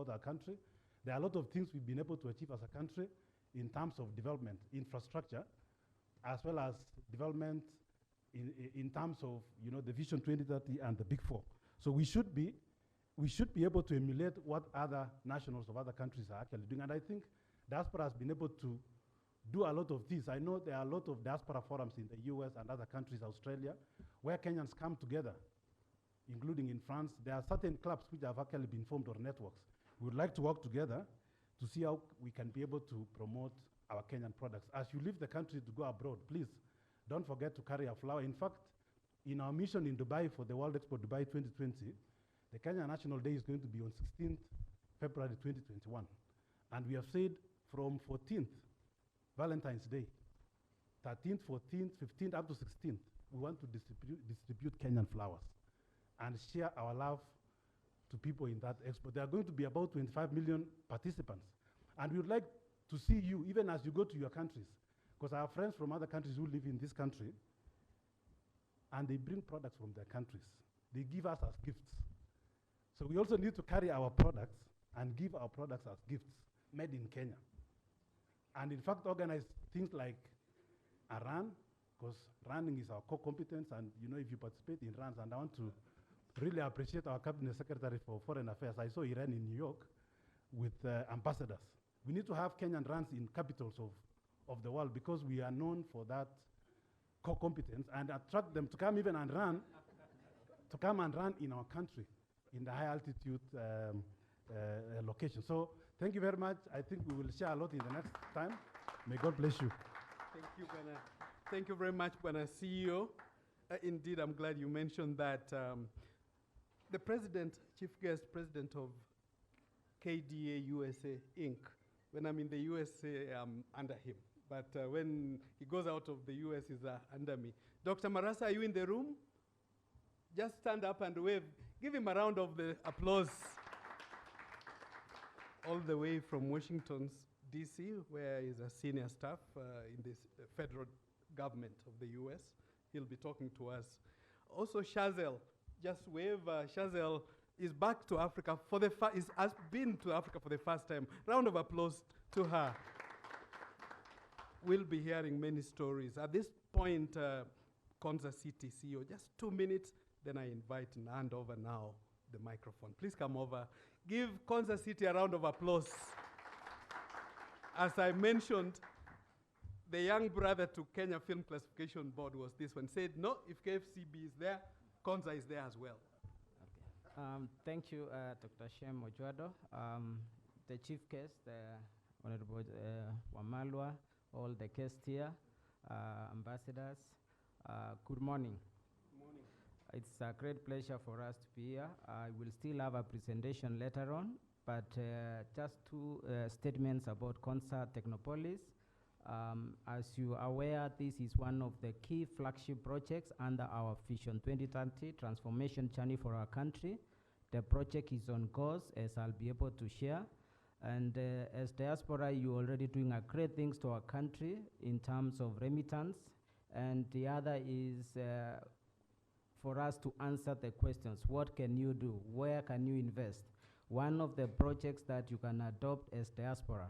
about our country. There are a lot of things we've been able to achieve as a country in terms of development, infrastructure, as well as development in terms of the Vision 2030 and the Big Four. So we should be able to emulate what other nationals of other countries are actually doing. And I think Diaspora has been able to do a lot of this. I know there are a lot of diaspora forums in the US and other countries, Australia, where Kenyans come together, including in France. There are certain clubs which have actually been formed, or networks. We would like to work together to see how we can be able to promote our Kenyan products. As you leave the country to go abroad, please don't forget to carry a flower. In fact, in our mission in Dubai for the World Expo Dubai 2020, the Kenya National Day is going to be on 16th February 2021. And we have said from 14th, Valentine's Day, 13th, 14th, 15th, up to 16th, we want to distribute Kenyan flowers and share our love to people in that expo. There are going to be about 25 million participants. And we would like to see you, even as you go to your countries, because our friends from other countries who live in this country, and they bring products from their countries. They give us as gifts. So we also need to carry our products and give our products as gifts made in Kenya. And in fact, organize things like a run, because running is our core competence, and if you participate in runs, and I want to really appreciate our Cabinet Secretary for Foreign Affairs. I saw he ran in New York with ambassadors. We need to have Kenyan runs in capitals of the world, because we are known for that core competence, and attract them to come even and run, to come and run in our country, in the high altitude location. So thank you very much. I think we will share a lot in the next time. May God bless you. Thank you, Bwana. Thank you very much, Bwana CEO. Indeed, I'm glad you mentioned that. The president, chief guest president of KDA USA Inc., when I'm in the USA, I'm under him. But when he goes out of the US, he's under me. Dr. Marasa, are you in the room? Just stand up and wave. Give him a round of the applause. All the way from Washington, D.C., where he's a senior staff in the federal government of the US. He'll be talking to us. Also, Shazel, just wave. Shazel is back to Africa has been to Africa for the first time. Round of applause to her. We'll be hearing many stories. At this point, Konza City CEO, just 2 minutes, then I invite and hand over now the microphone. Please come over. Give Konza City a round of applause. As I mentioned, the young brother to Kenya Film Classification Board was this one. Said, no, if KFCB is there, Konza is there as well. Okay. Thank you, Dr. Shem Ojwado. The chief guest, Honorable Wamalwa, all the guests here, ambassadors, good morning. Good morning. It's a great pleasure for us to be here. I will still have a presentation later on, but just two statements about Konza Technopolis. As you are aware, this is one of the key flagship projects under our Vision 2030 transformation journey for our country. The project is on course, as I'll be able to share. And as Diaspora, you're already doing a great things to our country in terms of remittance. And the other is for us to answer the questions. What can you do? Where can you invest? One of the projects that you can adopt as Diaspora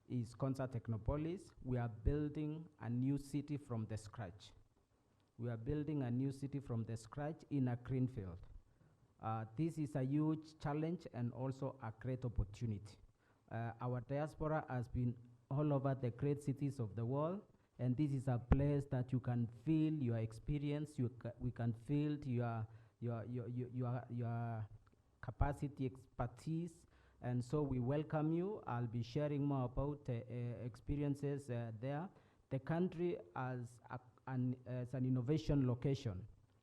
is Konza Technopolis. We are building a new city from the scratch. We are building a new city from the scratch in a greenfield. This is a huge challenge and also a great opportunity. Our Diaspora has been all over the great cities of the world, and this is a place that you can feel your experience, we can feel your capacity, expertise, and so we welcome you. I'll be sharing more about experiences there. The country as an innovation location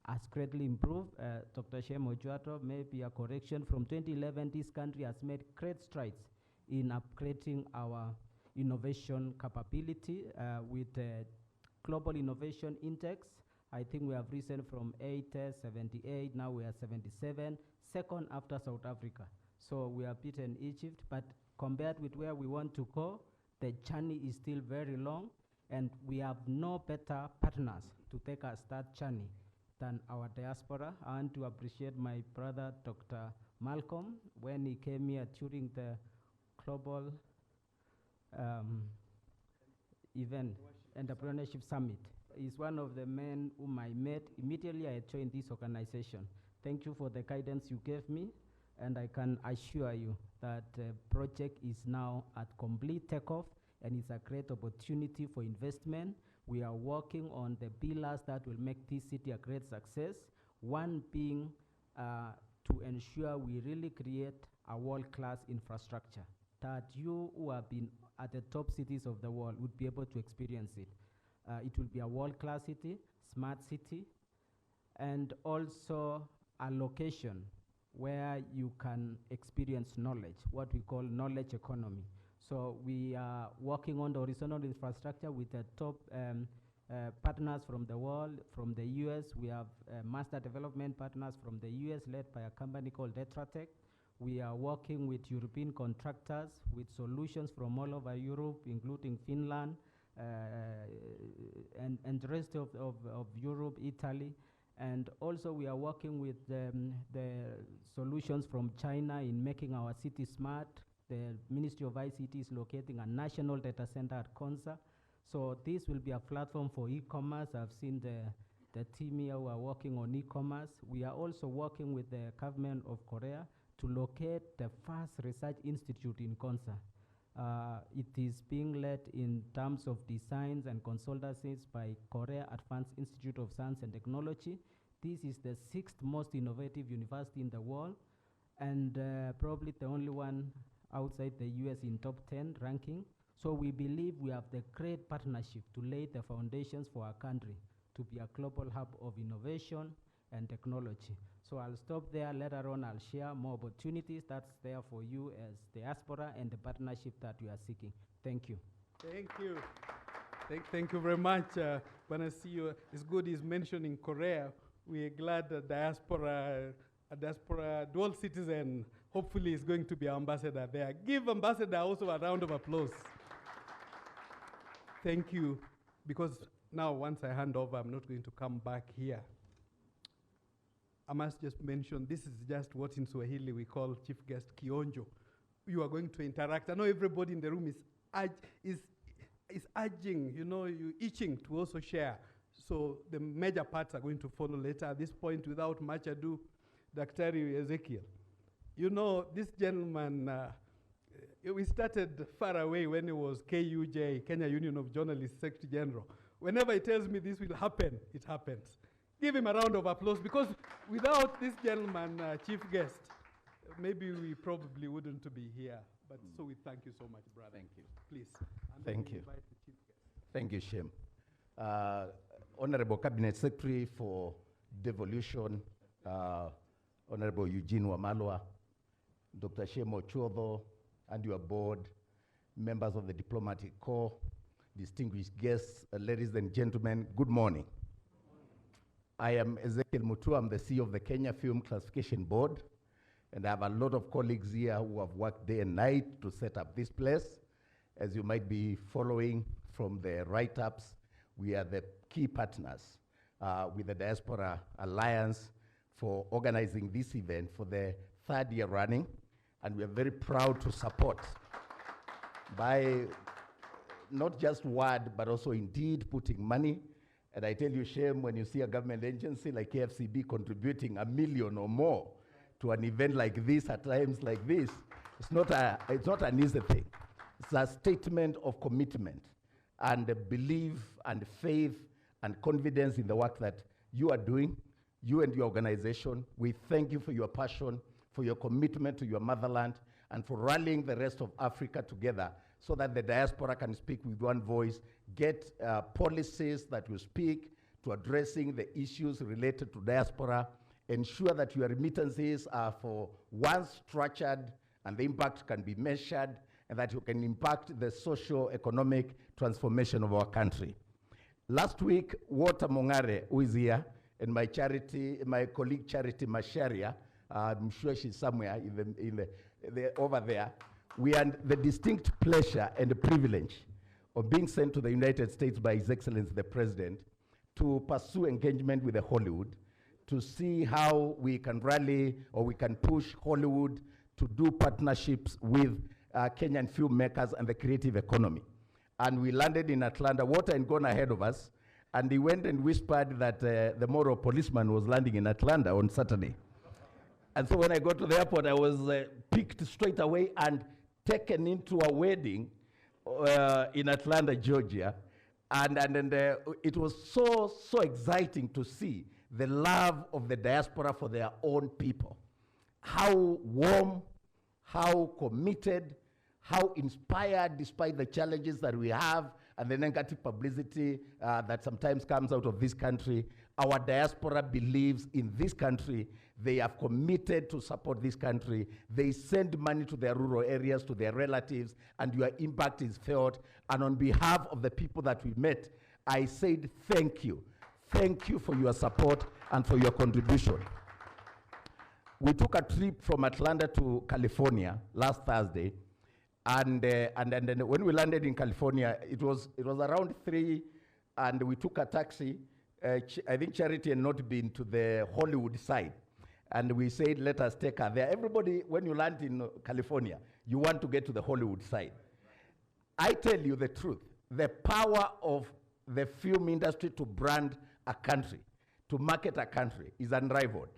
has greatly improved. Dr. Shem Ojwado, maybe a correction, from 2011, this country has made great strides in upgrading our innovation capability with Global Innovation Index. I think we have risen from 78, now we are 77, second after South Africa. So we have beaten Egypt, but compared with where we want to go, the journey is still very long, and we have no better partners to take us that journey than our Diaspora. I want to appreciate my brother, Dr. Malcolm when he came here during the global event, Entrepreneurship Summit. He's one of the men whom I met immediately I joined this organization. Thank you for the guidance you gave me, and I can assure you that the project is now at complete takeoff, and it's a great opportunity for investment. We are working on the pillars that will make this city a great success. One being to ensure we really create a world-class infrastructure, that you who have been at the top cities of the world would be able to experience it. It will be a world-class city, smart city, and also a location where you can experience knowledge, what we call knowledge economy. So we are working on the horizontal infrastructure with the top partners from the world. From the US, we have master development partners from the US led by a company called Detratec. We are working with European contractors with solutions from all over Europe, including Finland, and the rest of Europe, Italy. And also we are working with the solutions from China in making our city smart. The Ministry of ICT is locating a national data center at Konza. So this will be a platform for e-commerce. I've seen the team here who are working on e-commerce. We are also working with the government of Korea to locate the first research institute in Konza. It is being led in terms of designs and consultancies by Korea Advanced Institute of Science and Technology. This is the 6th most innovative university in the world, and probably the only one outside the US in top 10 ranking. So we believe we have the great partnership to lay the foundations for our country to be a global hub of innovation and technology. So I'll stop there. Later on, I'll share more opportunities that's there for you as Diaspora and the partnership that we are seeking. Thank you. Thank you. Thank you very much. When I see you, it's good he's mentioning Korea. We're glad that a diaspora dual citizen, hopefully is going to be our ambassador there. Give ambassador also a round of applause. Thank you. Because now, once I hand over, I'm not going to come back here. I must just mention, this is just what in Swahili we call chief guest kionjo. You are going to interact. I know everybody in the room is urging, you itching to also share. So the major parts are going to follow later. At this point, without much ado, Dr. Ezekiel. This gentleman, we started far away when it was KUJ, Kenya Union of Journalists Secretary General. Whenever he tells me this will happen, it happens. Give him a round of applause, because without this gentleman, chief guest, maybe we probably wouldn't be here. But so we thank you so much, brother. Thank you. Please. Thank you. Invite the chief guest. Thank you, Shem. Honorable Cabinet Secretary for Devolution, Honorable Eugene Wamalwa, Dr. Shem Ochodo, and your board, members of the Diplomatic Corps, distinguished guests, ladies and gentlemen, good morning. I am Ezekiel Mutua. I'm the CEO of the Kenya Film Classification Board, and I have a lot of colleagues here who have worked day and night to set up this place. As you might be following from the write-ups, we are the key partners with the Diaspora Alliance for organizing this event for the 3rd year running, and we are very proud to support by not just word, but also indeed putting money. And I tell you, shame when you see a government agency like KFCB contributing $1 million or more to an event like this at times like this. It's not an easy thing. It's a statement of commitment and belief and faith and confidence in the work that you are doing, you and your organization. We thank you for your passion, for your commitment to your motherland, and for rallying the rest of Africa together so that the diaspora can speak with one voice, get policies that will speak to addressing the issues related to diaspora, ensure that your remittances are for once structured and the impact can be measured, and that you can impact the socio-economic transformation of our country. Last week, Walter Mongare, who is here, and my colleague Charity Masharia, I'm sure she's somewhere over there, we had the distinct pleasure and the privilege of being sent to the United States by His Excellency the President to pursue engagement with Hollywood to see how we can rally or we can push Hollywood to do partnerships with Kenyan filmmakers and the creative economy. And we landed in Atlanta. Water had gone ahead of us, and he went and whispered that the moral policeman was landing in Atlanta on Saturday. And so when I got to the airport, I was picked straight away and taken into a wedding in Atlanta, Georgia. And it was so exciting to see the love of the diaspora for their own people. How warm, how committed, how inspired despite the challenges that we have and the negative publicity that sometimes comes out of this country. Our diaspora believes in this country. They have committed to support this country. They send money to their rural areas, to their relatives, and your impact is felt. And on behalf of the people that we met, I said thank you. Thank you for your support and for your contribution. We took a trip from Atlanta to California last Thursday, and then when we landed in California, it was around 3, and we took a taxi. I think Charity had not been to the Hollywood side, and we said, let us take her there. Everybody, when you land in California, you want to get to the Hollywood side. I tell you the truth, the power of the film industry to brand a country, to market a country, is unrivaled.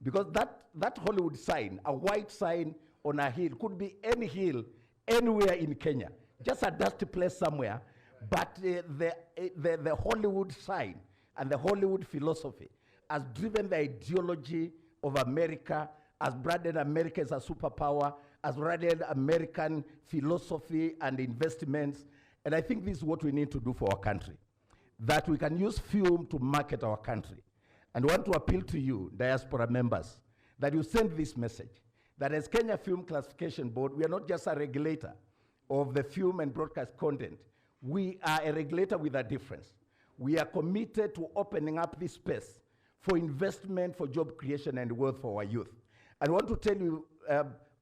Because that Hollywood sign, a white sign on a hill, could be any hill, anywhere in Kenya, just a dusty place somewhere, but the Hollywood sign and the Hollywood philosophy has driven the ideology of America, has branded America as a superpower, has branded American philosophy and investments, and I think this is what we need to do for our country, that we can use film to market our country. And I want to appeal to you, diaspora members, that you send this message, that as Kenya Film Classification Board, we are not just a regulator of the film and broadcast content. We are a regulator with a difference. We are committed to opening up this space for investment, for job creation and wealth for our youth. I want to tell you,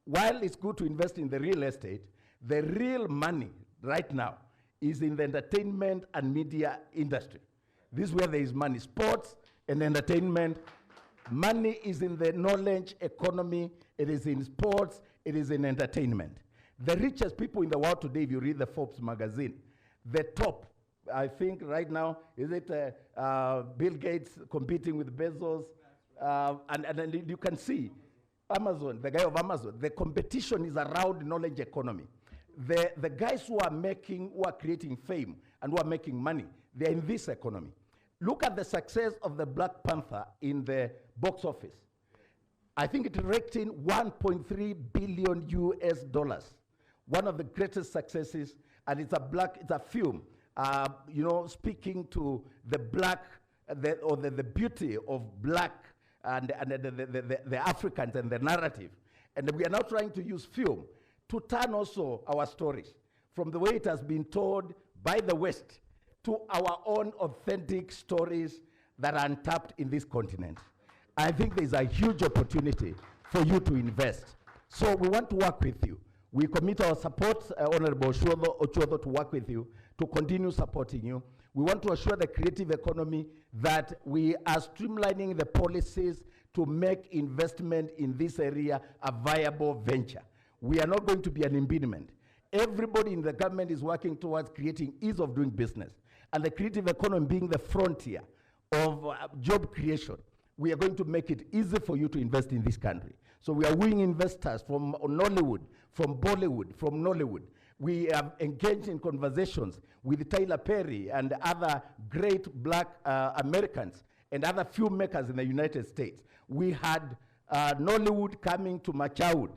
while it's good to invest in the real estate, the real money right now is in the entertainment and media industry. This is where there is money. Sports and entertainment. Money is in the knowledge economy. It is in sports. It is in entertainment. The richest people in the world today, if you read the Forbes magazine, the top, I think right now, is it Bill Gates competing with Bezos? And you can see Amazon, the guy of Amazon, the competition is around knowledge economy. The guys who are creating fame and who are making money, they're in this economy. Look at the success of the Black Panther in the box office. I think it raked in $1.3 billion US. One of the greatest successes, and it's a film, speaking to the black, the beauty of black and the Africans and the narrative. And we are now trying to use film to turn also our stories from the way it has been told by the West to our own authentic stories that are untapped in this continent. I think there's a huge opportunity for you to invest. So we want to work with you. We commit our support, Honorable Ochuodo, to work with you, to continue supporting you. We want to assure the creative economy that we are streamlining the policies to make investment in this area a viable venture. We are not going to be an impediment. Everybody in the government is working towards creating ease of doing business, and the creative economy being the frontier of job creation. We are going to make it easy for you to invest in this country. So we are wooing investors from Nollywood, from Bollywood, from Nollywood. We have engaged in conversations with Tyler Perry and other great black Americans and other filmmakers in the United States. We had Nollywood coming to Machaud.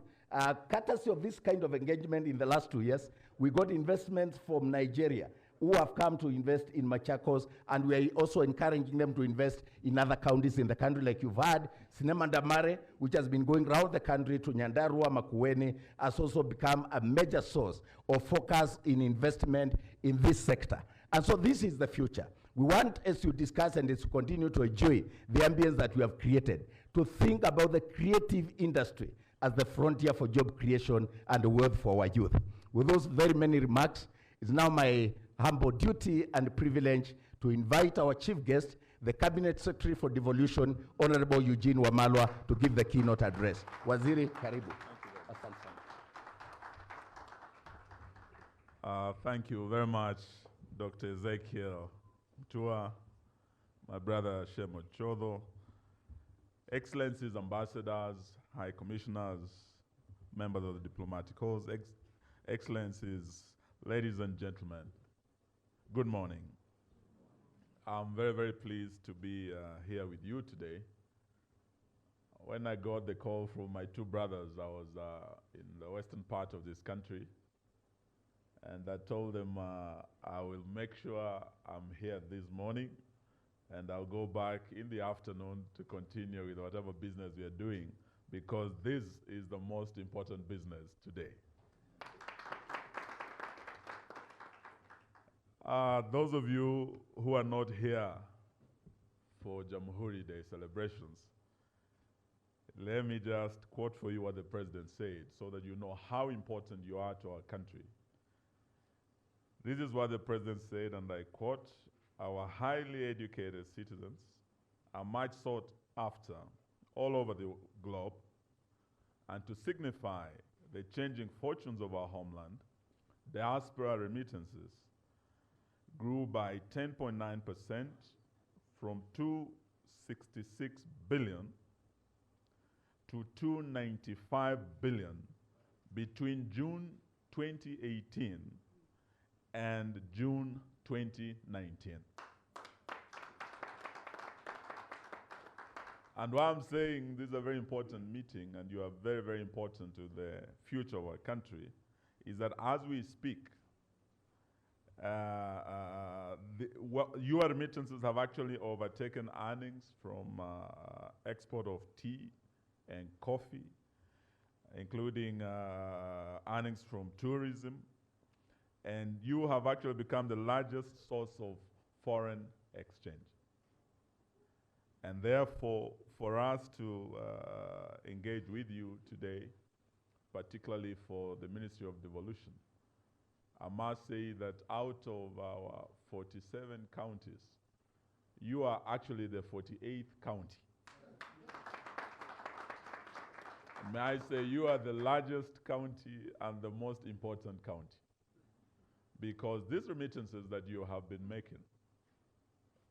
Courtesy of this kind of engagement in the last 2 years, we got investments from Nigeria who have come to invest in Machakos, and we are also encouraging them to invest in other counties in the country. Like you've heard, Cinema Ndamare, which has been going around the country to Nyandarua, Makueni, has also become a major source of focus in investment in this sector. And so this is the future. We want, as you discuss and as you continue to enjoy the ambience that we have created, to think about the creative industry as the frontier for job creation and wealth for our youth. With those very many remarks, it's now my humble duty and privilege to invite our chief guest, the Cabinet Secretary for Devolution, Honorable Eugene Wamalwa, to give the keynote address. Waziri, karibu. Thank you very much, Dr. Ezekiel Mtua, my brother Shemo Chodho, Excellencies, Ambassadors, High Commissioners, members of the diplomatic corps, Excellencies, ladies and gentlemen, good morning. I'm very, very pleased to be here with you today. When I got the call from my two brothers, I was in the western part of this country, and I told them I will make sure I'm here this morning, and I'll go back in the afternoon to continue with whatever business we are doing, because this is the most important business today. Those of you who are not here for Jamhuri Day celebrations, let me just quote for you what the President said so that you know how important you are to our country. This is what the President said, and I quote, "Our highly educated citizens are much sought after all over the globe, and to signify the changing fortunes of our homeland, diaspora remittances grew by 10.9% from 266 billion to 295 billion between June 2018 and June 2019. And why I'm saying this is a very important meeting and you are very, very important to the future of our country is that as we speak, your remittances have actually overtaken earnings from export of tea and coffee, including earnings from tourism, and you have actually become the largest source of foreign exchange. And therefore, for us to engage with you today, particularly for the Ministry of Devolution, I must say that out of our 47 counties, you are actually the 48th county. May I say you are the largest county and the most important county, because these remittances that you have been making,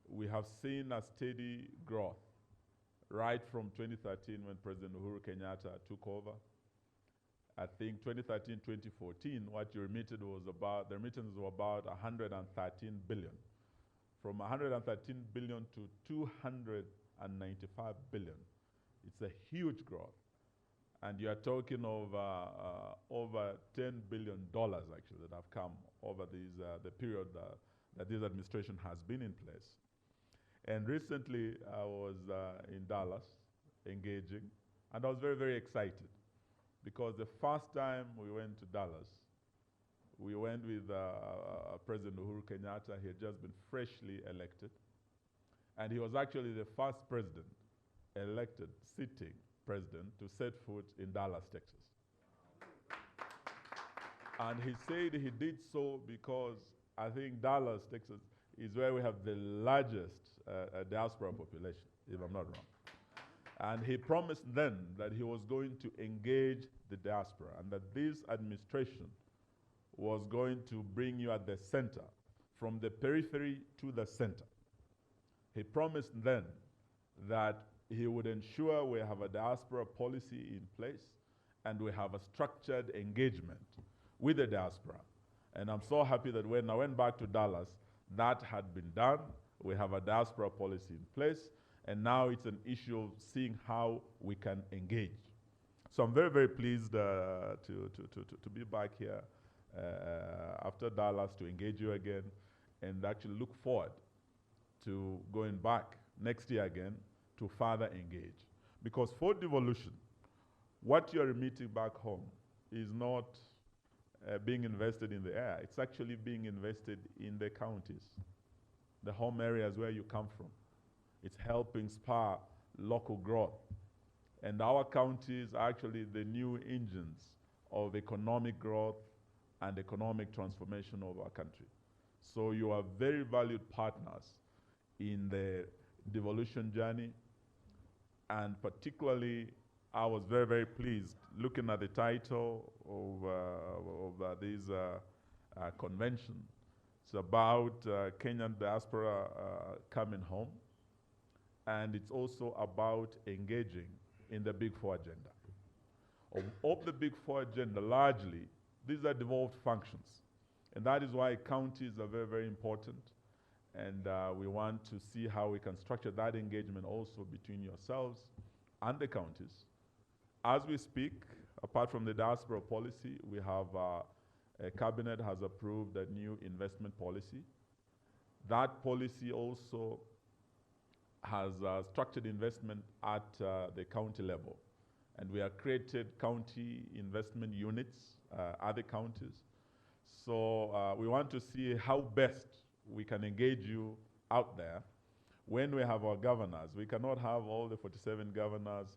we have seen a steady growth right from 2013 when President Uhuru Kenyatta took over. I think 2013, 2014, what you remitted was about, the remittances were about 113 billion. From 113 billion to 295 billion. It's a huge growth. And you are talking of over $10 billion actually that have come over these, the period that this administration has been in place. And recently I was in Dallas engaging, and I was very, very excited because the first time we went to Dallas, we went with President Uhuru Kenyatta. He had just been freshly elected, and he was actually the first president elected, sitting president, to set foot in Dallas, Texas. And he said he did so because I think Dallas, Texas, is where we have the largest diaspora population, if I'm not wrong. And he promised then that he was going to engage the diaspora and that this administration was going to bring you at the center, from the periphery to the center. He promised then that he would ensure we have a diaspora policy in place and we have a structured engagement with the diaspora. And I'm so happy that when I went back to Dallas, that had been done. We have a diaspora policy in place, and now it's an issue of seeing how we can engage. So I'm very, very pleased to be back here after Dallas to engage you again, and actually look forward to going back next year again to further engage. Because for devolution, what you're remitting back home is not being invested in the air. It's actually being invested in the counties, the home areas where you come from. It's helping spur local growth. And our counties are actually the new engines of economic growth and economic transformation of our country. So you are very valued partners in devolution journey. And particularly, I was very, very pleased looking at the title of this convention. It's about Kenyan diaspora coming home. And it's also about engaging in the Big Four agenda. Of the Big Four agenda, largely, these are devolved functions. And that is why counties are very, very important. And we want to see how we can structure that engagement also between yourselves and the counties. As we speak, apart from the diaspora policy, we have a cabinet has approved a new investment policy. That policy also has structured investment at the county level. And we have created county investment units at the counties. So we want to see how best we can engage you out there. When we have our governors, we cannot have all the 47 governors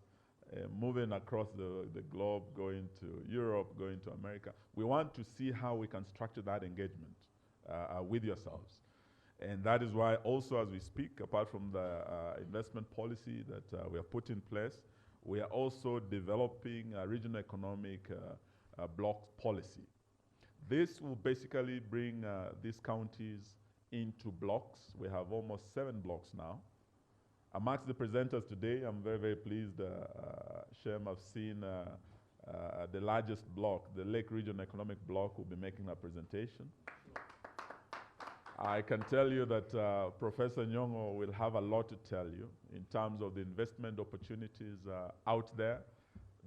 moving across the globe, going to Europe, going to America. We want to see how we can structure that engagement with yourselves. And that is why also as we speak, apart from the investment policy that we have put in place, we are also developing a regional economic block policy. This will basically bring these counties into blocks. We have almost 7 blocks now. Amongst the presenters today, I'm very, very pleased, Shem, I've seen the largest block, the Lake Regional Economic Block, will be making a presentation. I can tell you that Professor Nyong'o will have a lot to tell you in terms of the investment opportunities out there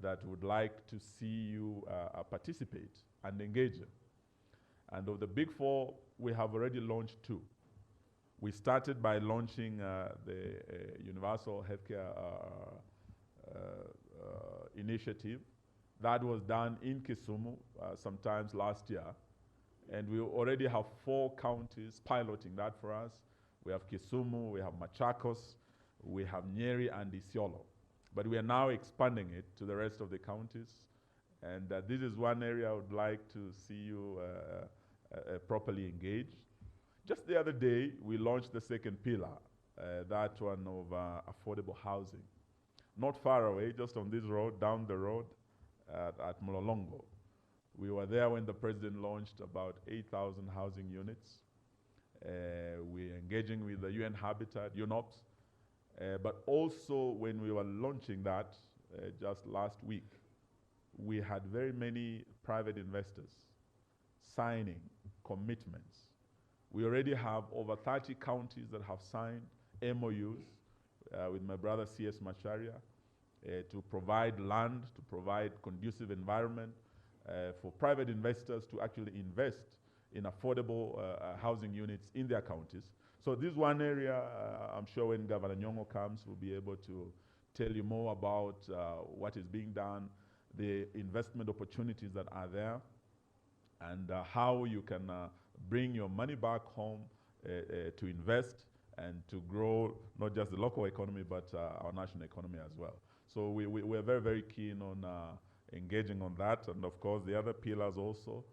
that would like to see you participate and engage in. And of the Big Four, we have already launched 2. We started by launching the Universal Healthcare Initiative. That was done in Kisumu sometimes last year. And we already have 4 counties piloting that for us. We have Kisumu, we have Machakos, we have Nyeri and Isiolo. But we are now expanding it to the rest of the counties. And this is one area I would like to see you properly engaged. Just the other day, we launched the second pillar, that one of affordable housing. Not far away, just on this road, down the road at Mlolongo. We were there when the president launched about 8,000 housing units. We're engaging with the UN Habitat, UNOPS. But also when we were launching that just last week, we had very many private investors signing commitments. We already have over 30 counties that have signed MOUs with my brother C.S. Macharia to provide land, to provide conducive environment for private investors to actually invest in affordable housing units in their counties. So this is one area, I'm sure when Governor Nyong'o comes, we'll be able to tell you more about what is being done, the investment opportunities that are there, and how you can bring your money back home to invest and to grow not just the local economy, but our national economy as well. So we're very, very keen on engaging on that. And of course, the other pillars also,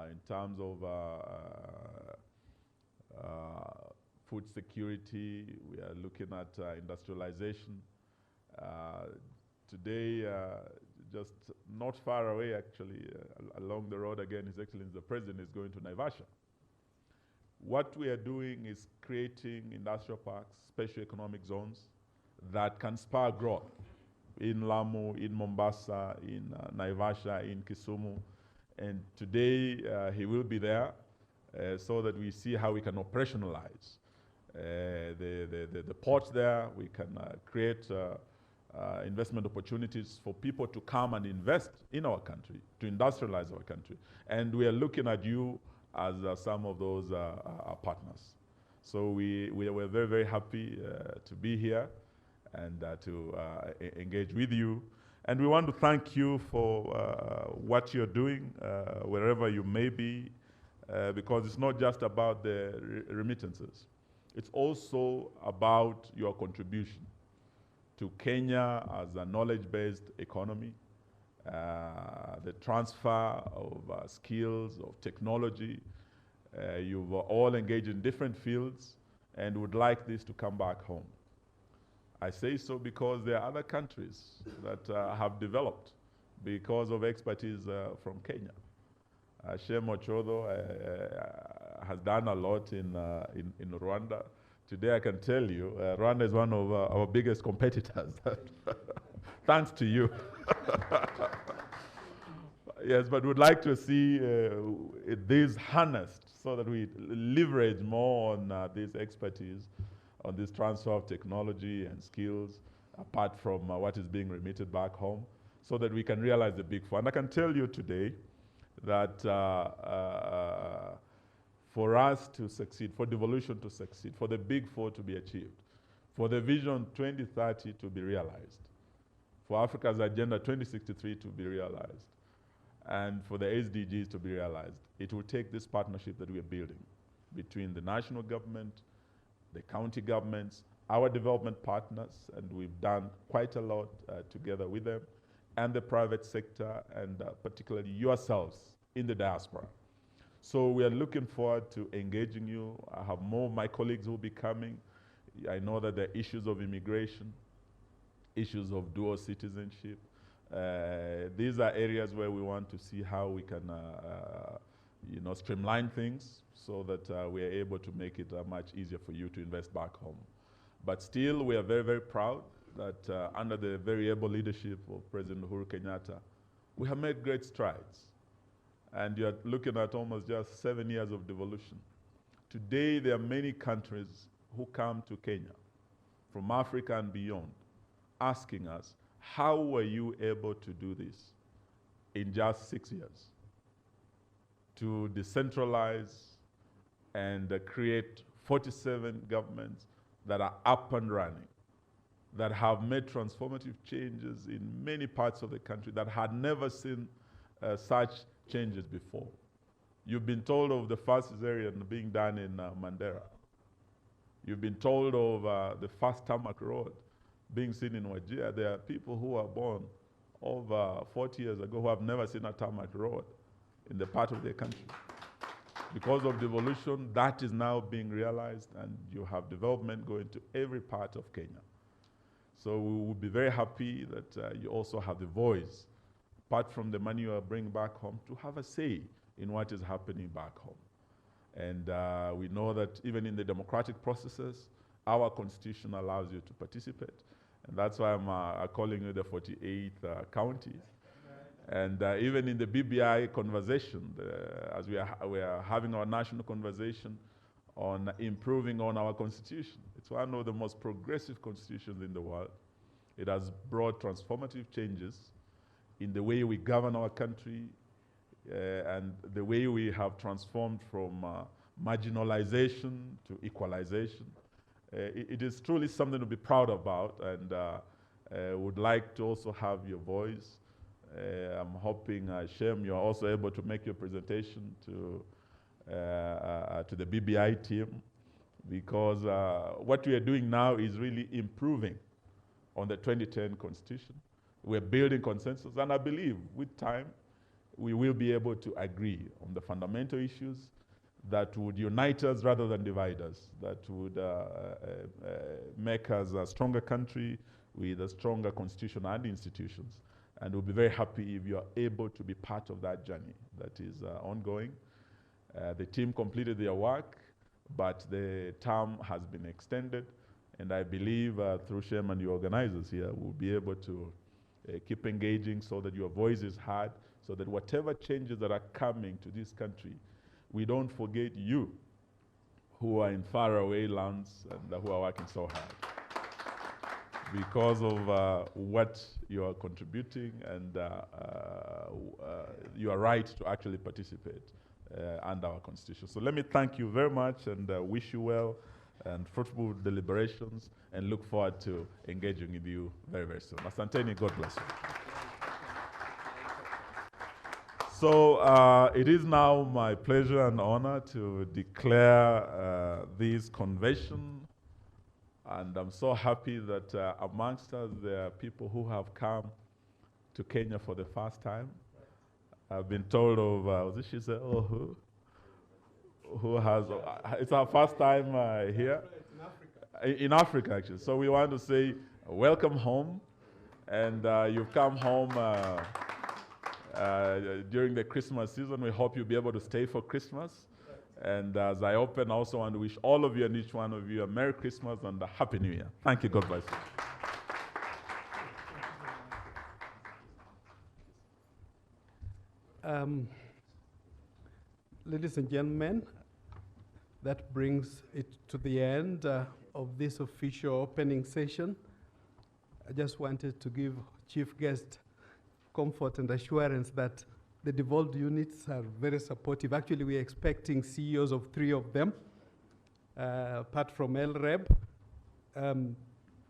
in terms of food security, we are looking at industrialization. Today, just not far away actually, along the road again, His Excellency the President is going to Naivasha. What we are doing is creating industrial parks, special economic zones that can spur growth in Lamu, in Mombasa, in Naivasha, in Kisumu. And today he will be there so that we see how we can operationalize the ports there. We can create investment opportunities for people to come and invest in our country, to industrialize our country. And we are looking at you as some of those partners. So we're very, very happy to be here and to engage with you. And we want to thank you for what you're doing, wherever you may be, because it's not just about the remittances. It's also about your contribution to Kenya as a knowledge-based economy, the transfer of skills, of technology. You've all engaged in different fields, and would like this to come back home. I say so because there are other countries that have developed because of expertise from Kenya. Shemo Chodho has done a lot in Rwanda. Today I can tell you, Rwanda is one of our biggest competitors. Thanks to you. Yes, but we'd like to see this harnessed so that we leverage more on this expertise, on this transfer of technology and skills, apart from what is being remitted back home, so that we can realize the big four. And I can tell you today that for us to succeed, for devolution to succeed, for the big four to be achieved, for the Vision 2030 to be realized, for Africa's Agenda 2063 to be realized, and for the SDGs to be realized, it will take this partnership that we are building between the national government, the county governments, our development partners, and we've done quite a lot together with them, and the private sector, and particularly yourselves in the diaspora. So we are looking forward to engaging you. I have more of my colleagues who will be coming. I know that there are issues of immigration, issues of dual citizenship. These are areas where we want to see how we can streamline things so that we are able to make it much easier for you to invest back home. But still, we are very, very proud that under the very able leadership of President Uhuru Kenyatta, we have made great strides. And you're looking at almost just 7 years of devolution. Today, there are many countries who come to Kenya from Africa and beyond, asking us, how were you able to do this in just 6 years? To decentralize and create 47 governments that are up and running, that have made transformative changes in many parts of the country that had never seen such changes before. You've been told of the first cesarean being done in Mandera. You've been told of the first tarmac road being seen in Wajir. There are people who were born over 40 years ago who have never seen a tarmac road in the part of their country. Because of devolution, that is now being realized, and you have development going to every part of Kenya. So we will be very happy that you also have the voice, apart from the money you are bringing back home, to have a say in what is happening back home. And we know that even in the democratic processes, our constitution allows you to participate. And that's why I'm calling you the 48th county. And even in the BBI conversation, as we are having our national conversation on improving on our constitution, it's one of the most progressive constitutions in the world. It has brought transformative changes in the way we govern our country and the way we have transformed from marginalization to equalization. It is truly something to be proud about, and would like to also have your voice. I'm hoping, Shem, you're also able to make your presentation to the BBI team, because what we are doing now is really improving on the 2010 Constitution. We're building consensus, and I believe with time, we will be able to agree on the fundamental issues that would unite us rather than divide us, that would make us a stronger country with a stronger constitution and institutions. And we'll be very happy if you are able to be part of that journey that is ongoing. The team completed their work, but the term has been extended. And I believe through Shem and your organizers here, we'll be able to keep engaging so that your voice is heard, so that whatever changes that are coming to this country, we don't forget you who are in faraway lands and who are working so hard because of what you are contributing and your right to actually participate under our constitution. So let me thank you very much and wish you well and fruitful deliberations, and look forward to engaging with you very, very soon. Asanteni, God bless you. So it is now my pleasure and honor to declare this convention, and I'm so happy that amongst us there are people who have come to Kenya for the first time. I've been told of, was it she said, oh, who has, it's our first time here. in Africa, actually. So we want to say welcome home, and you've come home during the Christmas season. We hope you'll be able to stay for Christmas. And as I open, I also want to wish all of you and each one of you a Merry Christmas and a Happy New Year. Thank you. God bless you. Ladies and gentlemen, that brings it to the end of this official opening session. I just wanted to give Chief Guest comfort and assurance that the devolved units are very supportive. Actually, we're expecting CEOs of 3 of them, apart from LREB.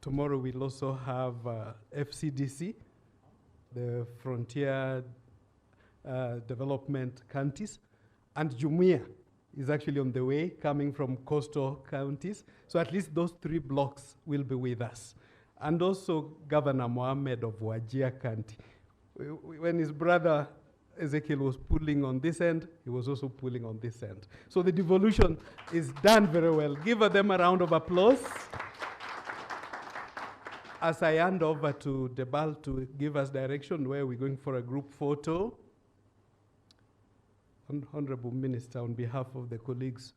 Tomorrow we'll also have FCDC, the Frontier Development Counties, and Jumuiya is actually on the way, coming from coastal counties. So at least those 3 blocks will be with us. And also Governor Mohammed of Wajir County. When his brother Ezekiel was pulling on this end, he was also pulling on this end. So the devolution is done very well. Give them a round of applause. As I hand over to Debal to give us direction where we're going for a group photo. Honorable Minister, on behalf of the colleagues,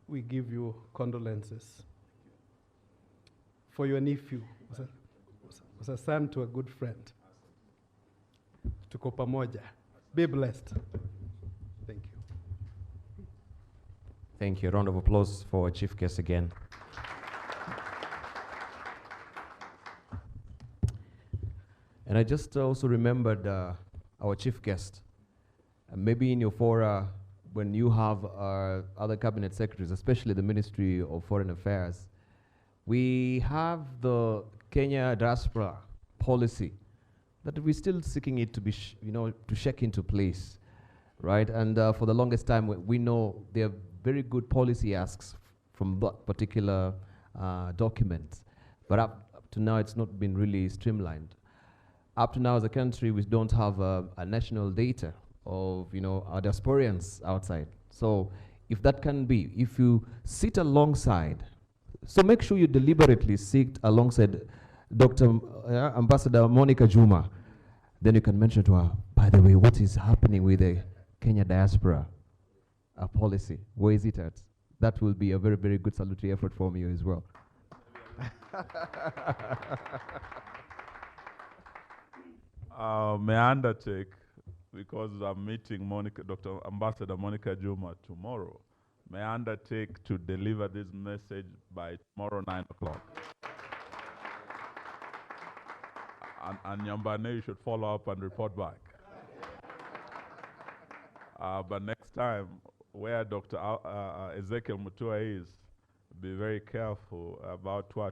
we give you condolences for your nephew. Was a son to a good friend. Tuko pamoja. Be blessed. Thank you. Thank you. A round of applause for Chief Guest again. And I just also remembered our Chief Guest. Maybe in your fora, when you have other cabinet secretaries, especially the Ministry of Foreign Affairs, we have the Kenya Diaspora policy that we're still seeking it to be, to shake into place, right? And for the longest time, we know there are very good policy asks from that particular document, but up to now, it's not been really streamlined. Up to now, as a country, we don't have a national data of, our diasporians outside. So if that can be, if you sit alongside, so make sure you deliberately sit alongside Dr. Ambassador Monica Juma, then you can mention to her, by the way, what is happening with the Kenya diaspora policy? Where is it at? That will be a very, very good salutary effort from you as well. May I undertake, because I'm meeting Dr. Ambassador Monica Juma tomorrow, may I undertake to deliver this message by tomorrow 9 o'clock? And Nyambane, you should follow up and report back. But next time, where Dr. Ezekiel Mutua is, be very careful about Twa.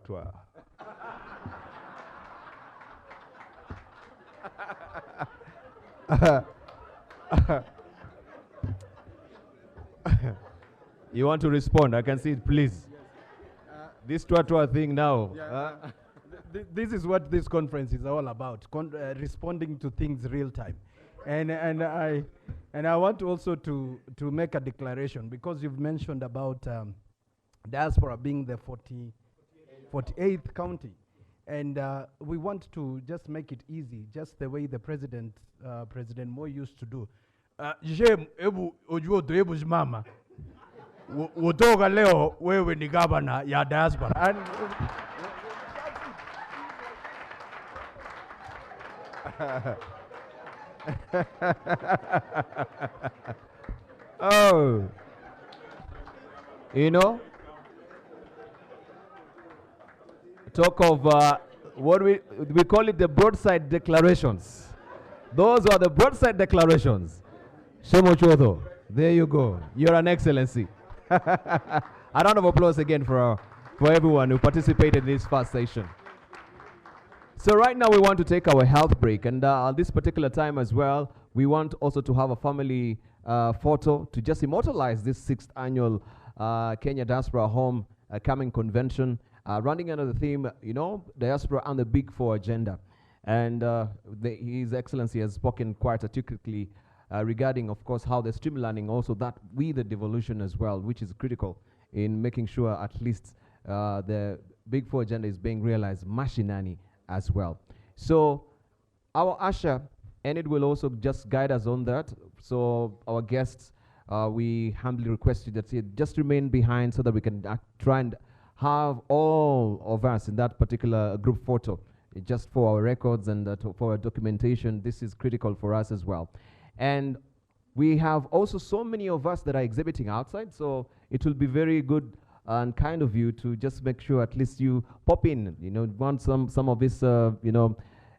You want to respond? I can see it, please. This Twa thing now. This is what this conference is all about, responding to things real time. And I want also to make a declaration, because you've mentioned about diaspora being the 48th county. And we want to just make it easy, just the way the President Mo used to do. Mama. Wotoka leo wewe ni governor ya diaspora. And oh, talk of what we call it, the broadside declarations. Those are the broadside declarations. Shemo Chodho, there you go. You're an excellency. A round of applause again for everyone who participated in this first session. So right now we want to take our health break, and at this particular time as well, we want also to have a family photo to just immortalize this 6th annual Kenya Diaspora Homecoming Convention, running under the theme, Diaspora and the Big Four agenda. And His Excellency has spoken quite articulately regarding, of course, how they're streamlining also that with the devolution as well, which is critical in making sure at least the Big Four agenda is being realized mashinani as well. So our usher, and it will also just guide us on that. So our guests, we humbly request you that you just remain behind so that we can try and have all of us in that particular group photo, just for our records and for our documentation. This is critical for us as well. And we have also so many of us that are exhibiting outside, so it will be very good and kind of you to just make sure at least you pop in, want some of these,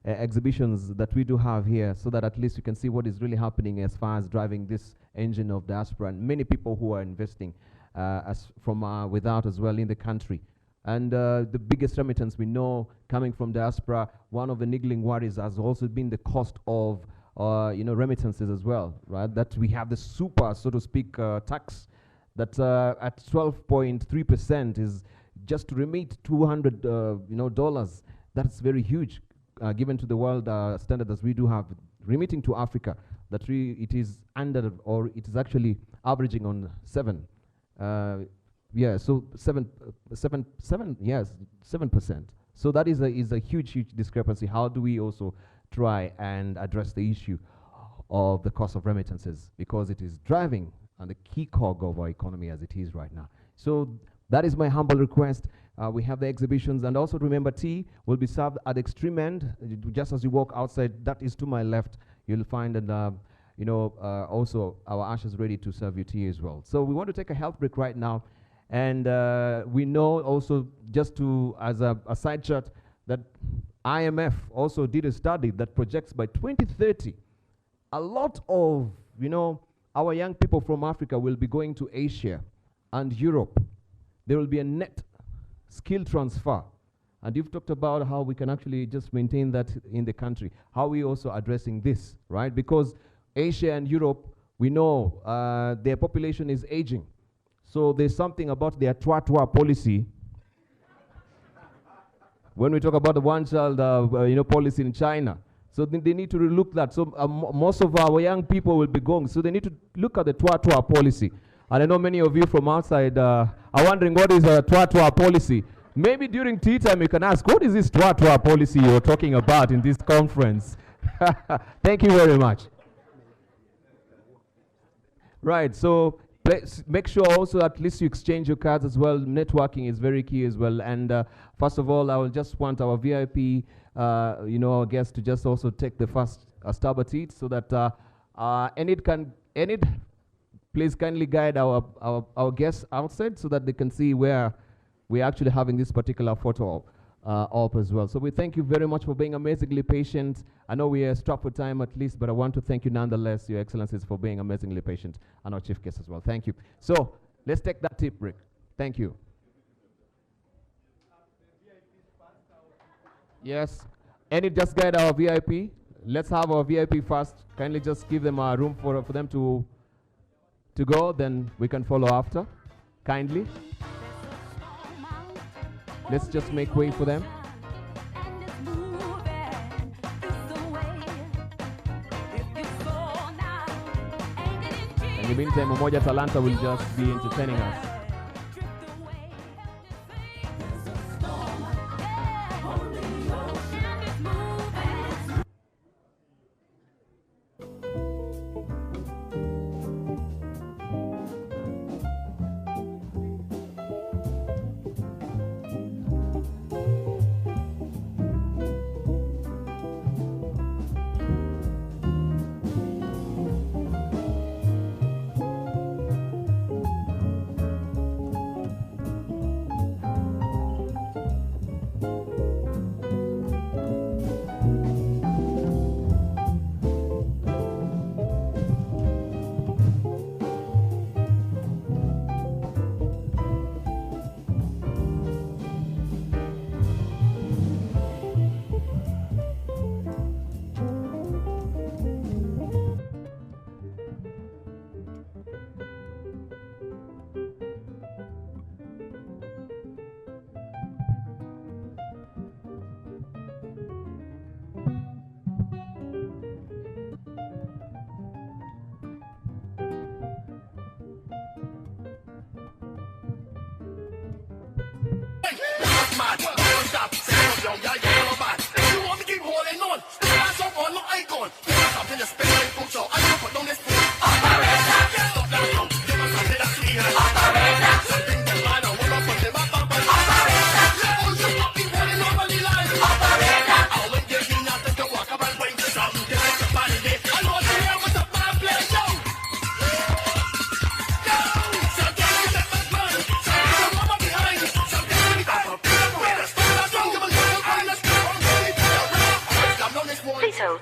exhibitions that we do have here, so that at least you can see what is really happening as far as driving this engine of diaspora, and many people who are investing as from without as well in the country. And the biggest remittance we know coming from diaspora, one of the niggling worries has also been the cost of remittances as well, right? That we have the super, so to speak, tax that at 12.3% is just to remit $200 That's very huge, given to the world standard as we do have. Remitting to Africa, that it is under, or it is actually averaging on 7. So 7%. So that is a huge discrepancy. How do we also try and address the issue of the cost of remittances, because it is driving on the key cog of our economy as it is right now. So that is my humble request. We have the exhibitions, and also remember, tea will be served at the extreme end. Just as you walk outside, that is to my left, you'll find also our ushers ready to serve you tea as well. So we want to take a health break right now, and we know also, just to as a side chat, that IMF also did a study that projects by 2030, a lot of our young people from Africa will be going to Asia and Europe. There will be a net skill transfer. And you've talked about how we can actually just maintain that in the country. How are we also addressing this, right? Because Asia and Europe, we know their population is aging. So there's something about their trois policy. When we talk about the one-child policy in China. So they need to look that. So most of our young people will be going. So they need to look at the trois policy. And I know many of you from outside are wondering what is a trois policy. Maybe during tea time you can ask, what is this trois policy you're talking about in this conference? Thank you very much. Right, so make sure also at least you exchange your cards as well. Networking is very key as well. And first of all, I will just want our VIP, our guests to just also take the first stab at it, so that Enid, please kindly guide our guests outside so that they can see where we're actually having this particular photo up as well. So we thank you very much for being amazingly patient. I know we are strapped for time at least, but I want to thank you nonetheless, Your Excellencies, for being amazingly patient, and our chief guest as well. Thank you. So let's take that tip break. Thank you. Yes, Enid, just guide our VIP. Let's have our VIP first. Kindly just give them a room for them to go, then we can follow after. Kindly. Let's just make way for them. In the meantime, Umoja Talanta will just be entertaining us. something to spin on this food, so I can put on this food. Operator, stop that song. Give us something that's clear. Operator, something that I don't want to put in my bumper. Operator, all you fucking want is nobody lies. Operator, I went there, you not to walk up and bring something to make your body day. I know to hear what's up, my play, yo. Something to set my mind. Something to mama behind. Something to be back up. Operator, stop that song. Give us something that's clear. Please hold.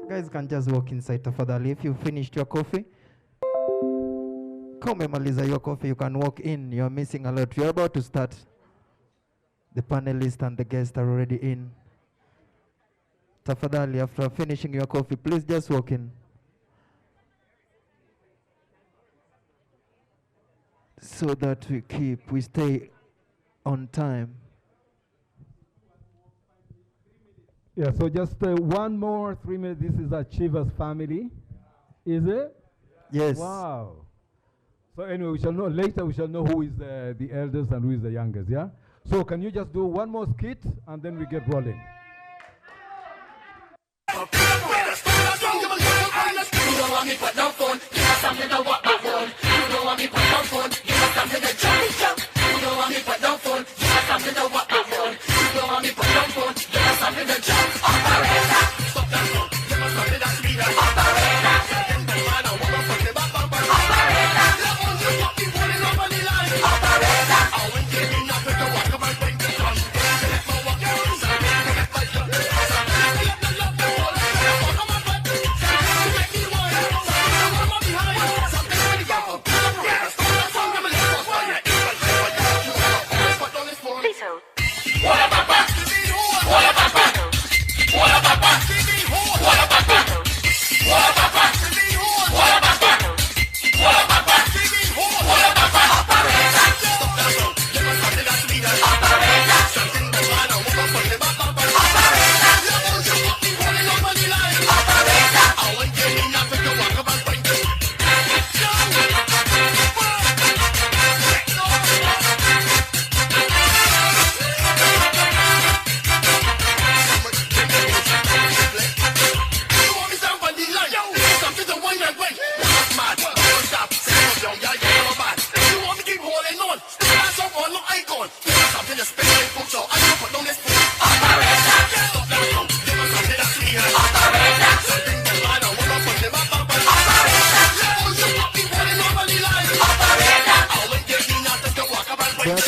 Guys can just walk inside tafadhali. If you finished your coffee, come umemaliza your coffee, you can walk in. You're missing a lot. You're about to start. The panelists and the guests are already in. Tafadhali, after finishing your coffee, please just walk in. So that we stay on time. Yeah, so just one more 3 minutes. This is Achievers family. Is it? Yes. Wow. So anyway, we shall know later, we shall know who is the eldest and who is the youngest, yeah? So can you just do one more skit and then we get rolling? Stop that.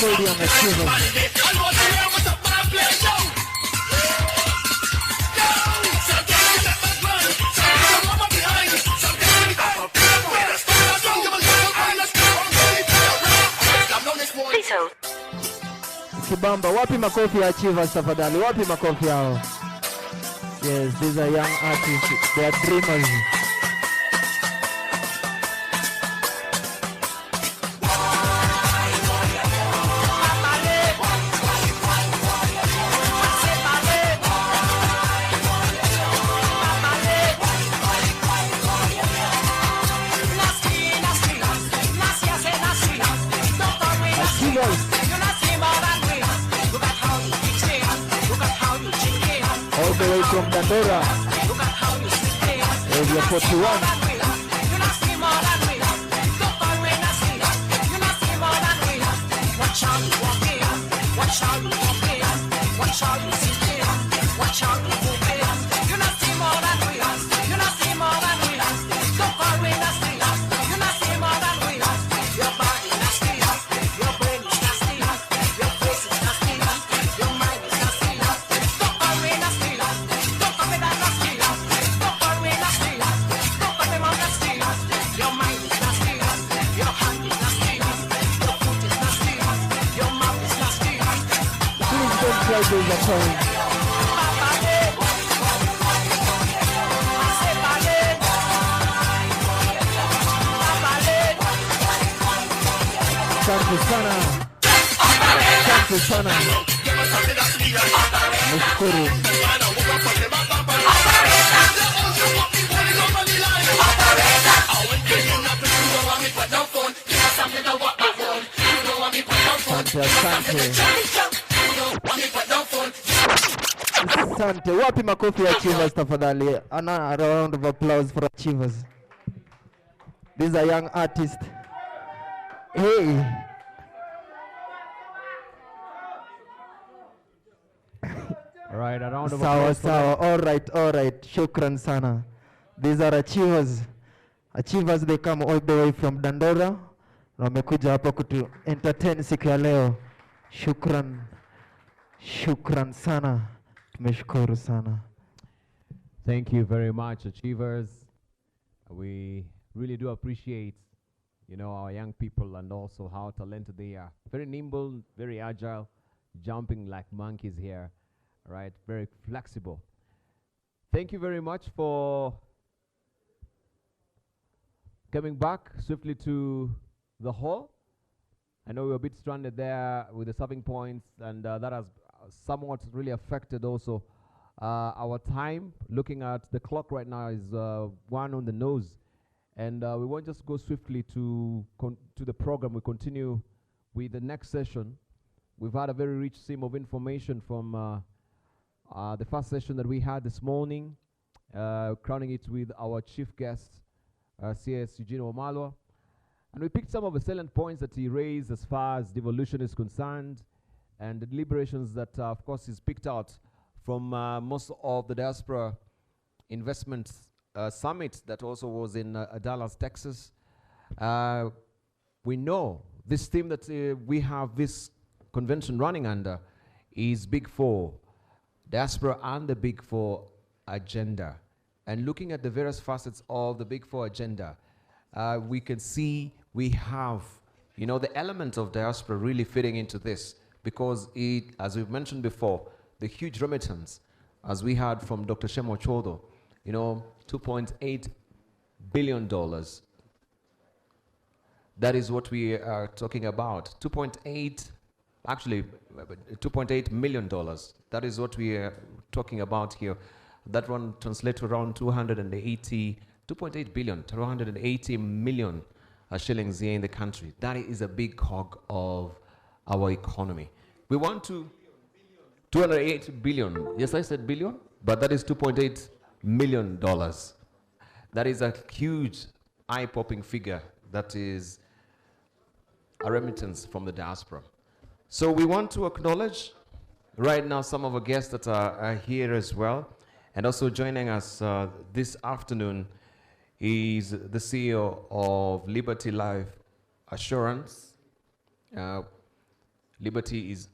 called Young Achievers. Kibamba, wapi makofi ya Achievers tafadhali? Wapi makofi yao? Yes, these are young artists. They are dreamers. All the way from Dandora, area 41. Asante sana. Asante sana. Nashukuru. Asante. Asante. Wapi makofi ya Achievers tafadhali? A round of applause for Achievers. These are young artists. Hey. All right, a round of Sawa applause. sawa. All right. Shukran sana. These are Achievers. Achievers, they come all the way from Dandora. Na wamekuja hapa kutu entertain siku ya leo. Shukran sana. Tumeshukuru sana. Thank you very much, Achievers. We really do appreciate, our young people and also how talented they are. Very nimble, very agile, jumping like monkeys here, right? Very flexible. Thank you very much for coming back swiftly to the hall. I know we were a bit stranded there with the serving points, and that has somewhat really affected also our time. Looking at the clock right now is 1 on the nose, and we won't just go swiftly to the program. We continue with the next session. We've had a very rich stream of information from the first session that we had this morning, crowning it with our chief guest, CS Eugene Wamalwa. And we picked some of the salient points that he raised as far as devolution is concerned, and the deliberations that, of course, is picked out from most of the Diaspora Investment Summit that also was in Dallas, Texas. We know this theme that we have this convention running under is Big Four, Diaspora and the Big Four agenda. And looking at the various facets of the Big Four agenda, we can see we have, the element of diaspora really fitting into this, because it, as we've mentioned before, the huge remittance, as we heard from Dr. Shemo Chodo, $2.8 billion. That is what we are talking about. $2.8 million. That is what we are talking about here. That one translates to around 2.8 billion, 280 million shillings here in the country. That is a big cog of our economy. We want to 208 billion. Yes, I said billion, but that is $2.8 million. That is a huge, eye-popping figure. That is a remittance from the diaspora. So we want to acknowledge right now some of our guests that are here as well. And also joining us this afternoon is the CEO of Liberty Life Assurance, Liberty is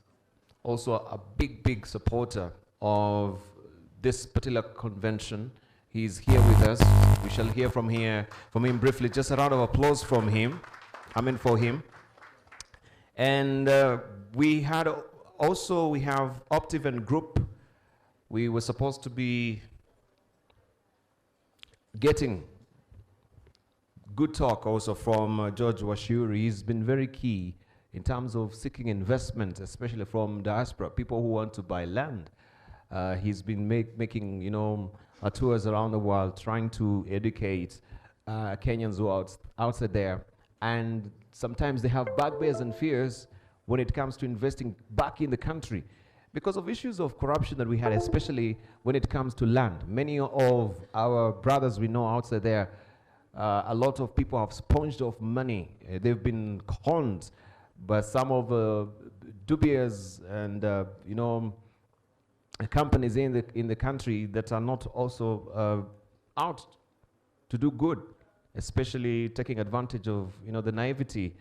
also a big, big supporter of this particular convention. He's here with us. We shall hear from him briefly. Just a round of applause from him. For him. And we have Optiven Group. We were supposed to be getting good talk also from George Washuri. He's been very key in terms of seeking investment, especially from diaspora, people who want to buy land. He's been making, tours around the world, trying to educate Kenyans who are outside there. And sometimes they have bugbears and fears when it comes to investing back in the country because of issues of corruption that we had, especially when it comes to land. Many of our brothers we know outside there, a lot of people have sponged off money. They've been conned by some of the dubious and companies in the country that are not also out to do good, especially taking advantage of the naivety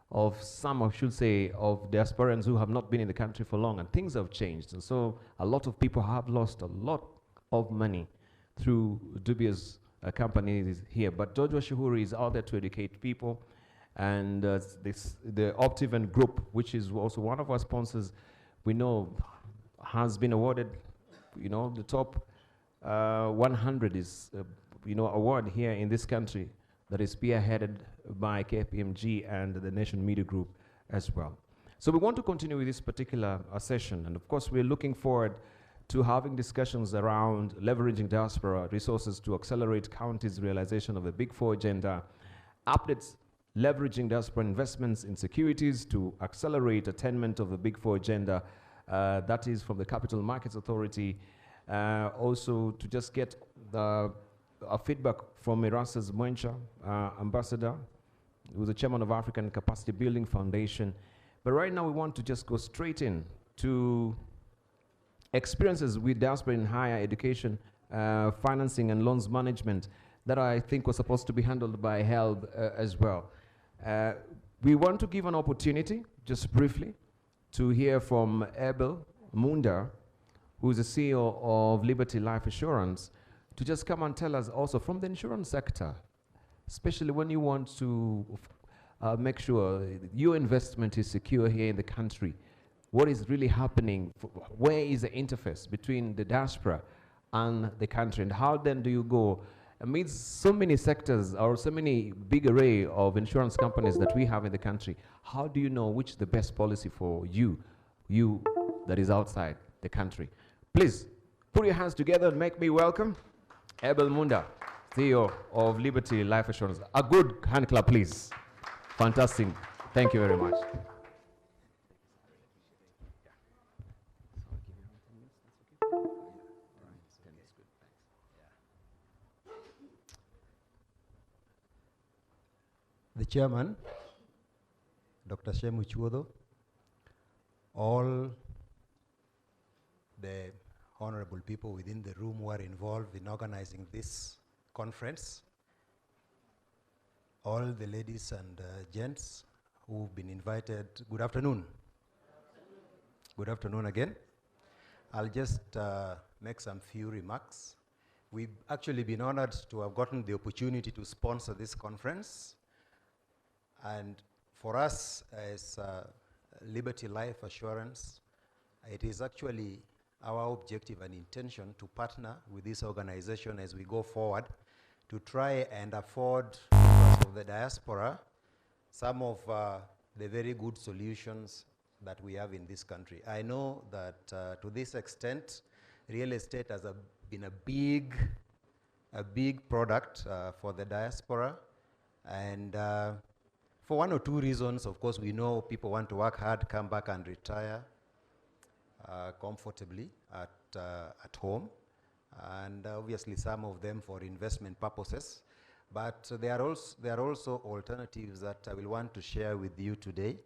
of some, I should say, of diasporans who have not been in the country for long, and things have changed. And so a lot of people have lost a lot of money through dubious companies here. But George Washuri is out there to educate people. And the Optiven Group, which is also one of our sponsors, we know has been awarded, the top 100 is, award here in this country that is spearheaded by KPMG and the Nation Media Group as well. So we want to continue with this particular session. And of course, we're looking forward to having discussions around leveraging diaspora resources to accelerate counties' realization of the Big Four agenda, updates leveraging diaspora investments in securities to accelerate attainment of the Big Four agenda, that is from the Capital Markets Authority, also to just get a feedback from Erastus Mwencha, Ambassador, who's the chairman of African Capacity Building Foundation. But right now we want to just go straight in to experiences with diaspora in higher education, financing and loans management that I think was supposed to be handled by HELB as well. We want to give an opportunity, just briefly, to hear from Abel Munda, who is the CEO of Liberty Life Assurance, to just come and tell us also from the insurance sector, especially when you want to make sure your investment is secure here in the country, what is really happening, where is the interface between the diaspora and the country, and how then do you go amidst so many sectors or so many big array of insurance companies that we have in the country, how do you know which is the best policy for you that is outside the country? Please, put your hands together and make me welcome Abel Munda, CEO of Liberty Life Assurance. A good hand clap, please. Fantastic. Thank you very much. The chairman, Dr. Shemu Chuodo, all the honorable people within the room who are involved in organizing this conference, all the ladies and gents who've been invited, good afternoon. Good afternoon again. I'll just make some few remarks. We've actually been honored to have gotten the opportunity to sponsor this conference. And for us as Liberty Life Assurance, it is actually our objective and intention to partner with this organization as we go forward to try and afford members of the diaspora some of the very good solutions that we have in this country. I know that to this extent, real estate has been a big product for the diaspora, and for one or two reasons. Of course, we know people want to work hard, come back and retire comfortably at home, and obviously some of them for investment purposes. But there are also alternatives that I will want to share with you today.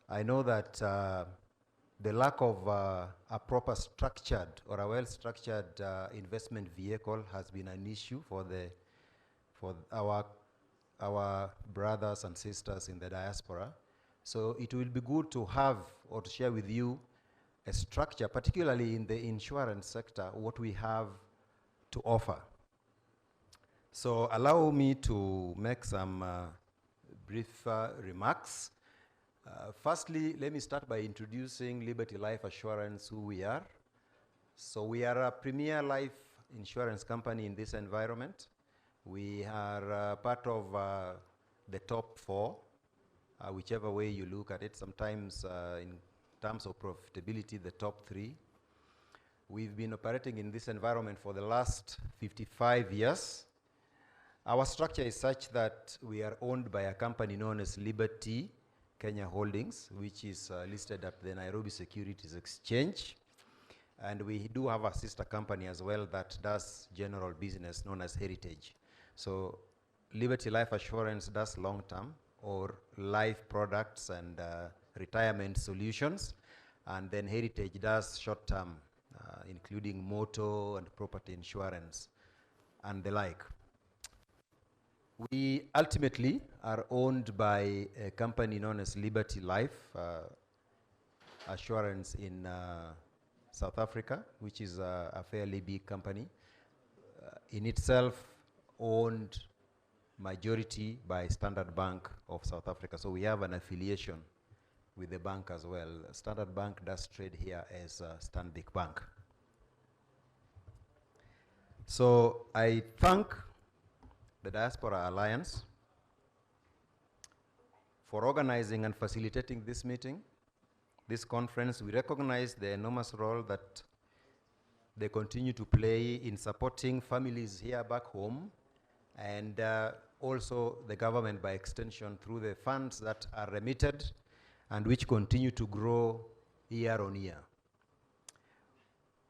I know that the lack of a proper structured or a well-structured investment vehicle has been an issue for our brothers and sisters in the diaspora. So it will be good to have or to share with you a structure, particularly in the insurance sector, what we have to offer. So allow me to make some brief remarks. Firstly, let me start by introducing Liberty Life Assurance, who we are. So we are a premier life insurance company in this environment. We are part of the top 4, whichever way you look at it. Sometimes in terms of profitability, the top 3. We've been operating in this environment for the last 55 years. Our structure is such that we are owned by a company known as Liberty Kenya Holdings, which is listed at the Nairobi Securities Exchange. And we do have a sister company as well that does general business known as Heritage. So Liberty Life Assurance does long-term or life products and retirement solutions. And then Heritage does short-term, including motor and property insurance and the like. We ultimately are owned by a company known as Liberty Life Assurance in South Africa, which is a fairly big company. In itself owned majority by Standard Bank of South Africa. So we have an affiliation with the bank as well. Standard Bank does trade here as Stanbic Bank. So I thank the Diaspora Alliance for organizing and facilitating this meeting, this conference. We recognize the enormous role that they continue to play in supporting families here back home, and also the government by extension through the funds that are remitted and which continue to grow year on year.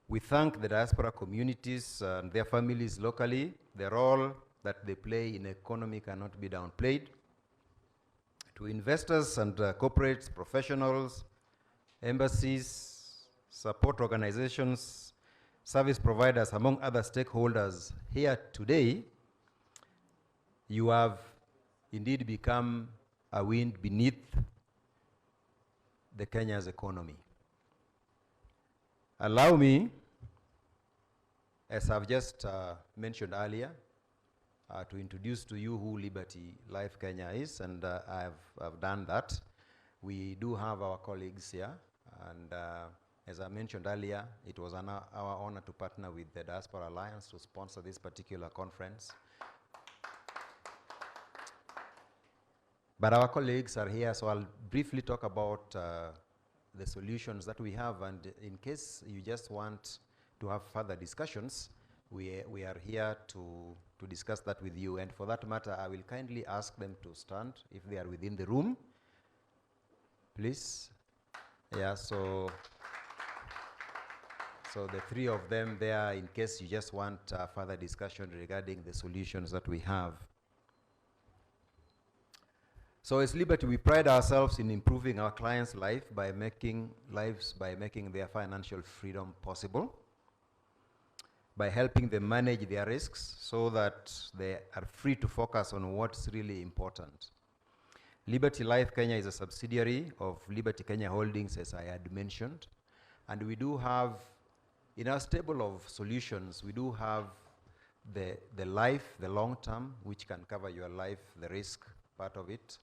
We thank the diaspora communities and their families locally. The role that they play in the economy cannot be downplayed. To investors and corporates, professionals, embassies, support organizations, service providers, among other stakeholders here today, you have indeed become a wind beneath the Kenya's economy. Allow me, as I've just mentioned earlier, to introduce to you who Liberty Life Kenya is, and I've done that. We do have our colleagues here, and as I mentioned earlier, it was our honor to partner with the Diaspora Alliance to sponsor this particular conference. But our colleagues are here, so I'll briefly talk about the solutions that we have, and in case you just want to have further discussions, we are here to discuss that with you. And for that matter, I will kindly ask them to stand if they are within the room. Please. Yeah, so the 3 of them there, in case you just want further discussion regarding the solutions that we have. So as Liberty, we pride ourselves in improving our clients' life by making their financial freedom possible, by helping them manage their risks so that they are free to focus on what's really important. Liberty Life Kenya is a subsidiary of Liberty Kenya Holdings, as I had mentioned. And we do have, in our stable of solutions, we do have the life, the long term, which can cover your life, the risk part of it.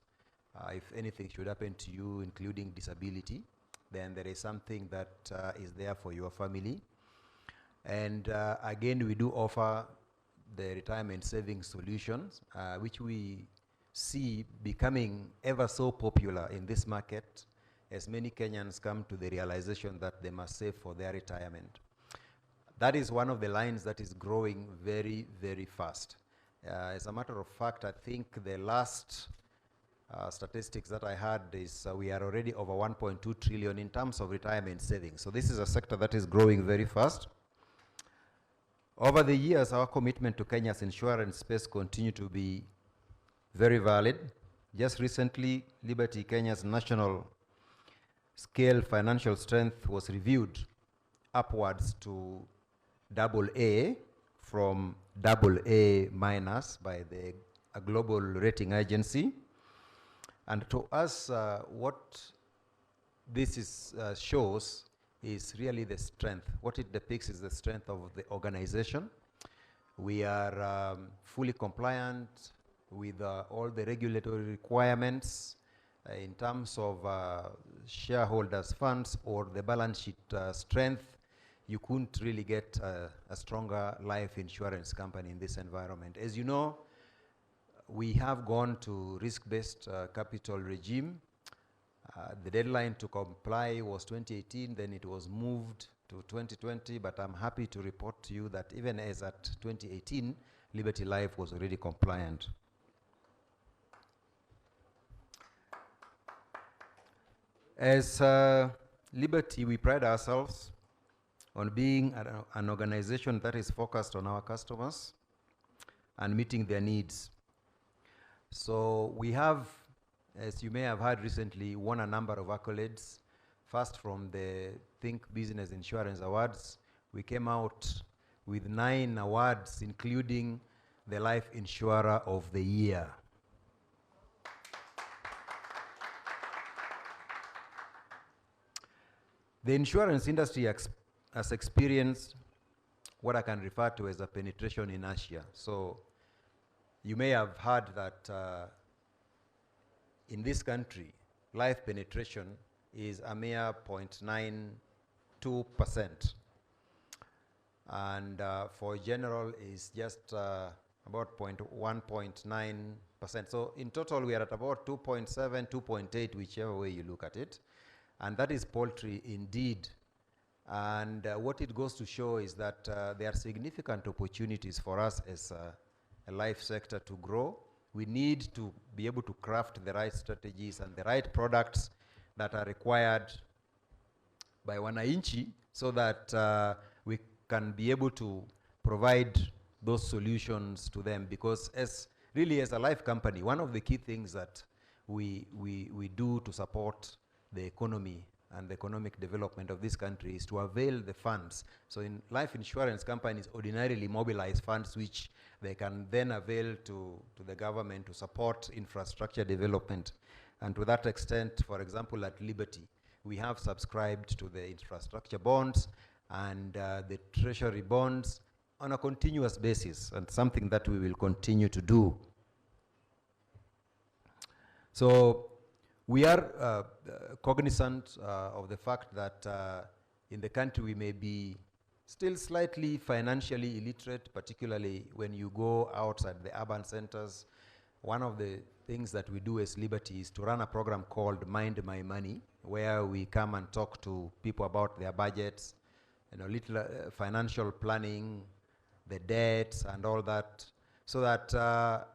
If anything should happen to you, including disability, then there is something that is there for your family. And again, we do offer the retirement savings solutions, which we see becoming ever so popular in this market as many Kenyans come to the realization that they must save for their retirement. That is one of the lines that is growing very, very fast. As a matter of fact, I think the last statistics that I had is we are already over 1.2 trillion in terms of retirement savings. So this is a sector that is growing very fast. Over the years, our commitment to Kenya's insurance space continued to be very valid. Just recently, Liberty Kenya's national scale financial strength was reviewed upwards to AA from AA minus by a global rating agency. And to us, what this shows is really the strength. What it depicts is the strength of the organization. We are fully compliant with all the regulatory requirements in terms of shareholders' funds or the balance sheet strength. You couldn't really get a stronger life insurance company in this environment. As you know, we have gone to risk-based capital regime. The deadline to comply was 2018, then it was moved to 2020, but I'm happy to report to you that even as at 2018, Liberty Life was already compliant. As Liberty, we pride ourselves on being an organization that is focused on our customers and meeting their needs. So we have, as you may have heard recently, won a number of accolades. First, from the Think Business Insurance Awards, we came out with 9 awards, including the Life Insurer of the Year. The insurance industry has experienced what I can refer to as a penetration inertia. So you may have heard that in this country, life penetration is a mere 0.92%. And for general is just about 1.9%. So in total, we are at about 2.7, 2.8, whichever way you look at it. And that is paltry indeed. And what it goes to show is that there are significant opportunities for us as a life sector to grow. We need to be able to craft the right strategies and the right products that are required by wananchi so that we can be able to provide those solutions to them. Because as a life company, one of the key things that we do to support the economy and the economic development of this country is to avail the funds. So in life insurance companies ordinarily mobilize funds which they can then avail to the government to support infrastructure development. And to that extent, for example, at Liberty, we have subscribed to the infrastructure bonds and the treasury bonds on a continuous basis, and something that we will continue to do. So we are cognizant of the fact that in the country we may be still slightly financially illiterate, particularly when you go outside the urban centers. One of the things that we do as Liberty is to run a program called Mind My Money, where we come and talk to people about their budgets, little financial planning, the debts and all that, so that a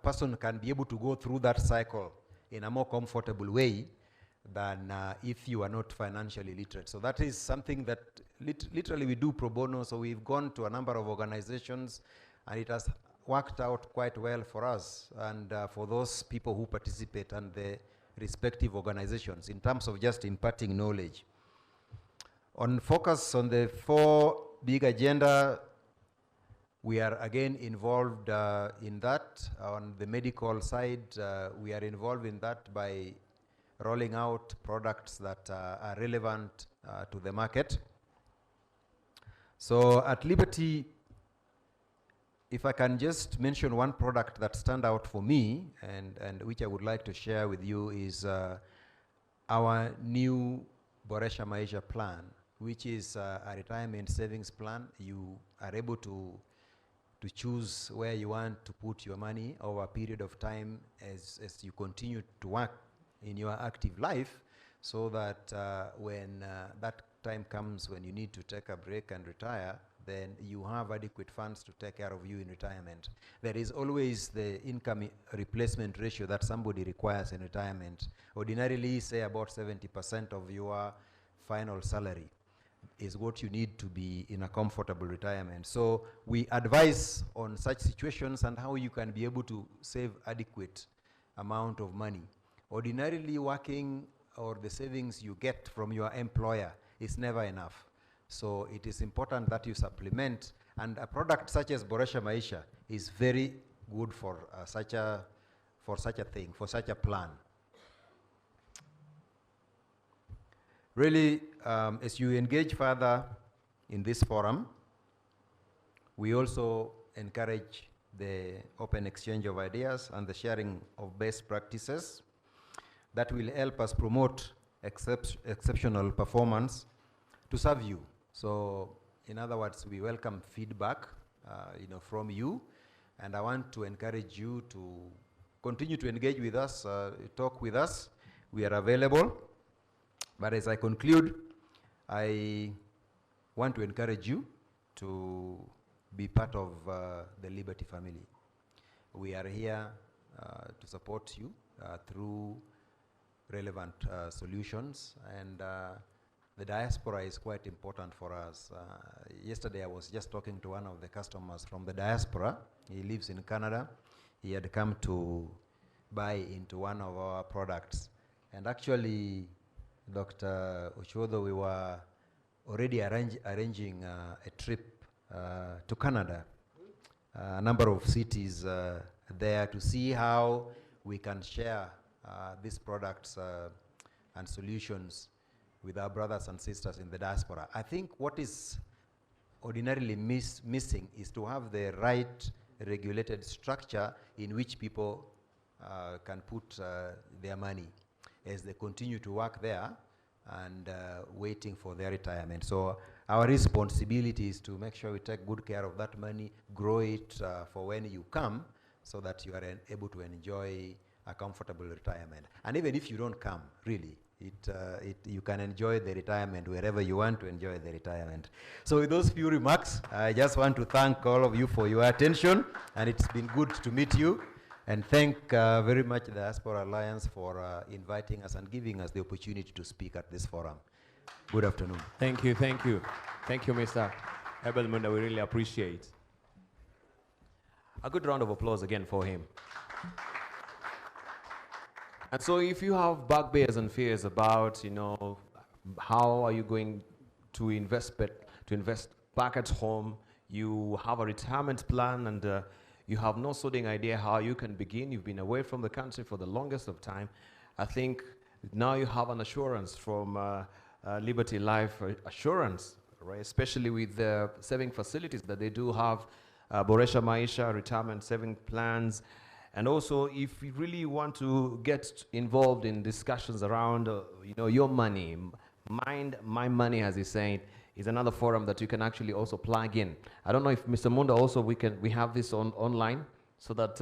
person can be able to go through that cycle in a more comfortable way than if you are not financially literate. So that is something that literally we do pro bono. So we've gone to a number of organizations and it has worked out quite well for us and for those people who participate and the respective organizations in terms of just imparting knowledge. On focus on the 4 big agenda, we are again involved in that. On the medical side, we are involved in that by rolling out products that are relevant to the market. So at Liberty, if I can just mention one product that stand out for me and which I would like to share with you is our new Boresha Maisha plan, which is a retirement savings plan. You are able to choose where you want to put your money over a period of time as you continue to work in your active life, so that when that time comes when you need to take a break and retire, then you have adequate funds to take care of you in retirement. There is always the income replacement ratio that somebody requires in retirement. Ordinarily, say about 70% of your final salary is what you need to be in a comfortable retirement. So we advise on such situations and how you can be able to save adequate amount of money. Ordinarily working or the savings you get from your employer is never enough. So it is important that you supplement, and a product such as Boresha Maisha is very good for for such a thing, for such a plan. Really, as you engage further in this forum, we also encourage the open exchange of ideas and the sharing of best practices that will help us promote exceptional performance to serve you. So, in other words, we welcome feedback, from you, and I want to encourage you to continue to engage with us, talk with us. We are available. But as I conclude, I want to encourage you to be part of the Liberty family. We are here to support you through relevant solutions, and the diaspora is quite important for us. Yesterday I was just talking to one of the customers from the diaspora. He lives in Canada. He had come to buy into one of our products, and actually, Dr. Ochodo, we were already arranging a trip to Canada, a number of cities there, to see how we can share these products and solutions with our brothers and sisters in the diaspora. I think what is ordinarily missing is to have the right regulated structure in which people can put their money as they continue to work there and waiting for their retirement. So our responsibility is to make sure we take good care of that money, grow it for when you come, so that you are able to enjoy a comfortable retirement. And even if you don't come, really, you can enjoy the retirement wherever you want to enjoy the retirement. So with those few remarks, I just want to thank all of you for your attention, and it's been good to meet you. And thank very much the Diaspora Alliance for inviting us and giving us the opportunity to speak at this forum. Good afternoon. Thank you, thank you. Thank you, Mr. Ebelmunda. We really appreciate. A good round of applause again for him. And so if you have bugbears and fears about, how are you going to invest back at home, you have a retirement plan and you have no sordid idea how you can begin. You've been away from the country for the longest of time. I think now you have an assurance from Liberty Life Assurance, right? Especially with the saving facilities that they do have, Boresha Maisha, retirement saving plans. And also, if you really want to get involved in discussions around, your money, my money, as he's saying, is another forum that you can actually also plug in. I don't know if Mr. Munda also, we have this online so that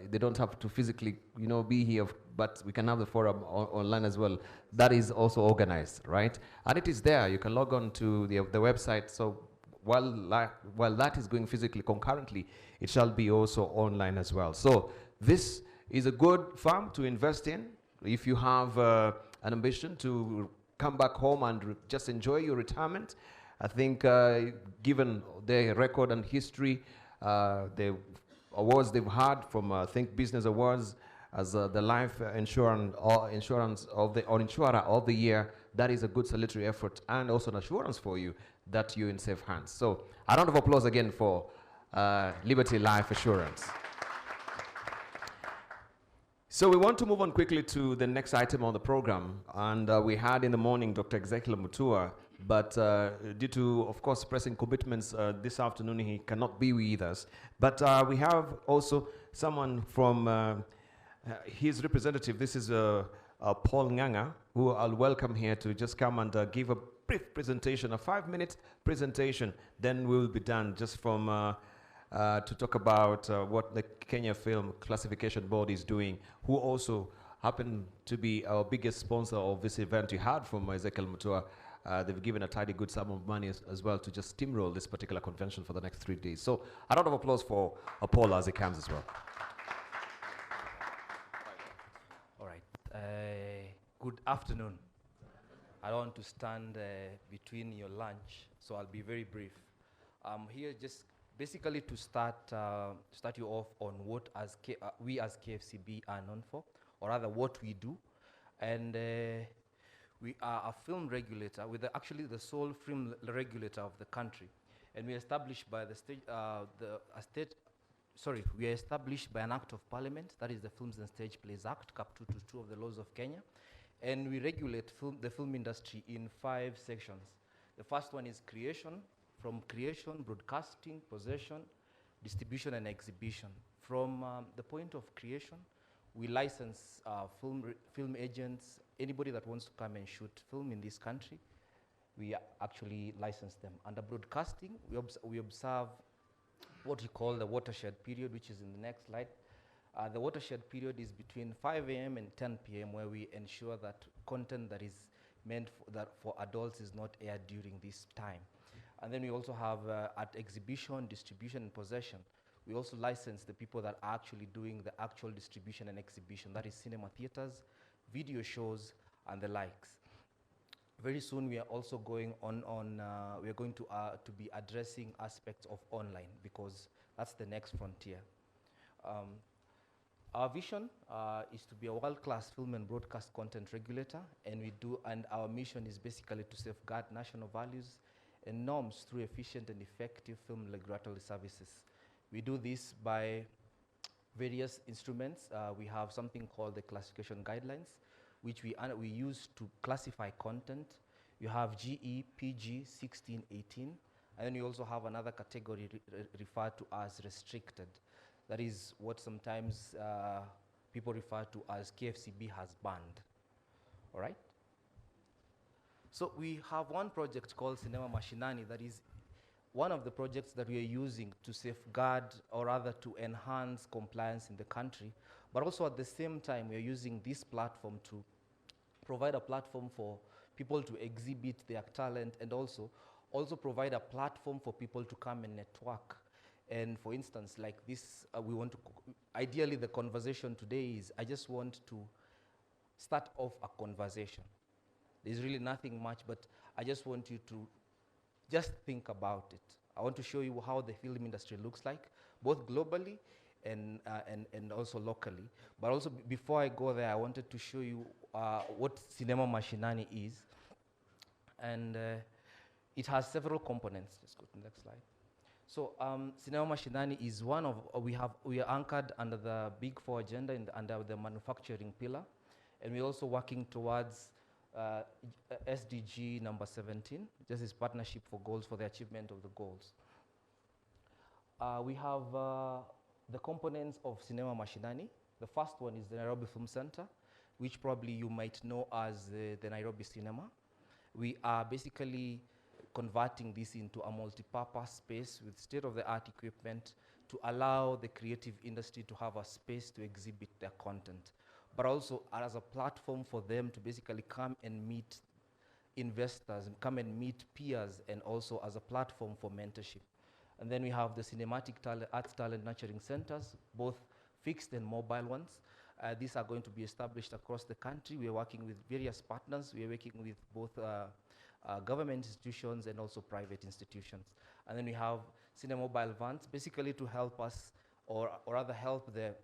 they don't have to physically, be here, but we can have the forum online as well. That is also organized, right? And it is there. You can log on to the website. So while that is going physically concurrently, it shall be also online as well. So this is a good farm to invest in if you have an ambition to come back home and just enjoy your retirement. I think given their record and history, the awards they've had from Think Business Awards as the life insurance of the insurer of the year, that is a good salutary effort and also an assurance for you that you're in safe hands. So a round of applause again for Liberty Life Assurance. So we want to move on quickly to the next item on the program, and we had in the morning Dr. Ezekiel Mutua, but due to, of course, pressing commitments this afternoon, he cannot be with us. But we have also someone from his representative. This is Paul Nganga, who I'll welcome here to just come and give a brief presentation, a 5-minute presentation. Then we will be done just from to talk about what the Kenya Film Classification Board is doing, who also happen to be our biggest sponsor of this event. You heard from Ezekiel Mutua. They've given a tidy good sum of money as well to just steamroll this particular convention for the next 3 days. So a round of applause for Paul as he comes as well. All right. Good afternoon. I don't want to stand between your lunch, so I'll be very brief. I'm here just basically to start you off on what we as KFCB are known for, or rather what we do. And we are a film regulator, actually the sole film regulator of the country. And we are established by the state we are established by an act of parliament, that is the Films and Stage Plays Act, Cap 222 of the laws of Kenya. And we regulate the film industry in 5 sections. The first one is creation, from creation, broadcasting, possession, distribution, and exhibition. From the point of creation, we license film agents, anybody that wants to come and shoot film in this country, we actually license them. Under broadcasting, we observe what we call the watershed period, which is in the next slide. The watershed period is between 5 a.m. and 10 p.m., where we ensure that content that is meant for adults is not aired during this time. And then we also have at exhibition, distribution, and possession, we also license the people that are actually doing the actual distribution and exhibition, that is cinema theaters, video shows, and the likes. Very soon we are also going we are going to be addressing aspects of online, because that's the next frontier. Our vision is to be a world-class film and broadcast content regulator, and our mission is basically to safeguard national values and norms through efficient and effective film regulatory services. We do this by various instruments. We have something called the classification guidelines, which we use to classify content. You have GE, PG, 16, 18, and then you also have another category referred to as restricted. That is what sometimes people refer to as KFCB has banned. All right? So we have one project called Cinema Mashinani, that is one of the projects that we are using to safeguard, or rather to enhance compliance in the country. But also at the same time, we are using this platform to provide a platform for people to exhibit their talent, and also provide a platform for people to come and network. And for instance, like this, ideally the conversation today is, I just want to start off a conversation. There's really nothing much, but I just want you to just think about it. I want to show you how the film industry looks like, both globally and also locally. But also, before I go there, I wanted to show you what Cinema Mashinani is. And it has several components. Let's go to the next slide. So Cinema Mashinani is one of, we are anchored under the Big Four agenda under the manufacturing pillar. And we're also working towards SDG number 17, this is Partnership for Goals, for the achievement of the goals. We have the components of Cinema Mashinani. The first one is the Nairobi Film Center, which probably you might know as the Nairobi Cinema. We are basically converting this into a multi-purpose space with state-of-the-art equipment to allow the creative industry to have a space to exhibit their content, but also as a platform for them to basically come and meet investors, and come and meet peers, and also as a platform for mentorship. And then we have the cinematic arts talent nurturing centers, both fixed and mobile ones. These are going to be established across the country. We are working with various partners. We are working with both government institutions and also private institutions. And then we have cinema mobile vans, basically to help us, or rather help the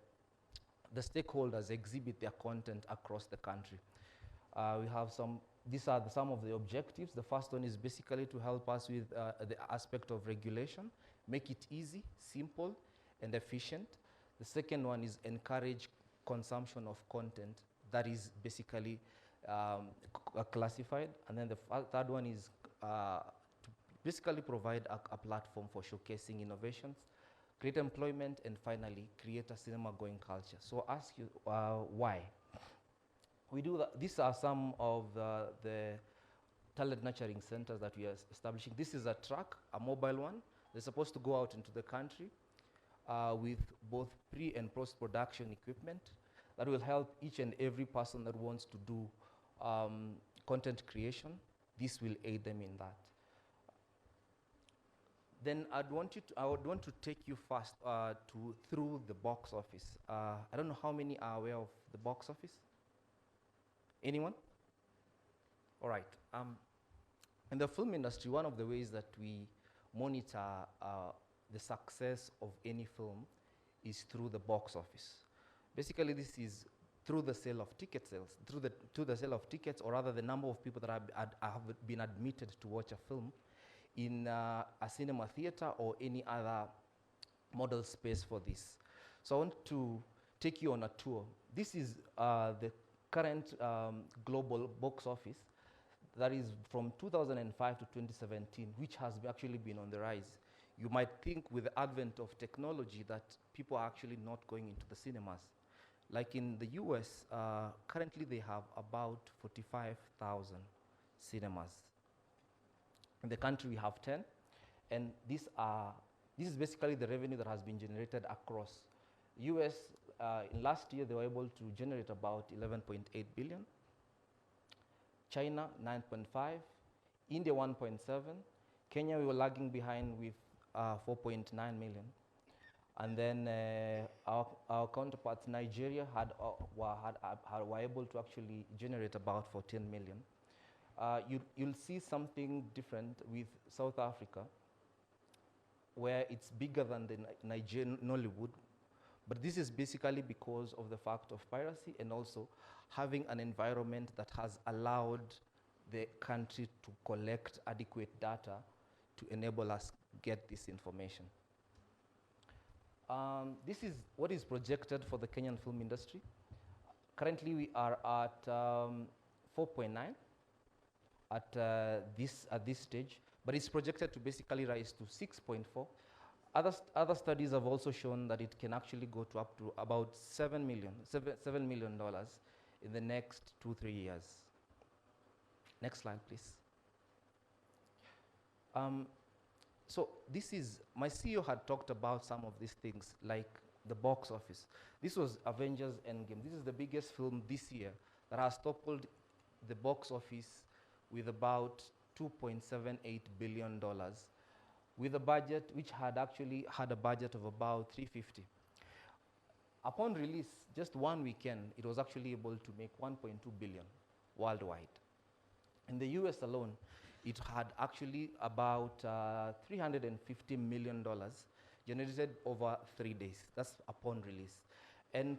stakeholders exhibit their content across the country. We have these are some of the objectives. The first one is basically to help us with the aspect of regulation, make it easy, simple, and efficient. The second one is encourage consumption of content that is basically classified. And then the third one is to basically provide a platform for showcasing innovations, create employment, and finally create a cinema-going culture. So I'll ask you why. We do that. These are some of the talent nurturing centers that we are establishing. This is a truck, a mobile one. They're supposed to go out into the country with both pre and post-production equipment that will help each and every person that wants to do content creation. This will aid them in that. Then I would want to take you first through the box office. I don't know how many are aware of the box office. Anyone? All right. In the film industry, one of the ways that we monitor the success of any film is through the box office. Basically, this is through the sale of ticket sales, through the sale of tickets, or rather the number of people that have been admitted to watch a film in a cinema theater or any other model space for this. So I want to take you on a tour. This is the current global box office that is from 2005 to 2017, which has actually been on the rise. You might think with the advent of technology that people are actually not going into the cinemas. Like in the US, currently they have about 45,000 cinemas. In the country we have 10, and this is basically the revenue that has been generated across. US, in last year, they were able to generate about 11.8 billion. China, 9.5. India, 1.7. Kenya, we were lagging behind with 4.9 million. And then our counterparts, Nigeria, were able to actually generate about 14 million. You'll see something different with South Africa, where it's bigger than the Nigerian Nollywood. But this is basically because of the fact of piracy and also having an environment that has allowed the country to collect adequate data to enable us get this information. This is what is projected for the Kenyan film industry. Currently, we are at 4.9 at this stage, but it's projected to basically rise to 6.4. Other studies have also shown that it can actually go to up to about $7 million in the next 2-3 years. Next slide, please. So this is, my CEO had talked about some of these things, like the box office. This was Avengers Endgame. This is the biggest film this year that has toppled the box office with about $2.78 billion, with a budget which had actually had a budget of about 350. Upon release, just one weekend, it was actually able to make 1.2 billion worldwide. In the US alone, it had actually about $350 million generated over 3 days. That's upon release. And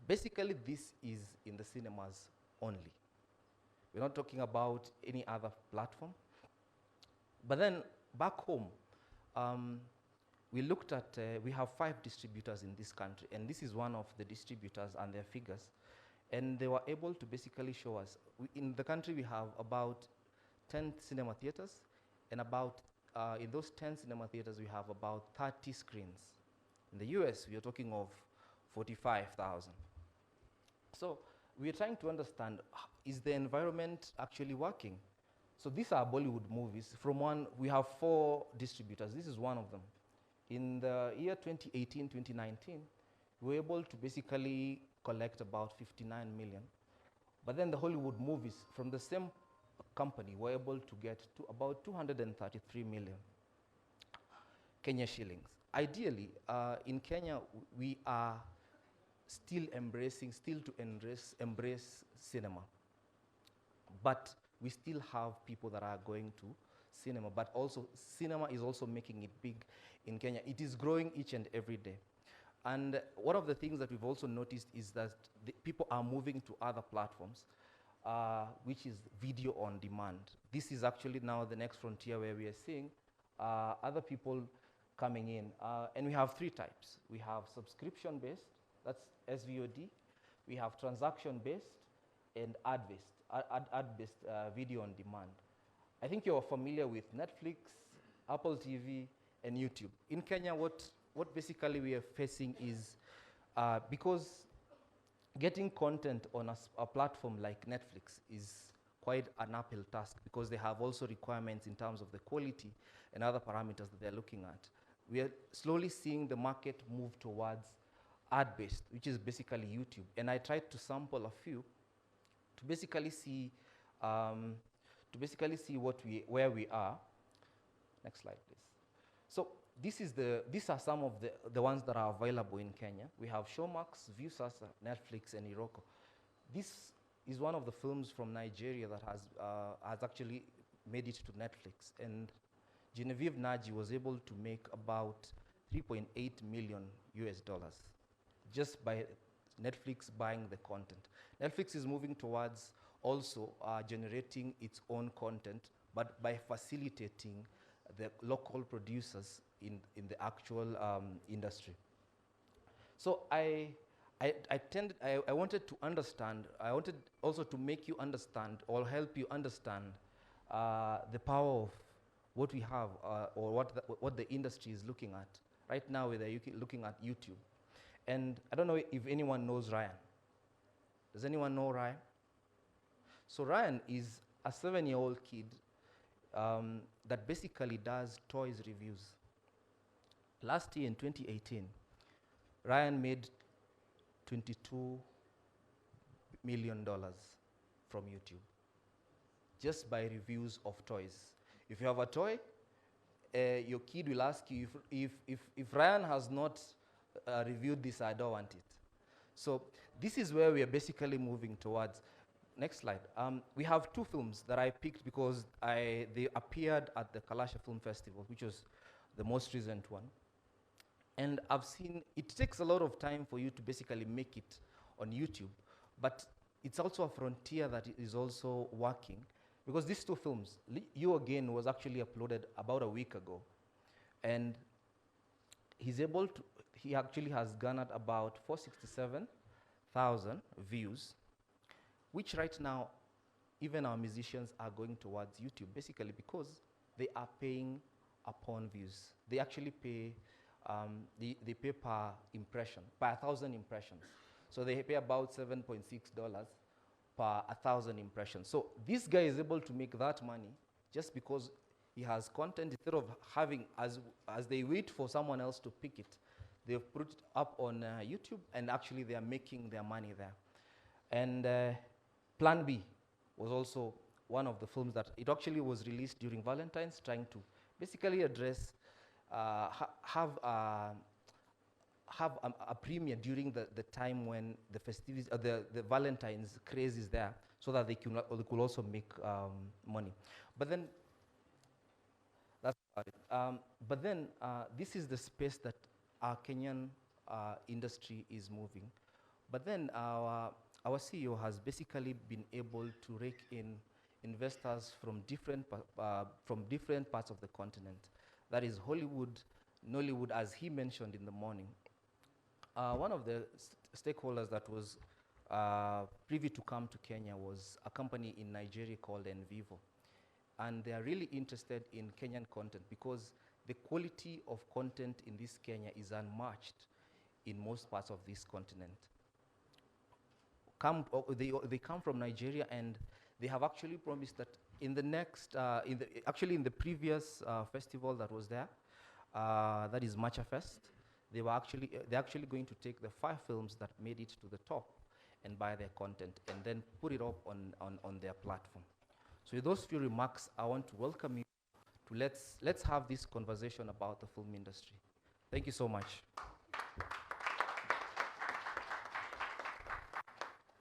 basically, this is in the cinemas only. We're not talking about any other platform. But then back home, we looked at, we have 5 distributors in this country, and this is one of the distributors and their figures. And they were able to basically show us, in the country we have about 10 cinema theaters, and about, in those 10 cinema theaters we have about 30 screens. In the US, we are talking of 45,000. So we are trying to understand, is the environment actually working? So these are Bollywood movies. From one, we have 4 distributors. This is one of them. In the year 2018, 2019, we were able to basically collect about 59 million. But then the Hollywood movies from the same company were able to get to about 233 million Kenya shillings. Ideally, in Kenya, we are still to embrace cinema. But we still have people that are going to cinema, but also cinema is also making it big in Kenya. It is growing each and every day. And one of the things that we've also noticed is that people are moving to other platforms, which is video on demand. This is actually now the next frontier where we are seeing other people coming in. And we have 3 types. We have subscription-based, that's SVOD. We have transaction-based and ad-based video on demand. I think you're familiar with Netflix, Apple TV, and YouTube. In Kenya, what basically we are facing is, because getting content on a platform like Netflix is quite an uphill task, because they have also requirements in terms of the quality and other parameters that they're looking at. We are slowly seeing the market move towards ad-based, which is basically YouTube. And I tried to sample a few to basically see where we are. Next slide, please. So these are some of the ones that are available in Kenya. We have Showmax, Viusasa, Netflix, and Iroko. This is one of the films from Nigeria that has actually made it to Netflix. And Genevieve Naji was able to make about $3.8 million just by Netflix buying the content. Netflix is moving towards also generating its own content, but by facilitating the local producers in the actual industry. So I wanted to understand, I wanted also to make you understand or help you understand the power of what we have or what the industry is looking at. Right now, we're looking at YouTube. And I don't know if anyone knows Ryan. Does anyone know Ryan? So Ryan is a 7-year-old kid that basically does toys reviews. Last year in 2018, Ryan made $22 million from YouTube just by reviews of toys. If you have a toy, your kid will ask you, if Ryan has not reviewed this, I don't want it. So this is where we are basically moving towards. Next slide. We have 2 films that I picked because they appeared at the Kalasha Film Festival, which was the most recent one. And I've seen, it takes a lot of time for you to basically make it on YouTube, but it's also a frontier that is also working, because these 2 films, You Again was actually uploaded about a week ago, and he actually has garnered about 467,000 views, which right now, even our musicians are going towards YouTube, basically because they are paying upon views. They actually pay, they pay per impression, per 1,000 impressions. So they pay about $7.6 per 1,000 impressions. So this guy is able to make that money just because he has content. Instead of having, as they wait for someone else to pick it, they've put it up on YouTube, and actually they are making their money there. And Plan B was also one of the films that it actually was released during Valentine's, trying to basically address, have a premiere during the time when the festivities, the Valentine's craze is there, so that they could also make money. But then, that's about it. But then, this is the space that our Kenyan industry is moving. But then our CEO has basically been able to rake in investors from different parts of the continent. That is Hollywood, Nollywood, as he mentioned in the morning. One of the stakeholders that was privy to come to Kenya was a company in Nigeria called Envivo. And they are really interested in Kenyan content because the quality of content in this Kenya is unmatched in most parts of this continent. They come from Nigeria, and they have actually promised that in the next, in the previous festival that was there, that is Matcha Fest, they're actually going to take the 5 films that made it to the top and buy their content and then put it up on their platform. So with those few remarks, I want to welcome you to let's have this conversation about the film industry. Thank you so much.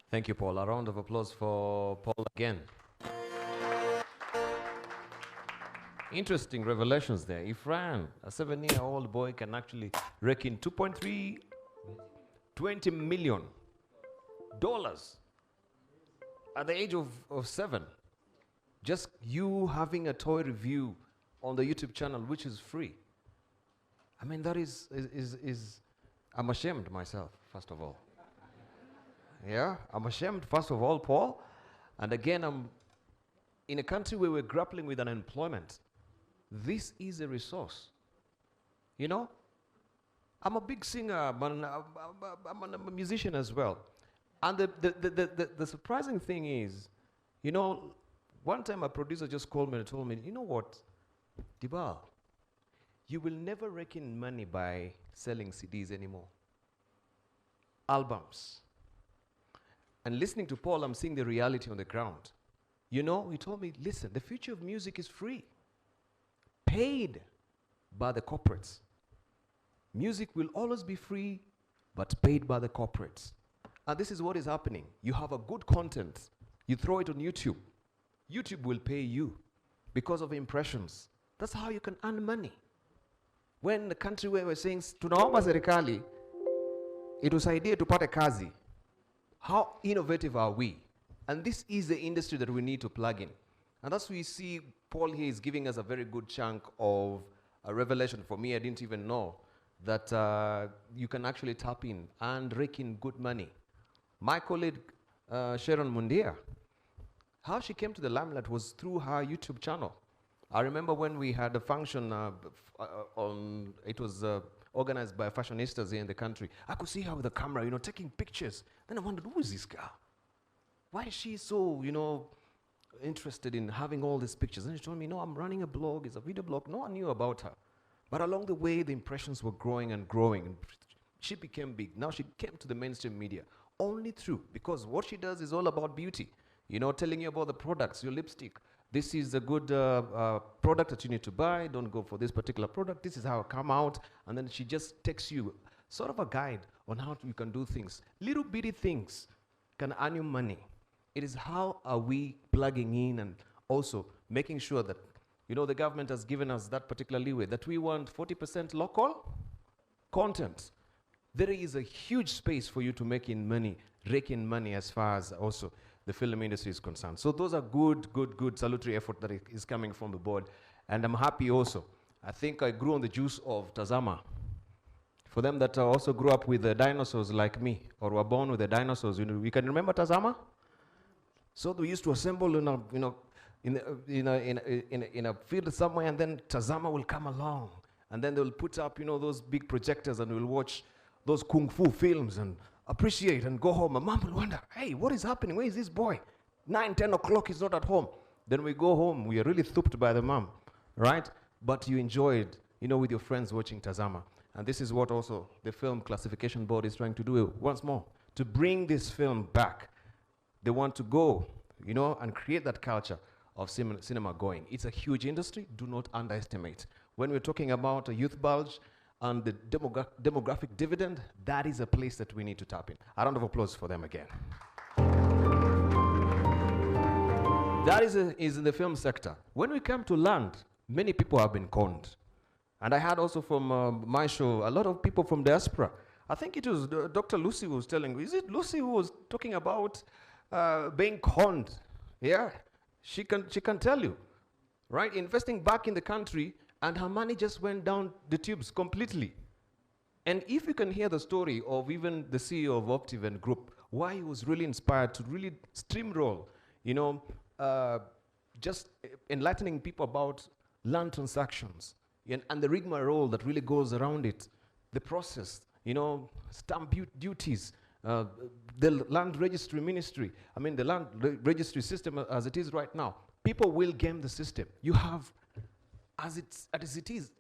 Thank you, Paul. A round of applause for Paul again. Interesting revelations there. If Ryan, a 7-year-old boy, can actually rake in $20 million at the age of 7, just you having a toy review on the YouTube channel, which is free. I mean, that is I'm ashamed myself, first of all. Yeah, I'm ashamed, first of all, Paul. And again, I'm in a country where we're grappling with unemployment. This is a resource. You know, I'm a big singer, but I'm a musician as well. And the surprising thing is, you know, one time a producer just called me and told me, you know what, Dibal, you will never rake in money by selling CDs anymore. Albums. And listening to Paul, I'm seeing the reality on the ground. You know, he told me, listen, the future of music is free. Paid by the corporates. Music will always be free, but paid by the corporates. And this is what is happening. You have a good content. You throw it on YouTube. YouTube will pay you because of impressions. That's how you can earn money. When the country where we're saying, tunaomba serikali, itusaidie tupate kazi. How innovative are we? And this is the industry that we need to plug in. And that's why we see Paul here is giving us a very good chunk of a revelation for me. I didn't even know that you can actually tap in and rake in good money. My colleague, Sharon Mundia, how she came to the limelight was through her YouTube channel. I remember when we had a function, it was organized by fashionistas here in the country. I could see her with a camera, you know, taking pictures. Then I wondered, who is this girl? Why is she so, you know, interested in having all these pictures? And she told me, no, I'm running a blog, it's a video blog. No one knew about her. But along the way, the impressions were growing and growing. And she became big. Now she came to the mainstream media only through, because what she does is all about beauty. You know, telling you about the products, your lipstick. This is a good product that you need to buy. Don't go for this particular product. This is how it come out. And then she just takes you sort of a guide on how you can do things. Little bitty things can earn you money. It is how are we plugging in and also making sure that, you know, the government has given us that particular leeway, that we want 40% local content. There is a huge space for you to make in money, rake in money as far as also the film industry is concerned. So those are good salutary effort that is coming from the board. And I'm happy also. I think I grew on the juice of Tazama. For them that also grew up with the dinosaurs like me, or were born with the dinosaurs, you know, you can remember Tazama? So we used to assemble in a, you know, in a field somewhere, and then Tazama will come along. And then they'll put up, you know, those big projectors, and we'll watch those kung fu films and appreciate and go home. My mom will wonder, hey, what is happening? Where is this boy? 9, 10 o'clock, he's not at home. Then we go home, we are really thumped by the mom, right? But you enjoyed, you know, with your friends watching Tazama. And this is what also the Film Classification Board is trying to do once more, to bring this film back. They want to go, you know, and create that culture of cinema going. It's a huge industry, do not underestimate. When we're talking about a youth bulge and the demographic dividend, that is a place that we need to tap in. A round of applause for them again. That is in the film sector. When we come to land, many people have been conned. And I had also from my show, a lot of people from Diaspora. I think it was Dr. Lucy who was telling, is it Lucy who was talking about being conned? Yeah, she can tell you, right? Investing back in the country, and her money just went down the tubes completely. And if you can hear the story of even the CEO of Optiven Group, why he was really inspired to really steamroll, you know, just enlightening people about land transactions and the rigmarole that really goes around it, the process, you know, stamp duties, the land registry ministry, I mean the land registry system as it is right now. People will game the system. You have, as it is,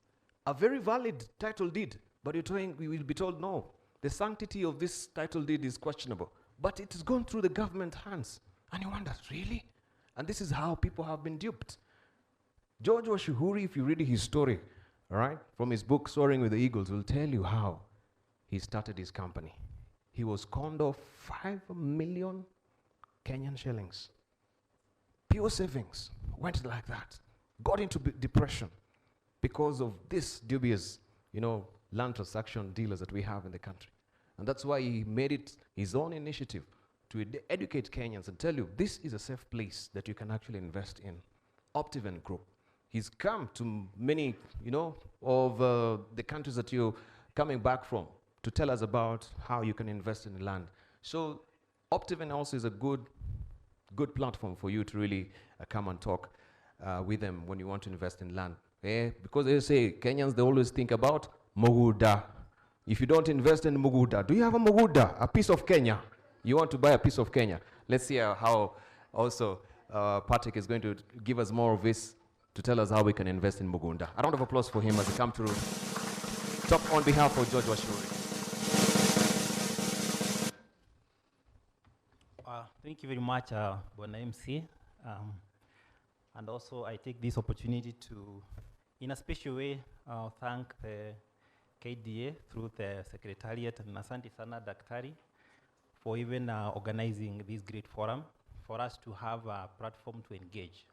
a very valid title deed, but we will be told no. The sanctity of this title deed is questionable, but it has gone through the government hands. And you wonder, really? And this is how people have been duped. George Washuhuri, if you read his story, all right, from his book, Soaring with the Eagles, will tell you how he started his company. He was conned off 5 million Kenyan shillings. Pure savings went like that. Got into depression because of this dubious, you know, land transaction dealers that we have in the country. And that's why he made it his own initiative to educate Kenyans and tell you this is a safe place that you can actually invest in. Optiven Group. He's come to many, you know, of the countries that you're coming back from to tell us about how you can invest in the land. So Optiven also is a good platform for you to really come and talk with them when you want to invest in land. Because they say, Kenyans, they always think about Muguda. If you don't invest in Muguda, do you have a Muguda, a piece of Kenya? You want to buy a piece of Kenya. Let's see how also Patrick is going to give us more of this to tell us how we can invest in Mugunda. A round of applause for him as he comes to talk on behalf of George Washuri. Thank you very much, Bona MC. And also, I take this opportunity to, in a special way, thank the KDA through the Secretariat and Asante Sana Daktari for even organizing this great forum for us to have a platform to engage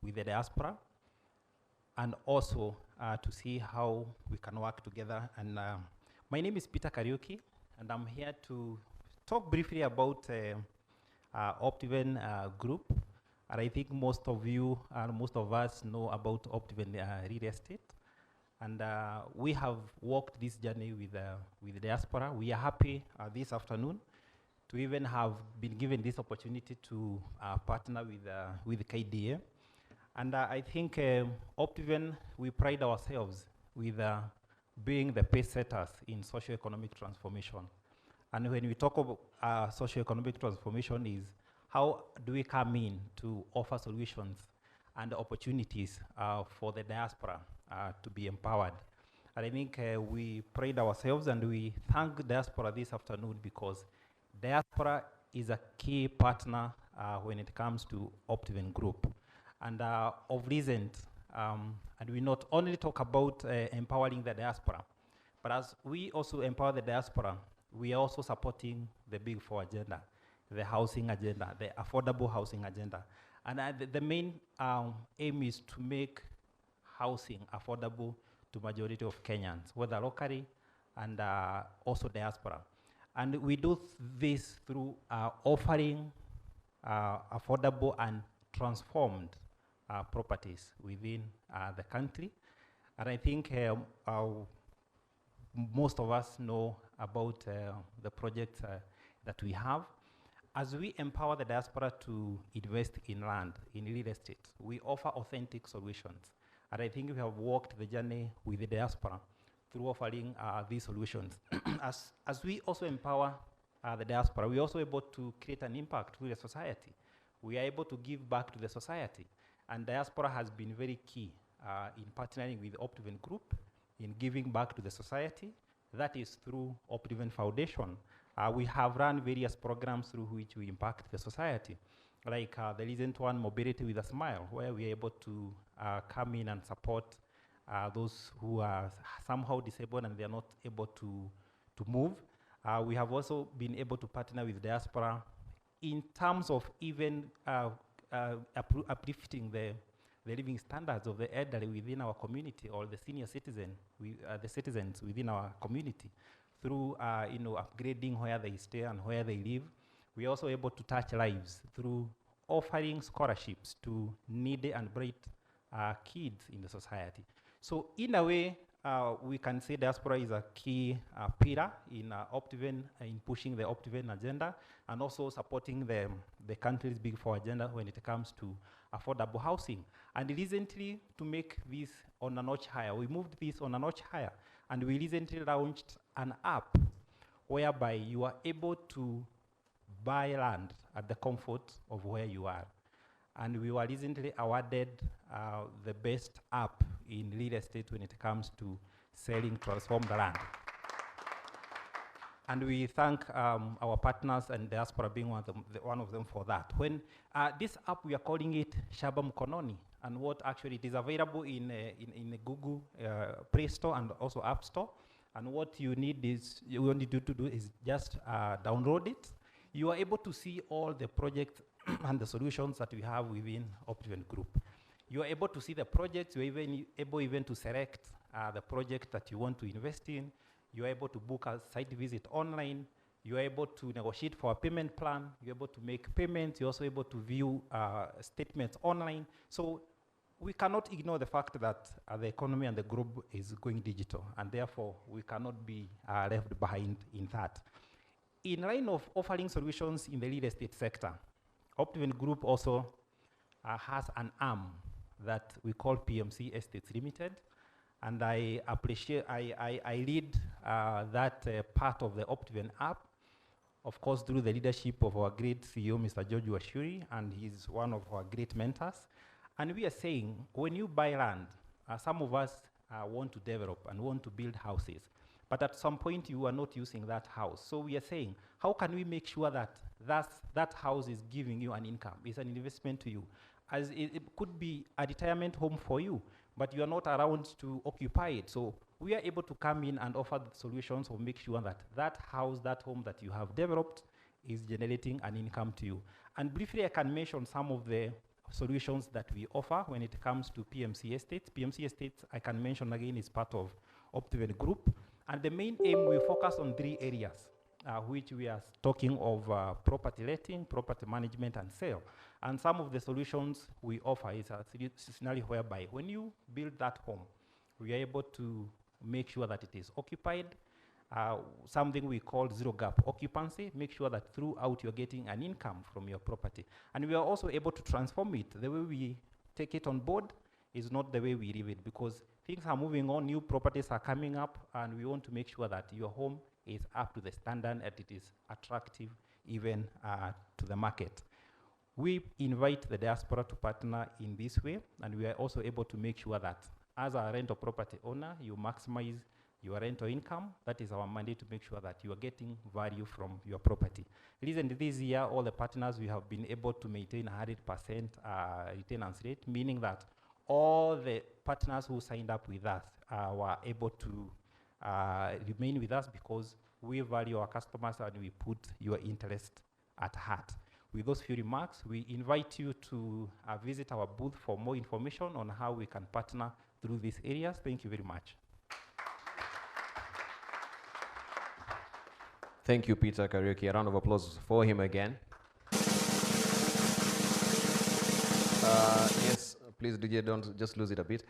with the diaspora and also to see how we can work together. And my name is Peter Kariuki, and I'm here to talk briefly about Optiven Group. And I think most of you and most of us know about Optiven Real Estate. And we have walked this journey with Diaspora. We are happy this afternoon to even have been given this opportunity to partner with KDA. And I think Optiven, we pride ourselves with being the pace setters in socio-economic transformation. And when we talk about socio-economic transformation is how do we come in to offer solutions and opportunities for the diaspora to be empowered. And I think we pride ourselves and we thank Diaspora this afternoon because Diaspora is a key partner when it comes to Optiven Group. And of recent, and we not only talk about empowering the diaspora, but as we also empower the diaspora, we are also supporting the Big Four agenda, the housing agenda, the affordable housing agenda. And the main aim is to make housing affordable to majority of Kenyans, whether locally and also diaspora. And we do this through offering affordable and transformed properties within the country. And I think most of us know about the projects that we have. As we empower the diaspora to invest in land, in real estate, we offer authentic solutions. And I think we have walked the journey with the diaspora through offering these solutions. as we also empower the diaspora, we're also able to create an impact to the society. We are able to give back to the society. And diaspora has been very key in partnering with Optiven Group in giving back to the society. That is through Optiven Foundation. We have run various programs through which we impact the society, like the recent one, Mobility with a Smile, where we are able to come in and support those who are somehow disabled and they are not able to move. We have also been able to partner with Diaspora in terms of even uplifting the living standards of the elderly within our community or the senior citizen, the citizens within our community through upgrading where they stay and where they live. We are also able to touch lives through offering scholarships to needy and bright kids in the society. So in a way, we can say Diaspora is a key pillar in Optiven, in pushing the Optiven agenda and also supporting the country's Big Four agenda when it comes to affordable housing. And recently, to make this on a notch higher, we moved this on a notch higher, and we recently launched an app whereby you are able to buy land at the comfort of where you are. And we were recently awarded the best app in real estate when it comes to selling transformed land. And we thank our partners and Diaspora being one of them for that. When this app, we are calling it Shaba Mkononi, and what actually it is available in Google Play Store and also App Store. And what you need is, you only need to do is just download it. You are able to see all the projects and the solutions that we have within Optiven Group. You are able to see the projects. You are able to select the project that you want to invest in. You are able to book a site visit online. You are able to negotiate for a payment plan. You're able to make payments. You're also able to view statements online. So we cannot ignore the fact that the economy and the group is going digital, and therefore we cannot be left behind in that. In line of offering solutions in the real estate sector, Optiven Group also has an arm that we call PMC Estates Limited. And I appreciate, I lead that part of the Optiven app, of course, through the leadership of our great CEO, Mr. George Washuri, and he's one of our great mentors. And we are saying, when you buy land, some of us want to develop and want to build houses, but at some point you are not using that house. So we are saying, how can we make sure that that house is giving you an income, it's an investment to you? As it could be a retirement home for you, but you are not around to occupy it. So we are able to come in and offer the solutions or make sure that that house, that home that you have developed is generating an income to you. And briefly, I can mention some of the solutions that we offer when it comes to PMC Estates. PMC Estates, I can mention again, is part of Optiven Group. And the main aim, we focus on 3 areas, which we are talking of property letting, property management, and sale. And some of the solutions we offer is a scenario whereby when you build that home, we are able to make sure that it is occupied, something we call zero gap occupancy, make sure that throughout you're getting an income from your property. And we are also able to transform it. The way we take it on board is not the way we leave it, because things are moving on, new properties are coming up, and we want to make sure that your home is up to the standard and it is attractive even to the market. We invite the diaspora to partner in this way, and we are also able to make sure that as a rental property owner, you maximize your rental income. That is our mandate, to make sure that you are getting value from your property. Recently this year, all the partners, we have been able to maintain 100% retainance rate, meaning that all the partners who signed up with us were able to remain with us, because we value our customers and we put your interest at heart. With those few remarks, we invite you to visit our booth for more information on how we can partner through these areas. Thank you very much. Thank you, Peter Kariuki. A round of applause for him again. Yes, please, DJ, don't just lose it a bit.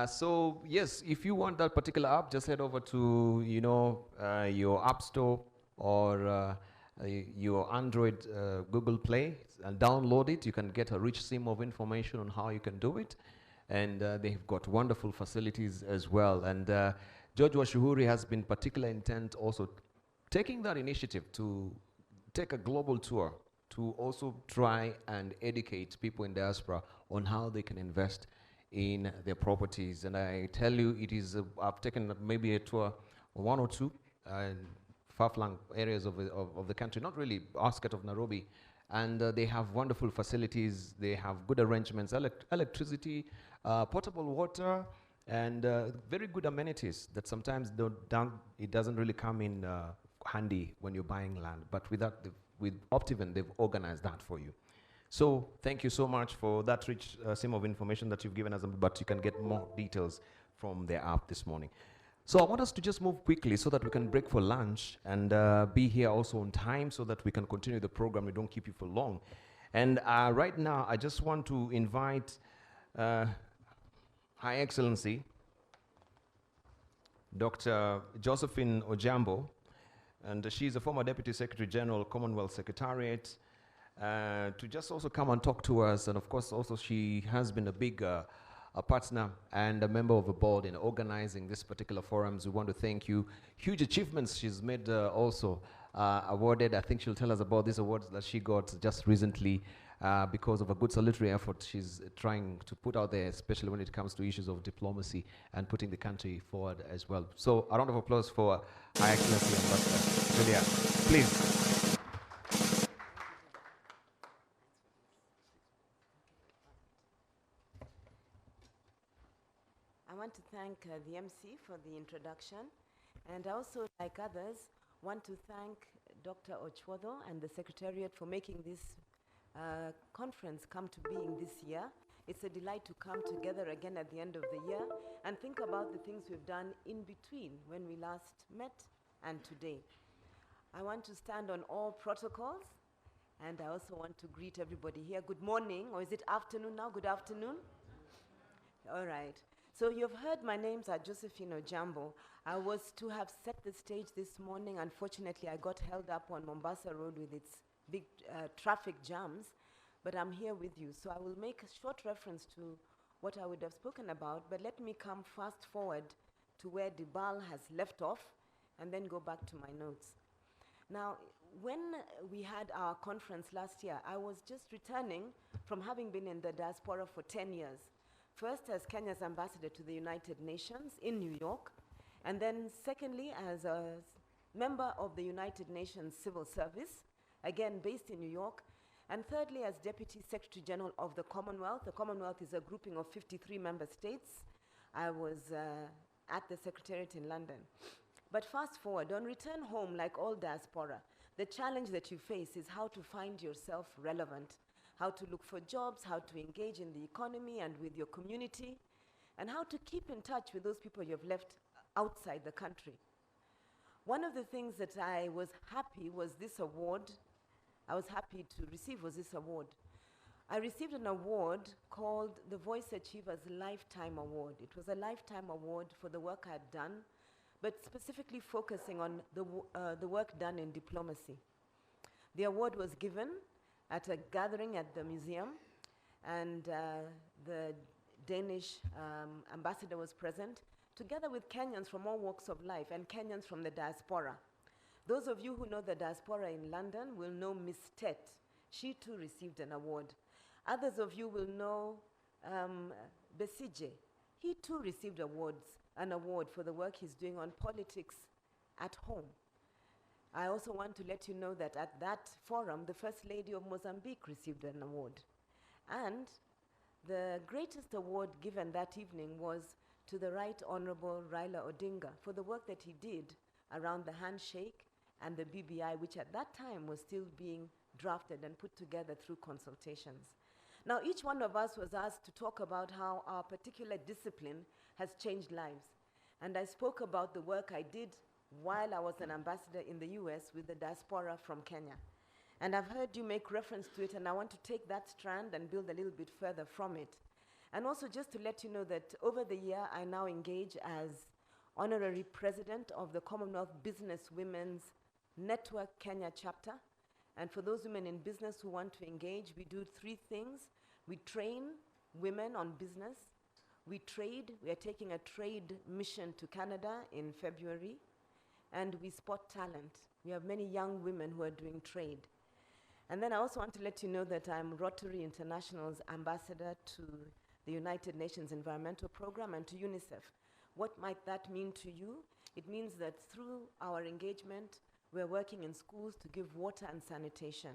So, yes, if you want that particular app, just head over to, your App Store or your Android Google Play and download it. You can get a rich seam of information on how you can do it. And they've got wonderful facilities as well. And George Washuhuri has been particularly intent also taking that initiative to take a global tour to also try and educate people in diaspora on how they can invest in their properties. And I tell you, it is, I've taken maybe a tour, one or two, far-flung areas of the country, not really outskirts of Nairobi, and they have wonderful facilities. They have good arrangements, electricity, potable water, and very good amenities that sometimes it doesn't really come in handy when you're buying land. But with Optiven, they've organized that for you. So thank you so much for that rich seam of information that you've given us, but you can get more details from their app this morning. So I want us to just move quickly so that we can break for lunch and be here also on time so that we can continue the program. We don't keep you for long. And right now, I just want to invite Her Excellency, Dr. Josephine Ojambo, and she's a former Deputy Secretary General, Commonwealth Secretariat, to just also come and talk to us. And of course, also she has been a big a partner and a member of the board in organizing this particular forums. We want to thank you. Huge achievements she's made also awarded. I think she'll tell us about these awards that she got just recently because of a good salutary effort she's trying to put out there, especially when it comes to issues of diplomacy and putting the country forward as well. So a round of applause for Her Excellency Ambassador Julia, please. I want to thank the MC for the introduction, and I also, like others, want to thank Dr. Ochwodo and the Secretariat for making this conference come to being this year. It's a delight to come together again at the end of the year and think about the things we've done in between when we last met and today. I want to stand on all protocols, and I also want to greet everybody here. Good morning, or is it afternoon now? Good afternoon? All right. So you've heard my name's Josephine Ojambo. I was to have set the stage this morning. Unfortunately, I got held up on Mombasa Road with its big traffic jams, but I'm here with you. So I will make a short reference to what I would have spoken about, but let me come fast forward to where Dibal has left off and then go back to my notes. Now, when we had our conference last year, I was just returning from having been in the diaspora for 10 years. First, as Kenya's ambassador to the United Nations in New York, and then secondly, as a member of the United Nations Civil Service, again based in New York, and thirdly, as Deputy Secretary General of the Commonwealth. The Commonwealth is a grouping of 53 member states. I was at the Secretariat in London. But fast forward, on return home, like all diaspora, the challenge that you face is how to find yourself relevant, how to look for jobs, how to engage in the economy and with your community, and how to keep in touch with those people you've left outside the country. One of the things that I was happy was this award. I was happy to receive was this award. I received an award called the Voice Achievers Lifetime Award. It was a lifetime award for the work I had done, but specifically focusing on the work done in diplomacy. The award was given at a gathering at the museum, and the Danish ambassador was present, together with Kenyans from all walks of life and Kenyans from the diaspora. Those of you who know the diaspora in London will know Miss Tet. She too received an award. Others of you will know Besije. He too received an award for the work he's doing on politics at home. I also want to let you know that at that forum, the First Lady of Mozambique received an award. And the greatest award given that evening was to the Right Honorable Raila Odinga for the work that he did around the handshake and the BBI, which at that time was still being drafted and put together through consultations. Now, each one of us was asked to talk about how our particular discipline has changed lives. And I spoke about the work I did while I was an ambassador in the US with the diaspora from Kenya. And I've heard you make reference to it, and I want to take that strand and build a little bit further from it. And also just to let you know that over the year, I now engage as honorary president of the Commonwealth Business Women's Network Kenya chapter. And for those women in business who want to engage, we do 3 things. We train women on business. We trade. We are taking a trade mission to Canada in February. And we spot talent. We have many young women who are doing trade. And then I also want to let you know that I'm Rotary International's ambassador to the United Nations Environmental Program and to UNICEF. What might that mean to you? It means that through our engagement, we're working in schools to give water and sanitation.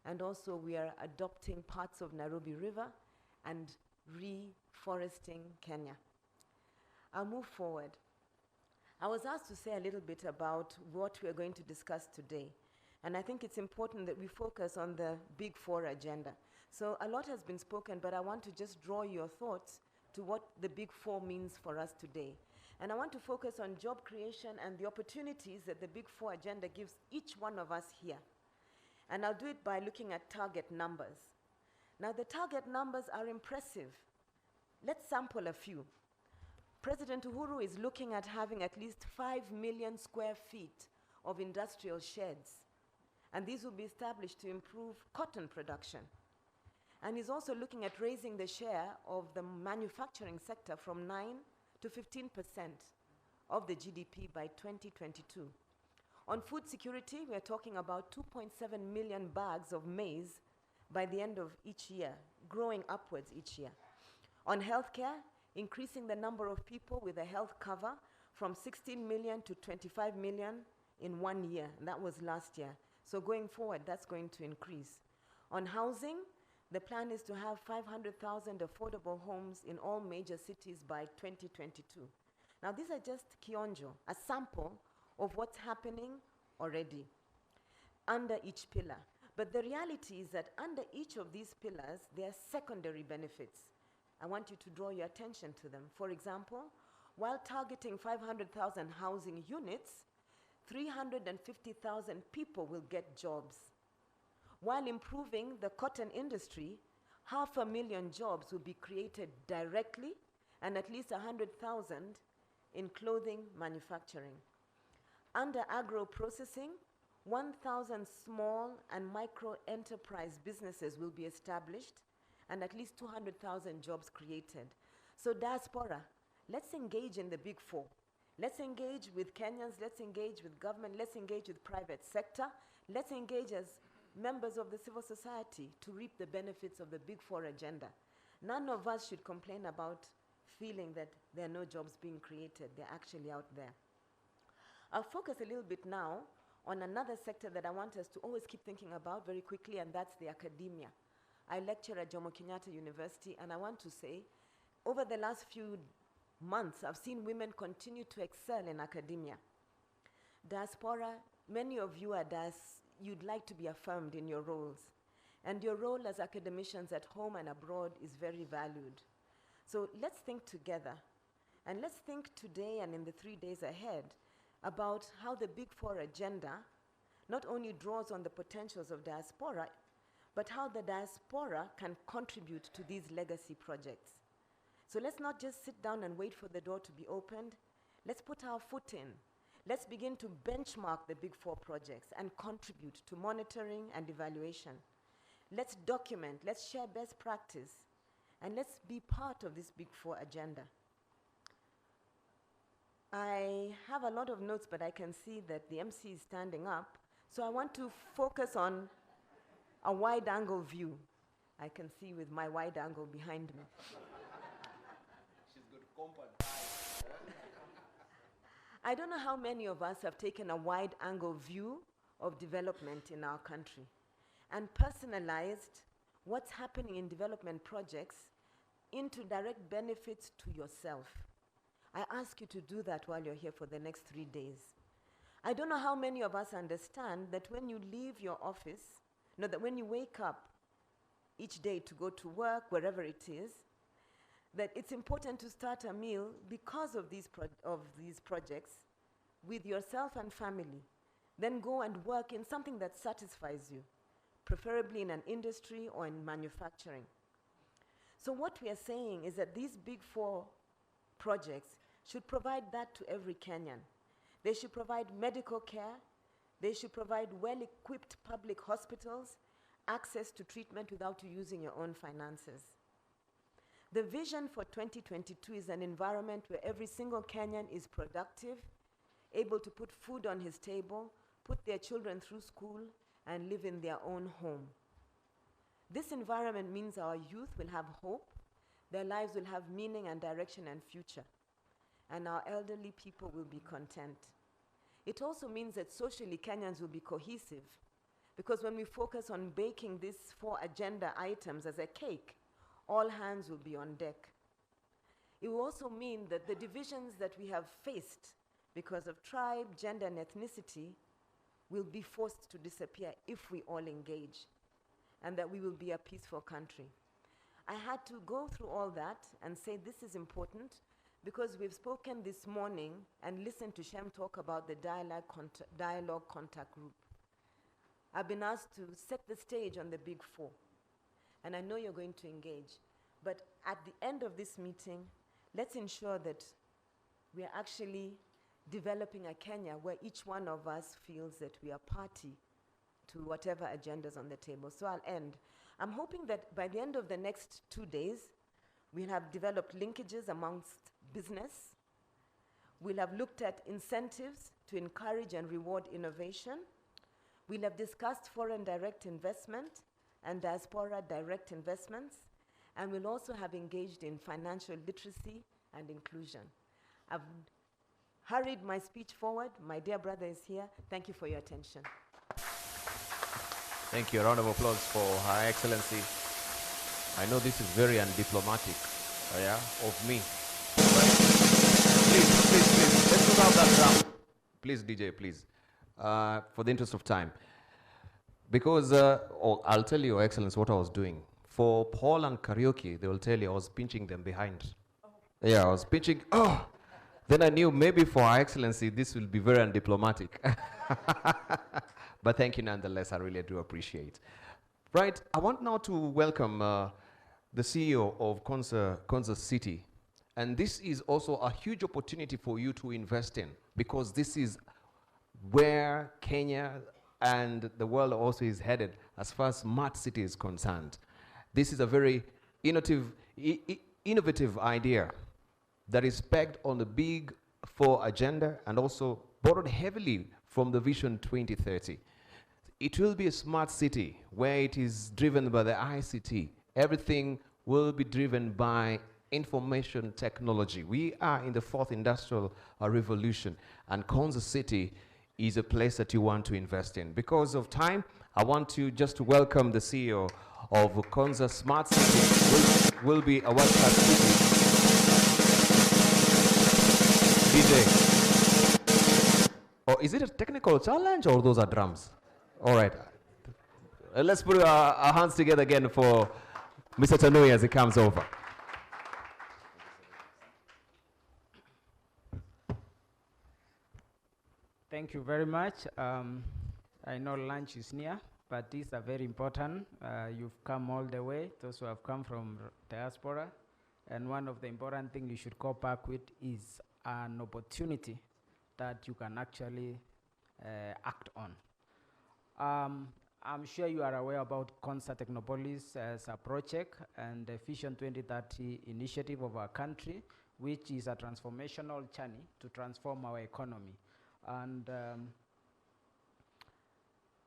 And also we are adopting parts of Nairobi River and reforesting Kenya. I'll move forward. I was asked to say a little bit about what we're going to discuss today. And I think it's important that we focus on the Big Four agenda. So a lot has been spoken, but I want to just draw your thoughts to what the Big Four means for us today. And I want to focus on job creation and the opportunities that the Big Four agenda gives each one of us here. And I'll do it by looking at target numbers. Now, the target numbers are impressive. Let's sample a few. President Uhuru is looking at having at least 5 million square feet of industrial sheds. And these will be established to improve cotton production. And he's also looking at raising the share of the manufacturing sector from 9 to 15% of the GDP by 2022. On food security, we're talking about 2.7 million bags of maize by the end of each year, growing upwards each year. On healthcare, increasing the number of people with a health cover from 16 million to 25 million in 1 year, and that was last year. So going forward, that's going to increase. On housing, the plan is to have 500,000 affordable homes in all major cities by 2022. Now, these are just kionjo, a sample of what's happening already under each pillar. But the reality is that under each of these pillars, there are secondary benefits. I want you to draw your attention to them. For example, while targeting 500,000 housing units, 350,000 people will get jobs. While improving the cotton industry, 500,000 jobs will be created directly and at least 100,000 in clothing manufacturing. Under agro-processing, 1,000 small and micro-enterprise businesses will be established and at least 200,000 jobs created. So diaspora, let's engage in the Big Four. Let's engage with Kenyans, let's engage with government, let's engage with private sector, let's engage as members of the civil society to reap the benefits of the Big Four agenda. None of us should complain about feeling that there are no jobs being created. They're actually out there. I'll focus a little bit now on another sector that I want us to always keep thinking about very quickly, and that's the academia. I lecture at Jomo Kenyatta University, and I want to say, over the last few months, I've seen women continue to excel in academia. Diaspora, many of you are you'd like to be affirmed in your roles. And your role as academicians at home and abroad is very valued. So let's think together. And let's think today and in the 3 days ahead about how the Big Four agenda not only draws on the potentials of diaspora, but how the diaspora can contribute to these legacy projects. So let's not just sit down and wait for the door to be opened. Let's put our foot in. Let's begin to benchmark the Big Four projects and contribute to monitoring and evaluation. Let's document, let's share best practice, and let's be part of this Big Four agenda. I have a lot of notes, but I can see that the MC is standing up, so I want to focus on a wide-angle view. I can see with my wide angle behind me. She's got compact I don't know how many of us have taken a wide-angle view of development in our country and personalized what's happening in development projects into direct benefits to yourself. I ask you to do that while you're here for the next 3 days. I don't know how many of us understand that when you leave your office, that when you wake up each day to go to work, wherever it is, that it's important to start a meal because of these projects with yourself and family. Then go and work in something that satisfies you, preferably in an industry or in manufacturing. So what we are saying is that these Big Four projects should provide that to every Kenyan. They should provide medical care. They should provide well-equipped public hospitals, access to treatment without you using your own finances. The vision for 2022 is an environment where every single Kenyan is productive, able to put food on his table, put their children through school, and live in their own home. This environment means our youth will have hope, their lives will have meaning and direction and future, and our elderly people will be content. It also means that socially Kenyans will be cohesive, because when we focus on baking these 4 agenda items as a cake, all hands will be on deck. It will also mean that the divisions that we have faced because of tribe, gender, and ethnicity will be forced to disappear if we all engage, and that we will be a peaceful country. I had to go through all that and say this is important because we've spoken this morning and listened to Shem talk about the dialogue contact group. I've been asked to set the stage on the Big Four, and I know you're going to engage. But at the end of this meeting, let's ensure that we are actually developing a Kenya where each one of us feels that we are party to whatever agendas on the table. So I'll end. I'm hoping that by the end of the next 2 days, we'll have developed linkages amongst business. We'll have looked at incentives to encourage and reward innovation. We'll have discussed foreign direct investment and diaspora direct investments. And we'll also have engaged in financial literacy and inclusion. I've hurried my speech forward. My dear brother is here. Thank you for your attention. Thank you. A round of applause for Her Excellency. I know this is very undiplomatic, of me. Please, let's move out that drum. Please, DJ, please. For the interest of time. Because, I'll tell you, Your Excellency, what I was doing. For Paul and karaoke, they will tell you I was pinching them behind. Oh. Yeah, I was pinching. Oh! Then I knew maybe for Her Excellency, this will be very undiplomatic. But thank you nonetheless, I really do appreciate. Right, I want now to welcome the CEO of Konza City. And this is also a huge opportunity for you to invest in, because this is where Kenya and the world also is headed as far as smart city is concerned. This is a very innovative idea that is pegged on the Big Four agenda and also borrowed heavily from the Vision 2030. It will be a smart city where it is driven by the ICT. Everything will be driven by information technology. We are in the 4th industrial revolution, and Konza City is a place that you want to invest in. Because of time, I want to just welcome the CEO of Konza Smart City, will be a world-class city. DJ. Or is it a technical challenge or those are drums? All right. Let's put our hands together again for Mr. Tanui as he comes over. Thank you very much. I know lunch is near, but these are very important. You've come all the way, those who have come from diaspora, and one of the important things you should go back with is an opportunity that you can actually act on. I'm sure you are aware about Consa Technopolis as a project and the Vision 2030 initiative of our country, which is a transformational journey to transform our economy. And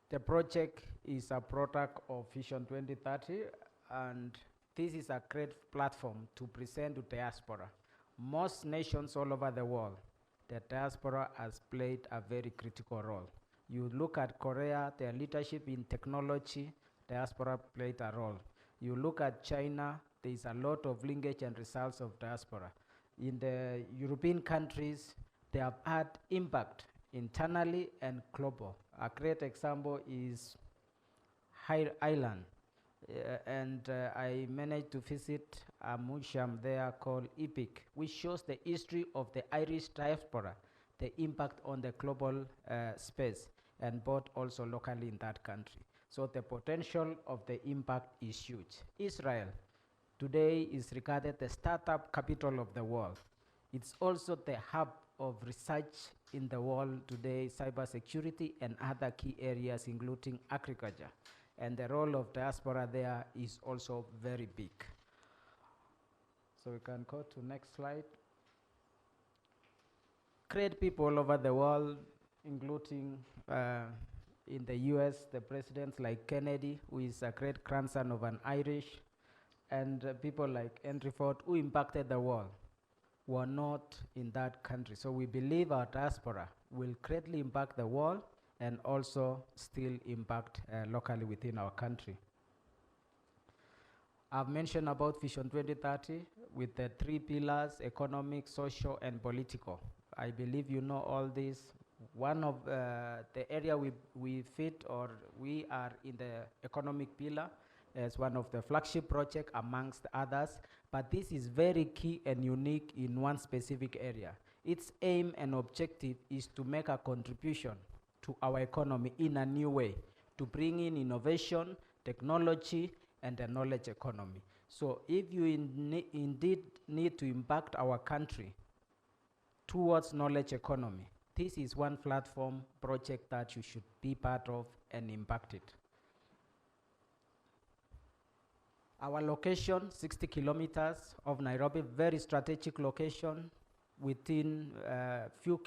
the project is a product of Vision 2030, and this is a great platform to present to diaspora. Most nations all over the world, the diaspora has played a very critical role. You look at Korea, their leadership in technology, diaspora played a role. You look at China, there is a lot of linkage and results of diaspora. In the European countries, they have had impact internally and global. A great example is Ireland. I managed to visit a museum there called EPIC, which shows the history of the Irish diaspora, the impact on the global space, and both also locally in that country. So the potential of the impact is huge. Israel today is regarded the startup capital of the world. It's also the hub of research in the world today, cybersecurity and other key areas, including agriculture. And the role of diaspora there is also very big. So we can go to next slide. Great people all over the world, including in the US, the presidents like Kennedy, who is a great grandson of an Irish, and people like Henry Ford, who impacted the world, were not in that country. So we believe our diaspora will greatly impact the world and also still impact locally within our country. I've mentioned about Vision 2030 with the 3 pillars: economic, social, and political. I believe you know all this. One of the area we fit, or we are in the economic pillar as one of the flagship project amongst others, but this is very key and unique in one specific area. Its aim and objective is to make a contribution to our economy in a new way, to bring in innovation, technology, and the knowledge economy. So if you indeed need to impact our country towards knowledge economy, this is one platform project that you should be part of and impact it. Our location, 60 kilometers of Nairobi, very strategic location within few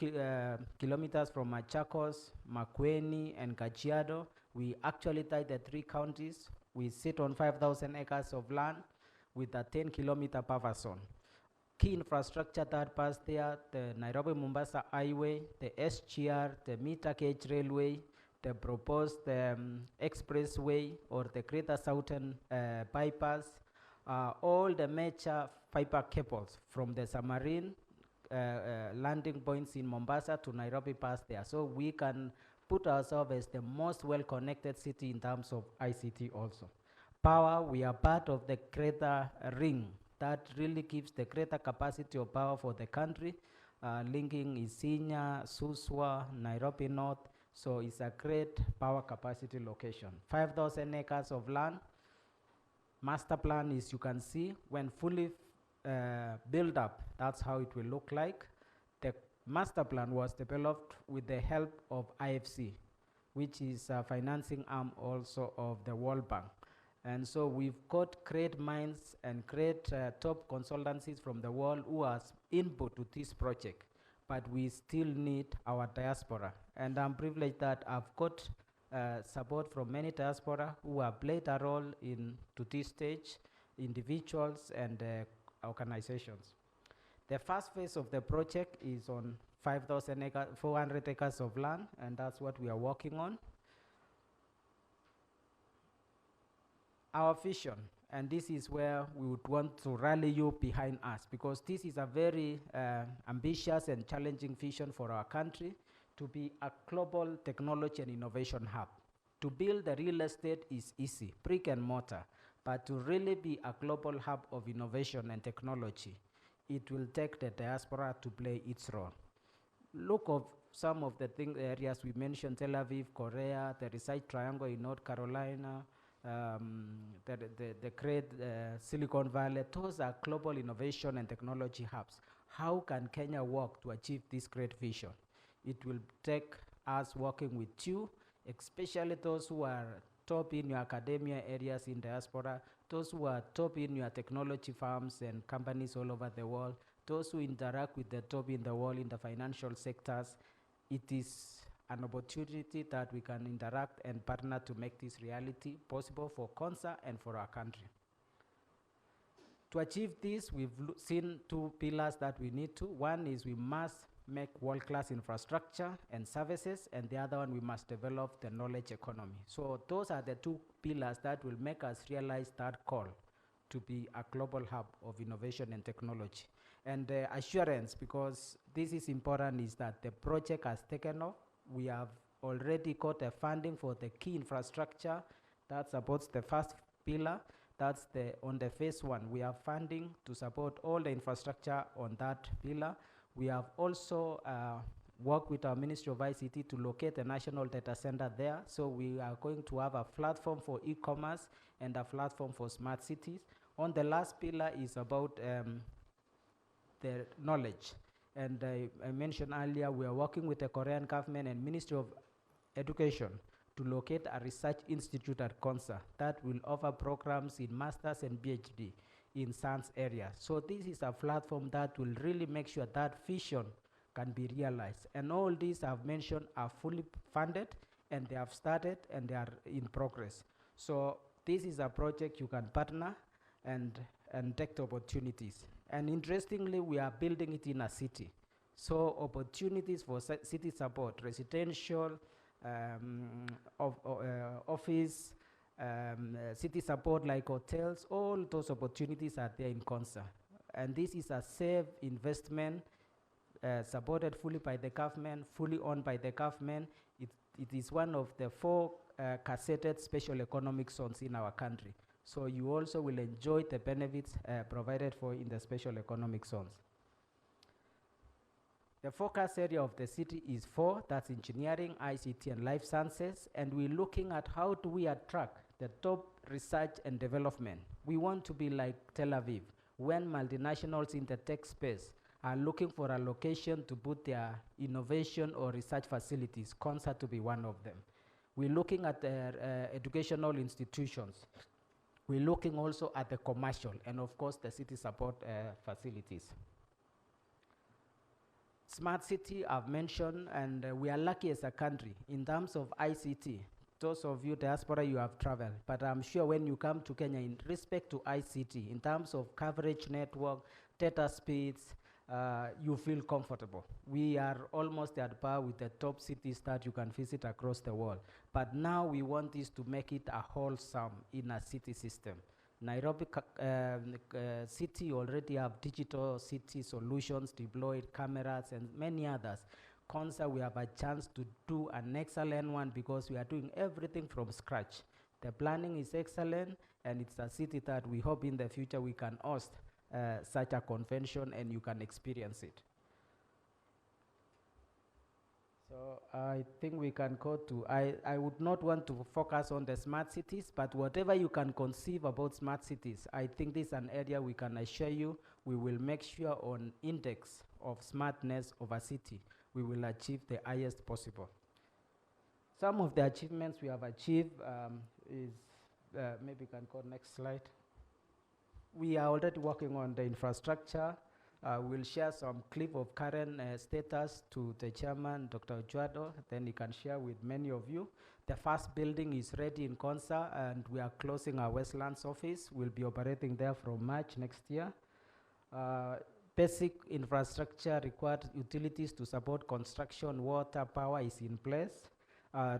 kilometers from Machakos, Makueni, and Kajiado. We actually tie the 3 counties. We sit on 5,000 acres of land with a 10-kilometer buffer zone. Key infrastructure that pass there: the Nairobi-Mombasa Highway, the SGR, the meter gauge railway, the proposed expressway or the Greater Southern bypass, all the major fiber cables from the submarine landing points in Mombasa to Nairobi pass there. So we can put ourselves as the most well-connected city in terms of ICT also. Power, we are part of the greater ring that really gives the greater capacity of power for the country, linking Isinya, Suswa, Nairobi North. So it's a great power capacity location. 5,000 acres of land. Master plan is, you can see, when fully built up, that's how it will look like. The master plan was developed with the help of IFC, which is a financing arm also of the World Bank. And so we've got great minds and great top consultancies from the world who has input to this project, but we still need our diaspora. And I'm privileged that I've got support from many diaspora who have played a role to this stage, individuals and organizations. The first phase of the project is on 400 acres of land, and that's what we are working on. Our vision, and this is where we would want to rally you behind us, because this is a very ambitious and challenging vision for our country, to be a global technology and innovation hub. To build the real estate is easy, brick and mortar, but to really be a global hub of innovation and technology, it will take the diaspora to play its role. Look some of the areas we mentioned, Tel Aviv, Korea, the Research Triangle in North Carolina, the great Silicon Valley, those are global innovation and technology hubs. How can Kenya work to achieve this great vision? It will take us working with you, especially those who are top in your academia areas in diaspora, those who are top in your technology firms and companies all over the world, those who interact with the top in the world in the financial sectors. It is an opportunity that we can interact and partner to make this reality possible for CONSA and for our country. To achieve this, we've seen two pillars that we need to. One is we must make world-class infrastructure and services, and the other one, we must develop the knowledge economy. So those are the two pillars that will make us realize that call to be a global hub of innovation and technology. And the assurance, because this is important, is that the project has taken off. We have already got a funding for the key infrastructure that supports the first pillar. That's on the phase one. We have funding to support all the infrastructure on that pillar. We have also worked with our Ministry of ICT to locate a national data center there. So we are going to have a platform for e-commerce and a platform for smart cities. On the last pillar is about the knowledge. And I mentioned earlier, we are working with the Korean government and Ministry of Education to locate a research institute at CONSA that will offer programs in master's and PhD in science areas. So this is a platform that will really make sure that vision can be realized. And all these I've mentioned are fully funded, and they have started, and they are in progress. So this is a project you can partner and take the opportunities. And interestingly, we are building it in a city. So opportunities for city support, residential, office, city support like hotels, all those opportunities are there in CONSA. And this is a safe investment, supported fully by the government, fully owned by the government. It is one of the 4 gazetted special economic zones in our country. So you also will enjoy the benefits provided for in the special economic zones. The focus area of the city is 4, that's engineering, ICT, and life sciences, and we're looking at how do we attract the top research and development. We want to be like Tel Aviv, when multinationals in the tech space are looking for a location to put their innovation or research facilities, CONSA to be one of them. We're looking at educational institutions. We're looking also at the commercial, and of course the city support facilities. Smart city I've mentioned, and we are lucky as a country in terms of ICT. Those of you diaspora, you have traveled, but I'm sure when you come to Kenya in respect to ICT, in terms of coverage network, data speeds, you feel comfortable. We are almost at par with the top cities that you can visit across the world. But now we want this to make it a wholesome in a city system. Nairobi city already have digital city solutions, deployed cameras, and many others. CONSA, we have a chance to do an excellent one because we are doing everything from scratch. The planning is excellent, and it's a city that we hope in the future we can host such a convention and you can experience it. So I think we can go to, I would not want to focus on the smart cities, but whatever you can conceive about smart cities, I think this is an area we can assure you we will make sure on index of smartness of a city, we will achieve the highest possible. Some of the achievements we have achieved is, maybe you can go next slide. We are already working on the infrastructure. We'll share some clip of current status to the chairman, Dr. Ojuado, then he can share with many of you. The first building is ready in CONSA, and we are closing our Westlands office. We'll be operating there from March next year. Basic infrastructure required utilities to support construction, water, power is in place.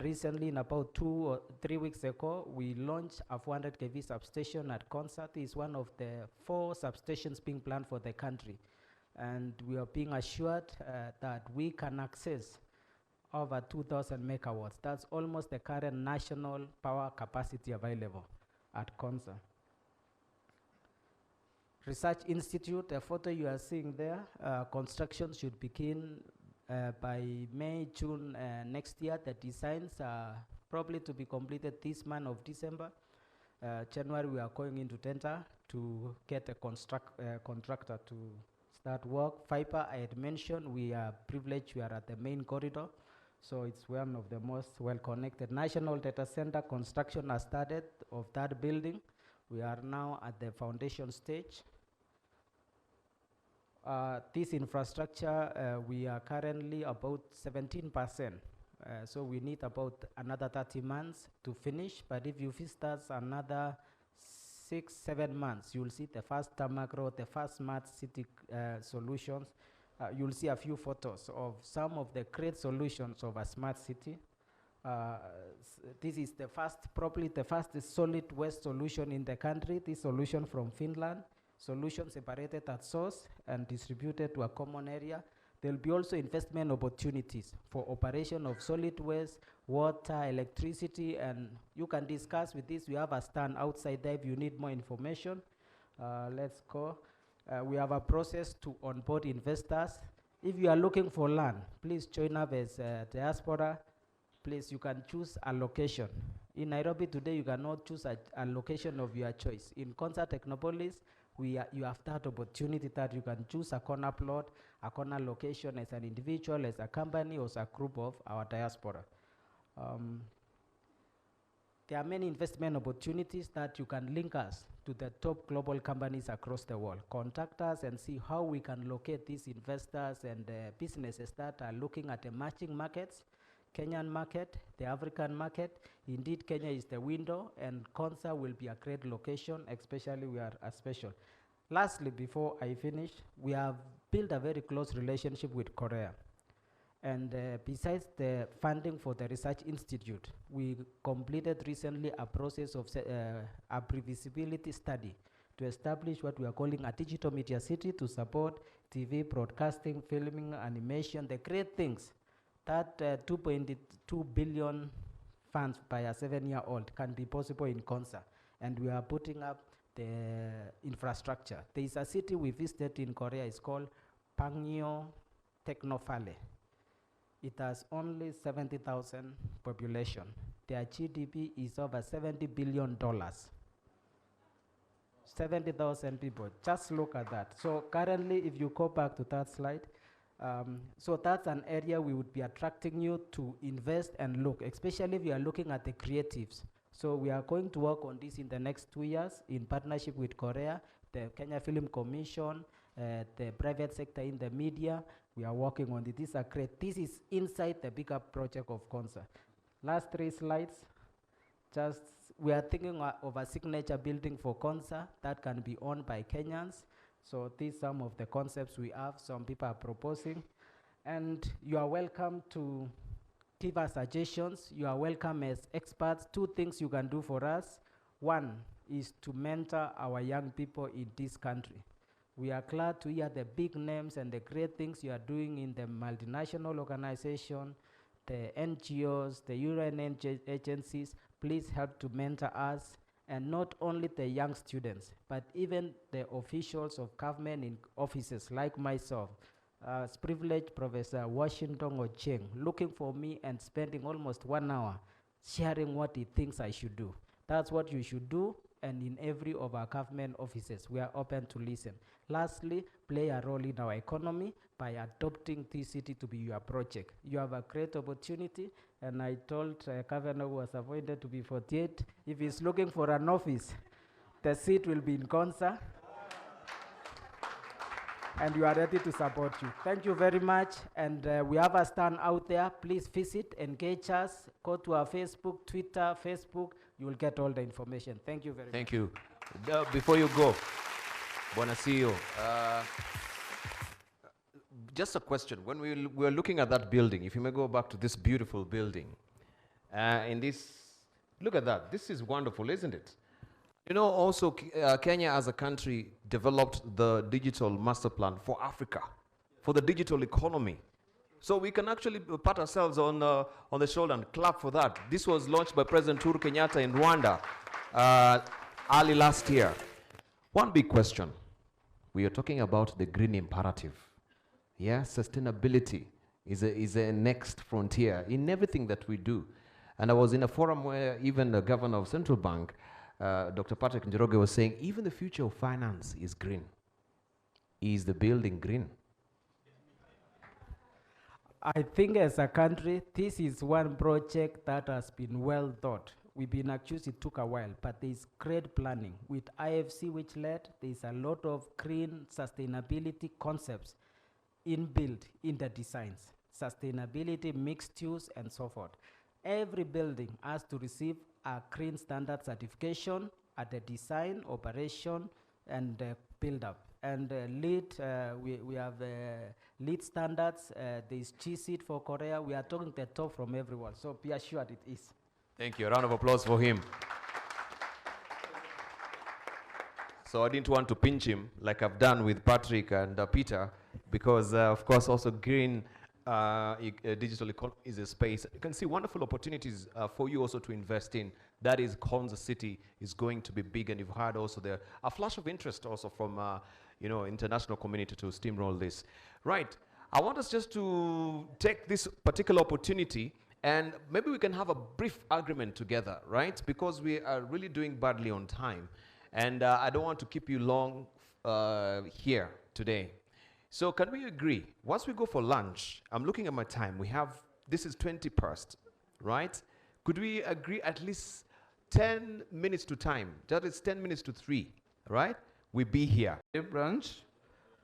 Recently, in about 2 or 3 weeks ago, we launched a 400 kV substation at CONSA. It is one of the 4 substations being planned for the country. And we are being assured that we can access over 2,000 megawatts. That's almost the current national power capacity available at CONSA. Research Institute, the photo you are seeing there, construction should begin by May, June next year. The designs are probably to be completed this month of December. January, we are going into tender to get a contractor to start work. Fiber, I had mentioned, we are privileged, we are at the main corridor, so it's one of the most well-connected. National data center construction has started of that building. We are now at the foundation stage. This infrastructure, we are currently about 17%. So we need about another 30 months to finish, but if you visit us another 6-7 months, you'll see the first tarmac road, the first smart city solutions. You'll see a few photos of some of the great solutions of a smart city. This is the first, probably the first solid waste solution in the country. This solution from Finland, solution separated at source and distributed to a common area. There'll be also investment opportunities for operation of solid waste, water, electricity, and you can discuss with this. We have a stand outside there if you need more information. Let's go. We have a process to onboard investors. If you are looking for land, please join up as Diaspora. Please, you can choose a location. In Nairobi today, you cannot choose a location of your choice. In Konza Technopolis, you have that opportunity that you can choose a corner plot, a corner location as an individual, as a company, or as a group of our diaspora. There are many investment opportunities that you can link us to the top global companies across the world. Contact us and see how we can locate these investors and businesses that are looking at emerging markets, Kenyan market, the African market. Indeed, Kenya is the window, and Konza will be a great location, especially we are special. Lastly, before I finish, we have built a very close relationship with Korea. And besides the funding for the Research Institute, we completed recently a process of a pre-feasibility study to establish what we are calling a digital media city to support TV, broadcasting, filming, animation, the great things that 2.2 billion funds by a 7-year-old can be possible in Konza. And we are putting up the infrastructure. There is a city we visited in Korea, it's called Pangyo Technofale. It has only 70,000 population. Their GDP is over $70 billion. 70,000 people, just look at that. So currently, if you go back to that slide, so that's an area we would be attracting you to invest and look, especially if you are looking at the creatives. So we are going to work on this in the next 2 years in partnership with Korea, the Kenya Film Commission, the private sector in the media. We are working on it. These are great. This is inside the bigger project of Konza. Last 3 slides. Just, we are thinking of a signature building for Konza that can be owned by Kenyans. So these are some of the concepts we have, some people are proposing. And you are welcome to give us suggestions. You are welcome as experts. 2 things you can do for us. One is to mentor our young people in this country. We are glad to hear the big names and the great things you are doing in the multinational organization, the NGOs, the UN agencies. Please help to mentor us, and not only the young students, but even the officials of government in offices like myself. As privileged Professor Washington Ocheng, looking for me and spending almost 1 hour sharing what he thinks I should do. That's what you should do, and in every of our government offices, we are open to listen. Lastly, play a role in our economy by adopting this city to be your project. You have a great opportunity, and I told Governor who was appointed to be 48, if he's looking for an office, the seat will be in Konza, and we are ready to support you. Thank you very much, and we have a stand out there. Please visit, engage us, go to our Facebook, Twitter, Facebook. You will get all the information. Thank you very much. Thank you. Before you go, Bwana CEO, just a question. When we were looking at that building, if you may go back to this beautiful building, look at that. This is wonderful, isn't it? You know, also Kenya as a country developed the digital master plan for Africa, for the digital economy. So we can actually pat ourselves on the shoulder and clap for that. This was launched by President Uhuru Kenyatta in Rwanda early last year. One big question. We are talking about the green imperative. Yeah, sustainability. is a next frontier in everything that we do. And I was in a forum where even the governor of Central Bank, Dr. Patrick Njoroge, was saying even the future of finance is green. Is the building green? I think as a country, this is one project that has been well thought. We've been accused it took a while, but there's great planning. With IFC which led, there's a lot of green sustainability concepts inbuilt in the designs. Sustainability, mixed use, and so forth. Every building has to receive a green standard certification at the design, operation, and build-up. And we have lead standards. There's GSEED for Korea. We are talking the top from everyone, so be assured it is. Thank you. A round of applause for him. So I didn't want to pinch him like I've done with Patrick and Peter, because of course also green digital economy is a space. You can see wonderful opportunities for you also to invest in. That is, Konza City is going to be big, and you've heard also there a flash of interest also from international community to steamroll this. Right. I want us just to take this particular opportunity and maybe we can have a brief agreement together, right? Because we are really doing badly on time. And I don't want to keep you long here today. So can we agree, once we go for lunch, I'm looking at my time, this is 20 past, right? Could we agree at least 10 minutes to time? That is 10 minutes to 3, right? We be here. Branch,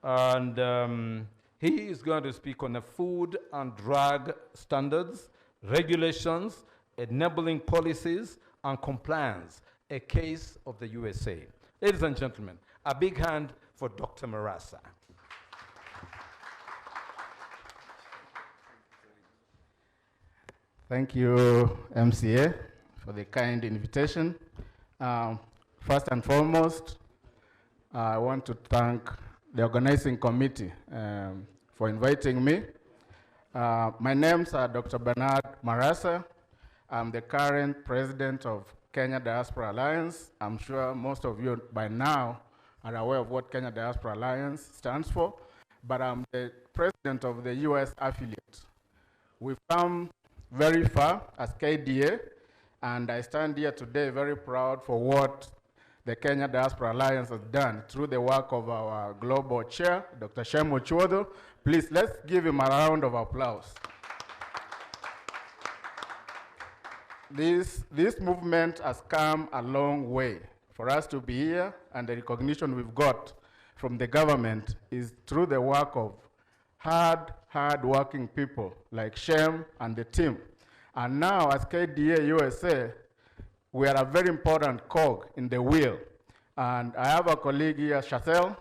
and he is going to speak on the food and drug standards, regulations, enabling policies, and compliance, a case of the USA. Ladies and gentlemen, a big hand for Dr. Marasa. Thank you, MCA, for the kind invitation. First and foremost, I want to thank the organizing committee for inviting me. My name's Dr. Bernard Marasa. I'm the current president of Kenya Diaspora Alliance. I'm sure most of you by now are aware of what Kenya Diaspora Alliance stands for, but I'm the president of the US affiliate. We've come very far as KDA, and I stand here today very proud for what the Kenya Diaspora Alliance has done through the work of our global chair, Dr. Shemo Chwodo. Please, let's give him a round of applause. This movement has come a long way. For us to be here, and the recognition we've got from the government is through the work of hard-working people like Shem and the team. And now, as KDA USA, we are a very important cog in the wheel. And I have a colleague here, Chazelle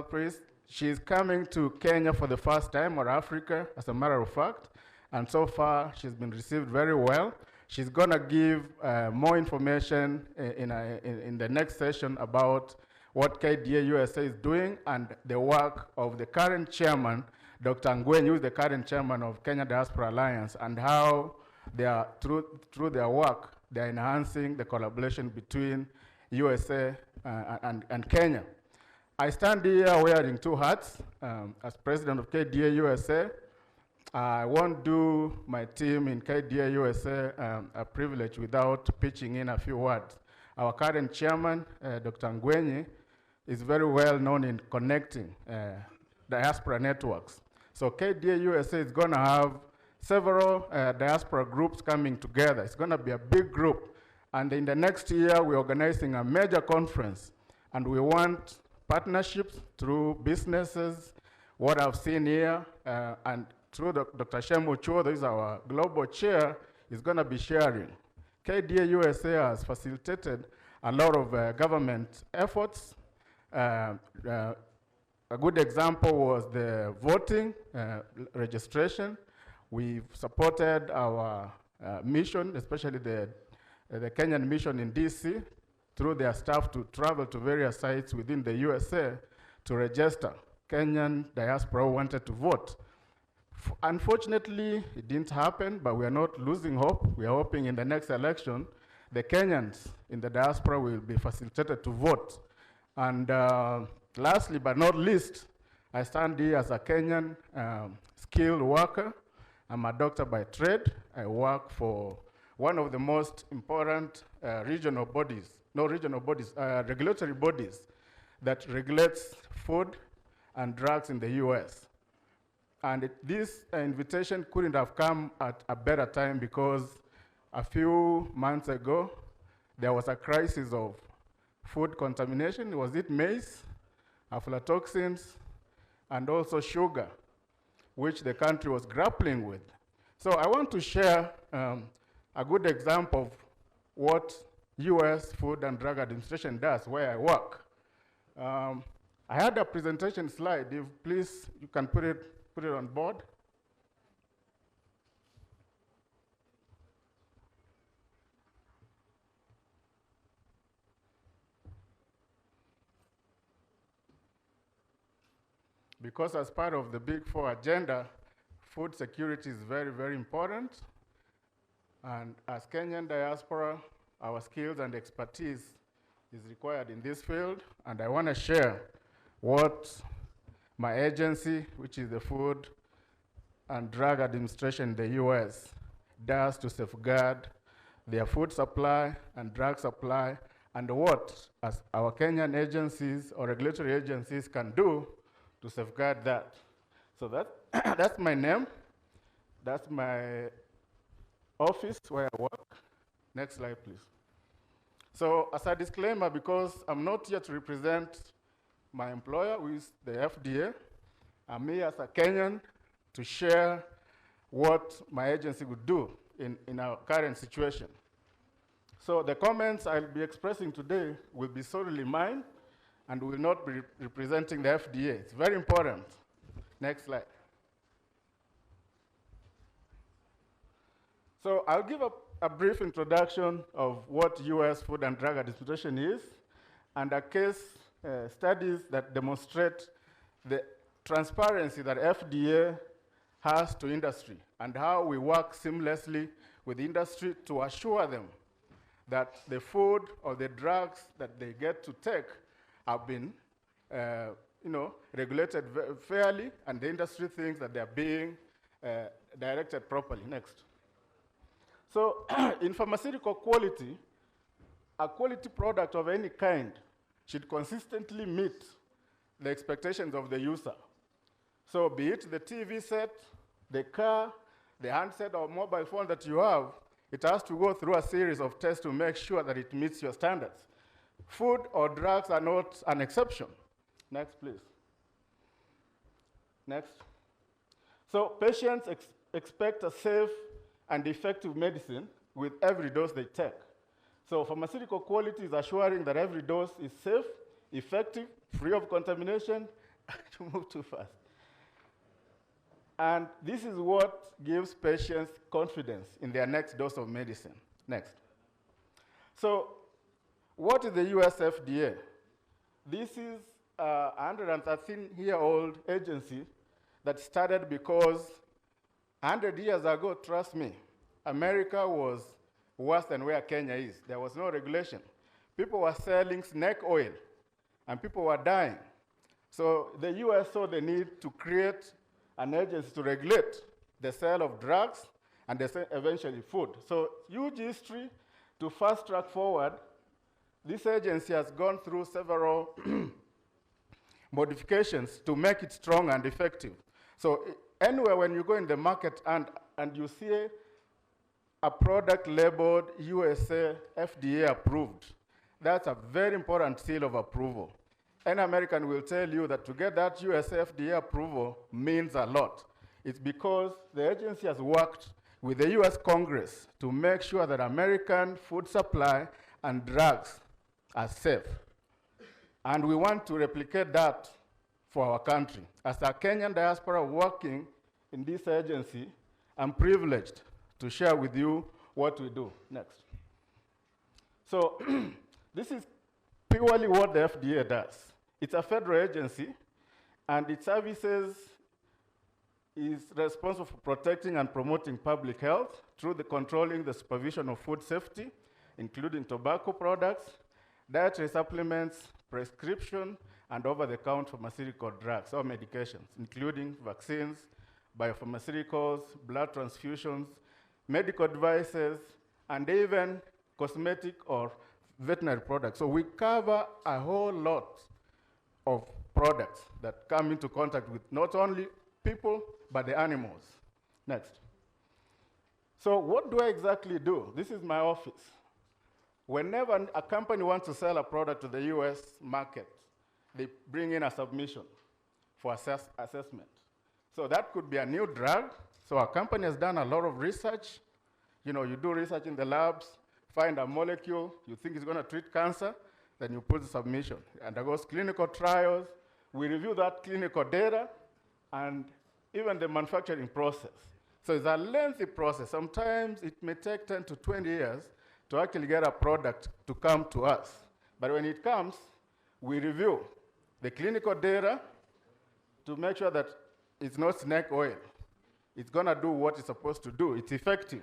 Priest. She's coming to Kenya for the first time, or Africa, as a matter of fact. And so far, she's been received very well. She's gonna give more information in the next session about what KDA USA is doing and the work of the current chairman, Dr. Ngwen, who is the current chairman of Kenya Diaspora Alliance, and how they are, through their work, they're enhancing the collaboration between USA and Kenya. I stand here wearing two hats. As president of KDA USA, I won't do my team in KDA USA a privilege without pitching in a few words. Our current chairman, Dr. Ngwenyi, is very well known in connecting diaspora networks. So KDA USA is going to have several diaspora groups coming together. It's going to be a big group. And in the next year, we're organizing a major conference. And we want partnerships through businesses, what I've seen here, and through Dr. Shemo Chwodo, is our global chair, is going to be sharing. KDA USA has facilitated a lot of government efforts. A good example was the voting registration. We've supported our mission, especially the Kenyan mission in DC, through their staff to travel to various sites within the USA to register Kenyan diaspora who wanted to vote. Unfortunately, it didn't happen, but we are not losing hope. We are hoping in the next election, the Kenyans in the diaspora will be facilitated to vote. And lastly, but not least, I stand here as a Kenyan skilled worker. I'm a doctor by trade. I work for one of the most important regional bodies, regulatory bodies that regulates food and drugs in the US. And this invitation couldn't have come at a better time because a few months ago, there was a crisis of food contamination. Was it maize, aflatoxins, and also sugar, which the country was grappling with. So I want to share a good example of what US Food and Drug Administration does where I work. I had a presentation slide. If please, you can put it on board. Because as part of the Big Four agenda, food security is very, very important. And as Kenyan diaspora, our skills and expertise is required in this field. And I want to share what my agency, which is the Food and Drug Administration in the US, does to safeguard their food supply and drug supply, and what as our Kenyan agencies or regulatory agencies can do to safeguard that. So that's my name. That's my office where I work. Next slide, please. So as a disclaimer, because I'm not here to represent my employer, who is the FDA, I'm here as a Kenyan to share what my agency would do in our current situation. So the comments I'll be expressing today will be solely mine and will not be representing the FDA. It's very important. Next slide. So I'll give a brief introduction of what US Food and Drug Administration is and a case studies that demonstrate the transparency that FDA has to industry and how we work seamlessly with industry to assure them that the food or the drugs that they get to take have been regulated fairly, and the industry thinks that they're being directed properly. Next. So in pharmaceutical quality, a quality product of any kind should consistently meet the expectations of the user. So be it the TV set, the car, the handset or mobile phone that you have, it has to go through a series of tests to make sure that it meets your standards. Food or drugs are not an exception. Next, please. Next. So patients expect a safe and effective medicine with every dose they take. So pharmaceutical quality is assuring that every dose is safe, effective, free of contamination. To move too fast. And this is what gives patients confidence in their next dose of medicine. Next. So what is the US FDA? This is a 113-year-old agency that started because 100 years ago, trust me, America was worse than where Kenya is. There was no regulation. People were selling snake oil, and people were dying. So the US saw the need to create an agency to regulate the sale of drugs and eventually food. So huge history. To fast track forward, this agency has gone through several modifications to make it strong and effective. So anywhere when you go in the market and you see a product labeled USA FDA approved, that's a very important seal of approval. Any American will tell you that to get that USA FDA approval means a lot. It's because the agency has worked with the US Congress to make sure that American food supply and drugs are safe. And we want to replicate that for our country. As a Kenyan diaspora working in this agency, I'm privileged to share with you what we do. Next. So this is purely what the FDA does. It's a federal agency, and its services is responsible for protecting and promoting public health through the controlling the supervision of food safety, including tobacco products, dietary supplements, prescription, and over-the-counter pharmaceutical drugs or medications, including vaccines, biopharmaceuticals, blood transfusions, medical devices, and even cosmetic or veterinary products. So we cover a whole lot of products that come into contact with not only people, but the animals. Next. So what do I exactly do? This is my office. Whenever a company wants to sell a product to the US market, they bring in a submission for assessment. So that could be a new drug. So a company has done a lot of research. You know, you do research in the labs, find a molecule you think is going to treat cancer, then you put the submission. It undergoes clinical trials. We review that clinical data and even the manufacturing process. So it's a lengthy process. Sometimes it may take 10 to 20 years to actually get a product to come to us. But when it comes, we review the clinical data to make sure that it's not snake oil. It's going to do what it's supposed to do. It's effective.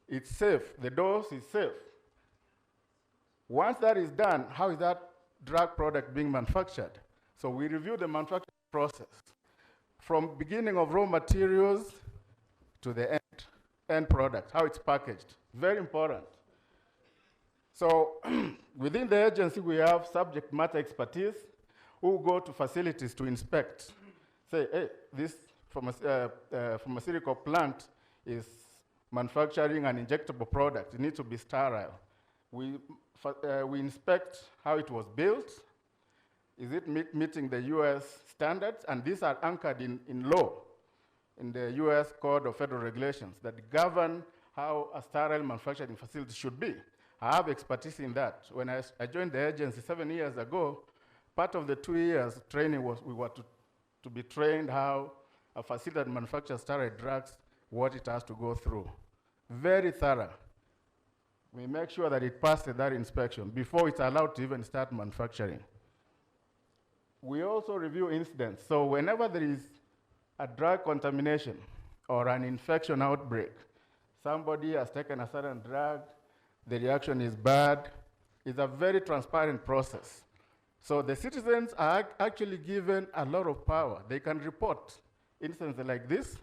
It's safe. The dose is safe. Once that is done, how is that drug product being manufactured? So we review the manufacturing process from beginning of raw materials to the end product, how it's packaged. Very important. So within the agency, we have subject matter expertise who go to facilities to inspect. Say, hey, this pharmaceutical plant is manufacturing an injectable product. It needs to be sterile. We inspect how it was built. Is it meeting the US standards? And these are anchored in law, in the US Code of Federal Regulations that govern how a sterile manufacturing facility should be. I have expertise in that. When I joined the agency 7 years ago, part of the 2 years training was we were to be trained how a facility that manufactures sterile drugs, what it has to go through. Very thorough. We make sure that it passes that inspection before it's allowed to even start manufacturing. We also review incidents. So whenever there is a drug contamination or an infection outbreak, somebody has taken a certain drug, the reaction is bad, it's a very transparent process. So the citizens are actually given a lot of power. They can report incidents like this,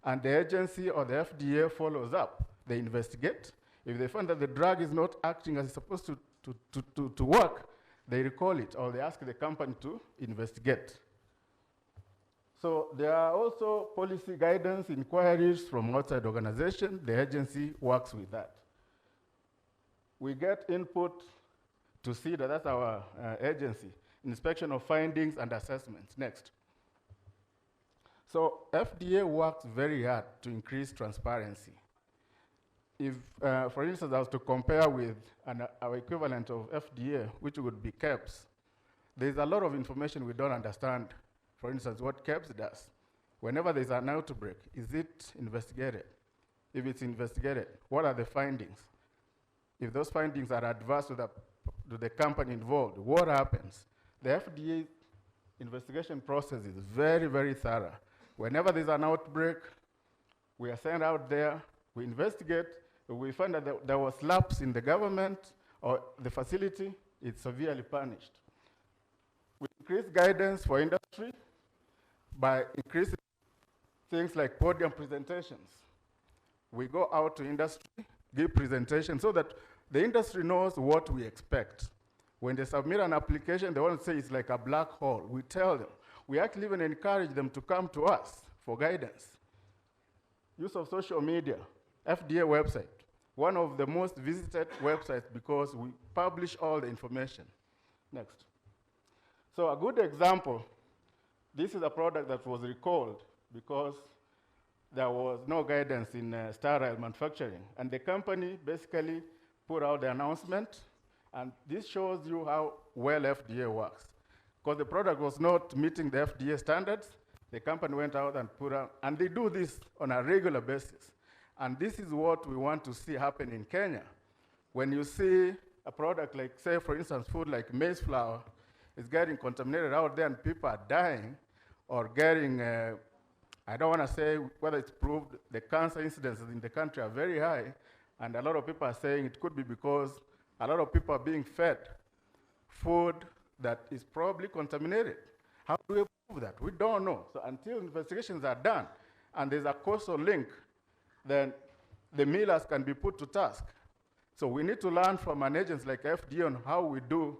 and the agency or the FDA follows up. They investigate. If they find that the drug is not acting as it's supposed to work, they recall it, or they ask the company to investigate. So there are also policy guidance inquiries from outside organizations. The agency works with that. We get input to see that that's our agency, inspection of findings and assessments. Next. So FDA works very hard to increase transparency. If, for instance, I was to compare with our equivalent of FDA, which would be KEPS, there's a lot of information we don't understand. For instance, what KEPS does. Whenever there's an outbreak, is it investigated? If it's investigated, what are the findings? If those findings are adverse to the company involved, what happens? The FDA investigation process is very, very thorough. Whenever there's an outbreak, we are sent out there, we investigate, we find that there was lapse in the government or the facility, it's severely punished. We increase guidance for industry by increasing things like podium presentations. We go out to industry, give presentations so that the industry knows what we expect. When they submit an application, they want to say it's like a black hole. We tell them. We actually even encourage them to come to us for guidance. Use of social media, FDA website, one of the most visited websites because we publish all the information. Next. So a good example, this is a product that was recalled because there was no guidance in sterile manufacturing. And the company basically put out the announcement, and this shows you how well FDA works. Because the product was not meeting the FDA standards, the company went out and put out, and they do this on a regular basis. And this is what we want to see happen in Kenya. When you see a product like, say, for instance, food like maize flour is getting contaminated out there and people are dying or getting, I don't want to say whether it's proved, the cancer incidences in the country are very high, and a lot of people are saying it could be because a lot of people are being fed food that is probably contaminated. How do we prove that? We don't know. So until investigations are done and there's a causal link, then the millers can be put to task. So we need to learn from an agency like FDA on how we do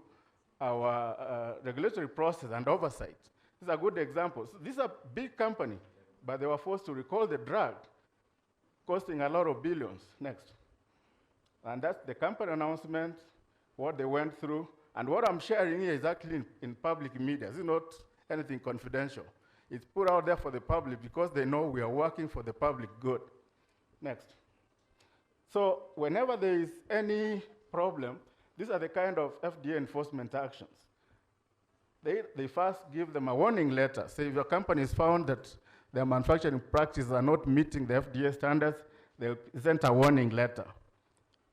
our regulatory process and oversight. This is a good example. So this is a big company, but they were forced to recall the drug, costing a lot of billions. Next. And that's the company announcement, what they went through, and what I'm sharing here is actually in public media. This is not anything confidential. It's put out there for the public because they know we are working for the public good. Next. So whenever there is any problem, these are the kind of FDA enforcement actions. They first give them a warning letter. Say if your company is found that their manufacturing practices are not meeting the FDA standards, they'll send a warning letter.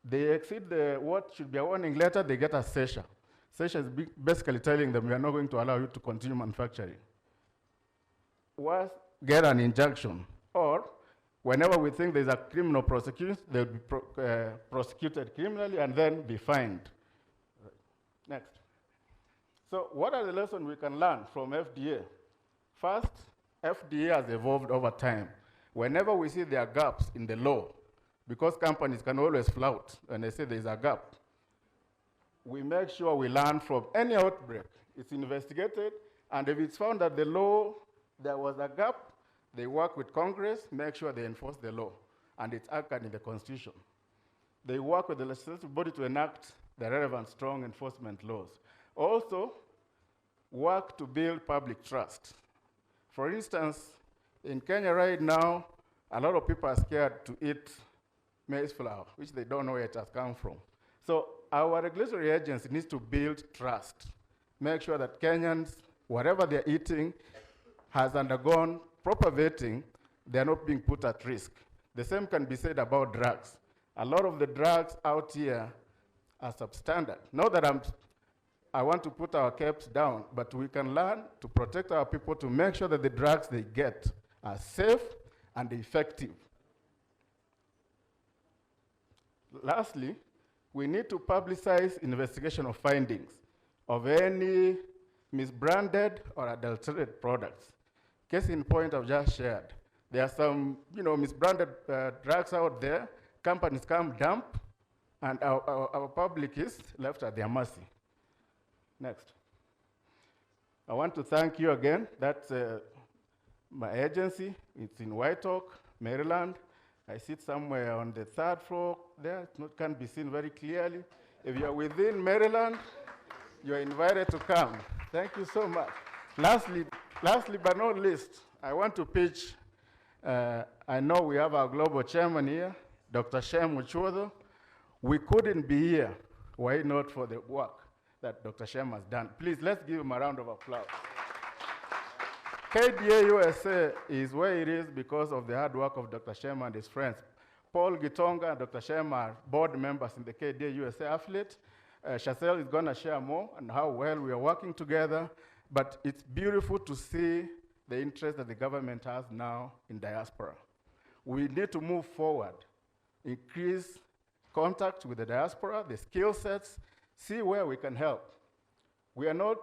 They exceed what should be a warning letter, they get a cessation. Cessation is basically telling them we are not going to allow you to continue manufacturing. Worse, get an injunction. Or whenever we think there's a criminal prosecution, they'll be prosecuted criminally and then be fined. Next. So what are the lessons we can learn from FDA? First, FDA has evolved over time. Whenever we see there are gaps in the law, because companies can always flout when they say there's a gap, we make sure we learn from any outbreak. It's investigated, and if it's found that the law, there was a gap, they work with Congress, make sure they enforce the law, and it's anchored in the Constitution. They work with the legislative body to enact the relevant strong enforcement laws. Also, work to build public trust. For instance, in Kenya right now, a lot of people are scared to eat maize flour, which they don't know where it has come from. So our regulatory agency needs to build trust, make sure that Kenyans, whatever they're eating, has undergone proper vetting, they're not being put at risk. The same can be said about drugs. A lot of the drugs out here are substandard. Not that I want to put our caps down, but we can learn to protect our people to make sure that the drugs they get are safe and effective. Lastly, we need to publicize investigation of findings of any misbranded or adulterated products. Case in point I've just shared. There are some misbranded drugs out there. Companies come dump, and our public is left at their mercy. Next. I want to thank you again. That's my agency. It's in White Oak, Maryland. I sit somewhere on the third floor there. It can't be seen very clearly. If you're within Maryland, you're invited to come. Thank you so much. Lastly but not least, I want to pitch. I know we have our global chairman here, Dr. Shem Ochwotho. We couldn't be here were it not for the work that Dr. Shem has done. Please, let's give him a round of applause. KDA USA is where it is because of the hard work of Dr. Shem and his friends. Paul Gitonga and Dr. Shem are board members in the KDA USA affiliate. Chasel is going to share more on how well we are working together, but it's beautiful to see the interest that the government has now in diaspora. We need to move forward, increase contact with the diaspora, the skill sets, see where we can help. We are not,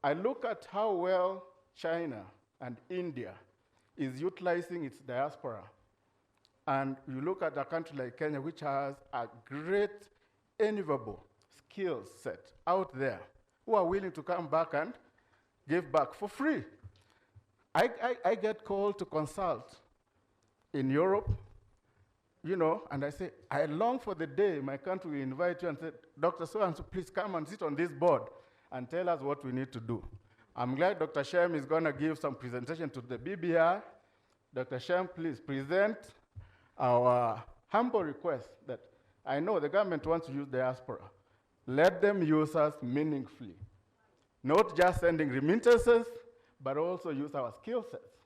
I look at how well China and India is utilizing its diaspora. And you look at a country like Kenya, which has a great, enviable skill set out there, who are willing to come back and give back for free. I get called to consult in Europe, and I say, I long for the day my country will invite you and say, Dr. So-and-so, please come and sit on this board and tell us what we need to do. I'm glad Dr. Shem is going to give some presentation to the BBI. Dr. Shem, please present our humble request that I know the government wants to use diaspora. Let them use us meaningfully. Not just sending remittances, but also use our skill sets.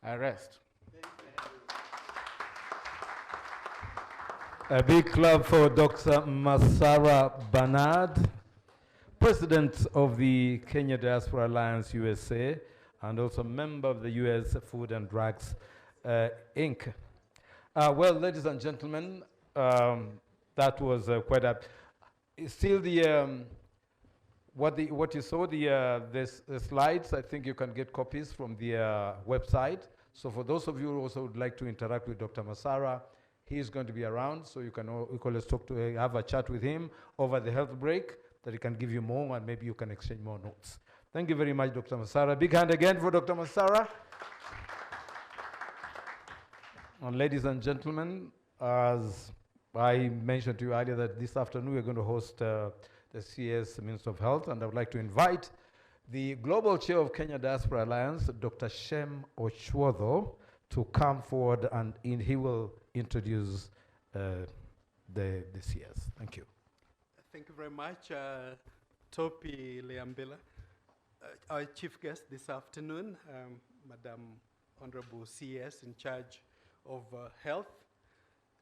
I rest. A big clap for Dr. Masara Bernard, President of the Kenya Diaspora Alliance USA, and also member of the U.S. Food and Drugs, Inc. Well, ladies and gentlemen, that was quite a... Still what you saw, the slides, I think you can get copies from the website. So for those of you who also would like to interact with Dr. Masara, he is going to be around, so you can always talk to have a chat with him over the health break, that he can give you more, and maybe you can exchange more notes. Thank you very much, Dr. Masara. Big hand again for Dr. Masara. And ladies and gentlemen, as I mentioned to you earlier, that this afternoon we're going to host the CS Minister of Health, and I would like to invite the Global Chair of Kenya Diaspora Alliance, Dr. Shem Ochwotho, to come forward, and he will introduce the CS. Thank you. Thank you very much, Topi Leambela, our chief guest this afternoon, Madam Honorable CS in charge of health.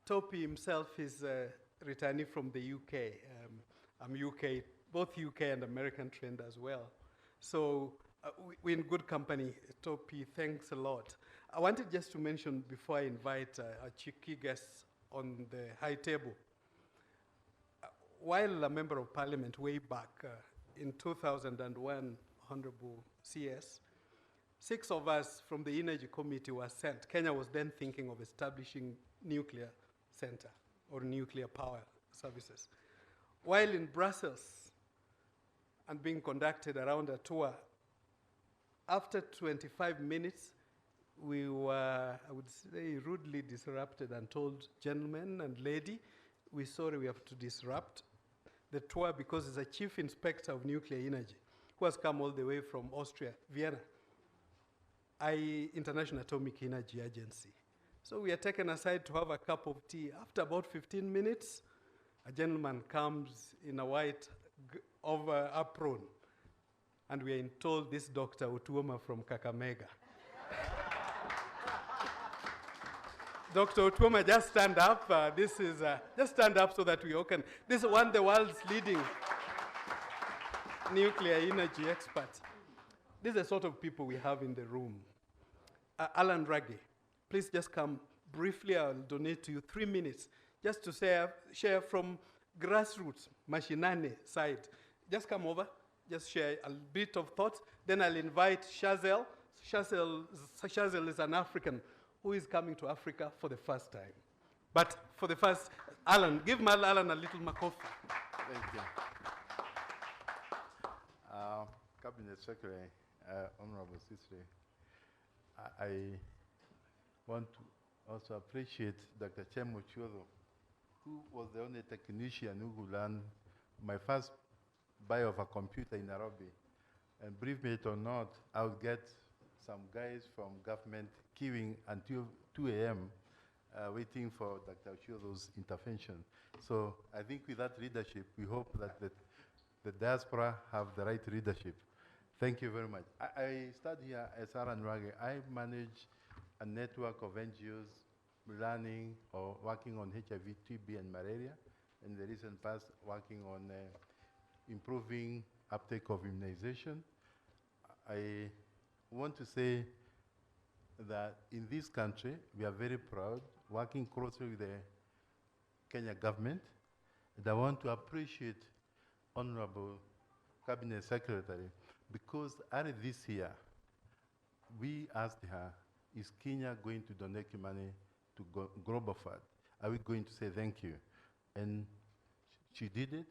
Topi himself is a returnee from the UK. I'm UK, both UK and American trained as well. So we're in good company. Topi, thanks a lot. I wanted just to mention before I invite our key guests on the high table. While a member of parliament way back in 2001, Honorable CS, 6 of us from the Energy Committee were sent. Kenya was then thinking of establishing nuclear center or nuclear power services. While in Brussels and being conducted around a tour, after 25 minutes, we were, I would say, rudely disrupted and told, gentlemen and lady, we're sorry we have to disrupt the tour because it's a chief inspector of nuclear energy who has come all the way from Austria, Vienna, International Atomic Energy Agency. So we are taken aside to have a cup of tea. After about 15 minutes, a gentleman comes in a white apron, and we are told this Dr. Otuoma from Kakamega. Dr. Otuoma, just stand up. Just stand up so that we all can. This is one of the world's leading nuclear energy experts. This is the sort of people we have in the room. Alan Ragge, please just come briefly. I'll donate to you 3 minutes just to share from grassroots, Mashinane side. Just come over, just share a bit of thoughts. Then I'll invite Shazel. Shazel is an African who is coming to Africa for the first time. But for the first, Alan, give Alan a little makofi. Thank you. Cabinet Secretary, Honorable Sisri, I want to also appreciate Dr. Shem Ochwotho, who was the only technician who learned my first buy of a computer in Nairobi. And believe me it or not, I would get some guys from government queuing until 2 a.m. Waiting for Dr. Ochwotho's intervention. So I think with that leadership, we hope that the diaspora have the right leadership. Thank you very much. I start here as Alan Ragge. I manage a network of NGOs learning or working on HIV, TB, and malaria. In the recent past, working on improving uptake of immunization. I want to say that in this country, we are very proud, working closely with the Kenya government. And I want to appreciate Honorable Cabinet Secretary, because early this year, we asked her, is Kenya going to donate money to Global Fund? Are we going to say thank you? And she did it.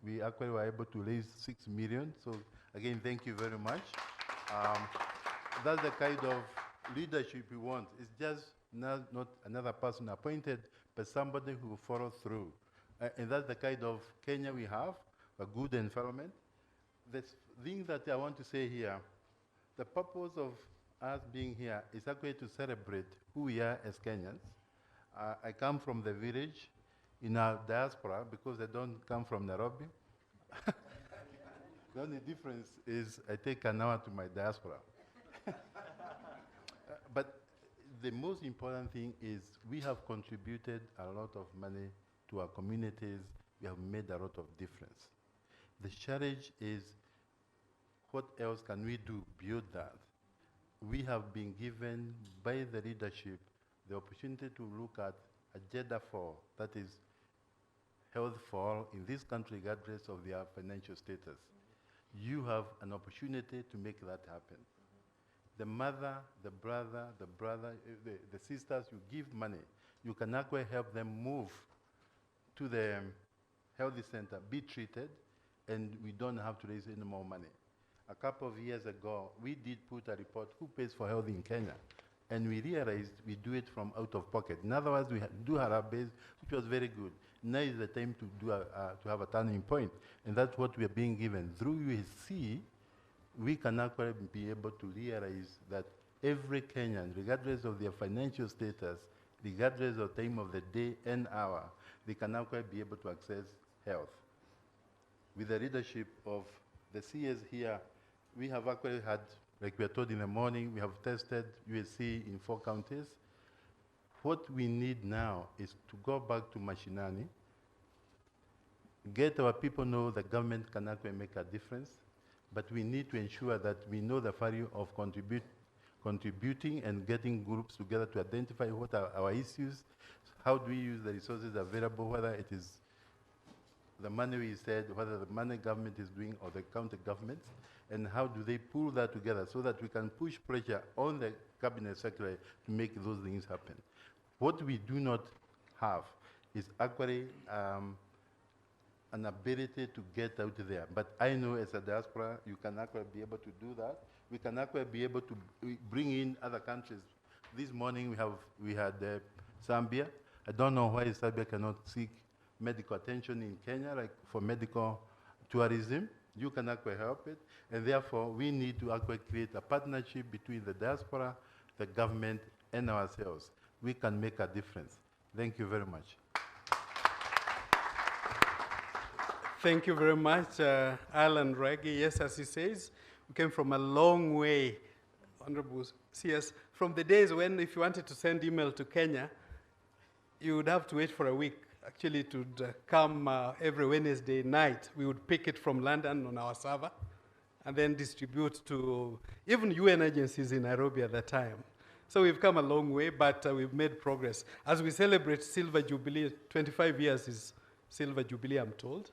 We actually were able to raise 6 million. So again, thank you very much. That's the kind of leadership we want. It's just not another person appointed, but somebody who will follow through. And that's the kind of Kenya we have, a good environment. The thing that I want to say here, the purpose of us being here is actually to celebrate who we are as Kenyans. I come from the village in our diaspora because I don't come from Nairobi. The only difference is I take an hour to my diaspora. But the most important thing is we have contributed a lot of money to our communities. We have made a lot of difference. The challenge is, what else can we do beyond that? We have been given by the leadership the opportunity to look at Agenda 4, that is health for all in this country regardless of their financial status. you have an opportunity to make that happen. The mother, the brother, the sisters, you give money. You can actually help them move to the healthy center, be treated, and we don't have to raise any more money. A couple of years ago, we did put a report, who pays for health in Kenya? And we realized we do it from out of pocket. In other words, we do Harambee, which was very good. Now is the time to do to have a turning point. And that's what we are being given. Through USC, we can actually be able to realize that every Kenyan, regardless of their financial status, regardless of time of the day and hour, they can actually be able to access health. With the leadership of the CS here, we have actually had, like we were told in the morning, we have tested USC in 4 counties. What we need now is to go back to mashinani, get our people know the government can actually make a difference, but we need to ensure that we know the value of contributing and getting groups together to identify what are our issues, how do we use the resources available, whether it is the money we said, whether the money government is doing or the county governments, and how do they pull that together so that we can push pressure on the cabinet secretary to make those things happen. What we do not have is actually an ability to get out there. But I know as a diaspora, you can actually be able to do that. We can actually be able to bring in other countries. This morning we had Zambia. I don't know why Zambia cannot seek medical attention in Kenya, like for medical tourism. You can actually help it. And therefore, we need to actually create a partnership between the diaspora, the government, and ourselves. We can make a difference. Thank you very much. Thank you very much, Alan Reggie. Yes, as he says, we came from a long way, Honorable CS, from the days when if you wanted to send email to Kenya, you would have to wait for a week. Actually, it would come every Wednesday night. We would pick it from London on our server and then distribute to even UN agencies in Nairobi at the time. So we've come a long way, but we've made progress. As we celebrate Silver Jubilee, 25 years is Silver Jubilee, I'm told,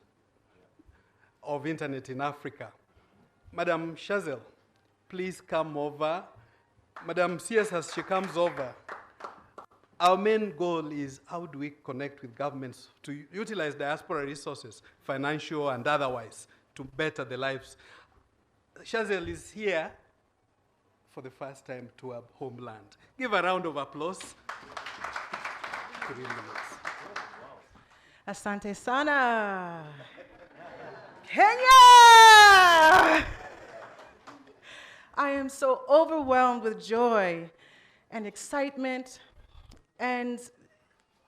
of internet in Africa. Madam Shazel, please come over. Madam CS, as she comes over, our main goal is how do we connect with governments to utilize diaspora resources, financial and otherwise, to better the lives. Shazel is here for the first time to her homeland. Give a round of applause. 3 minutes. Asante sana. Kenya! I am so overwhelmed with joy and excitement, and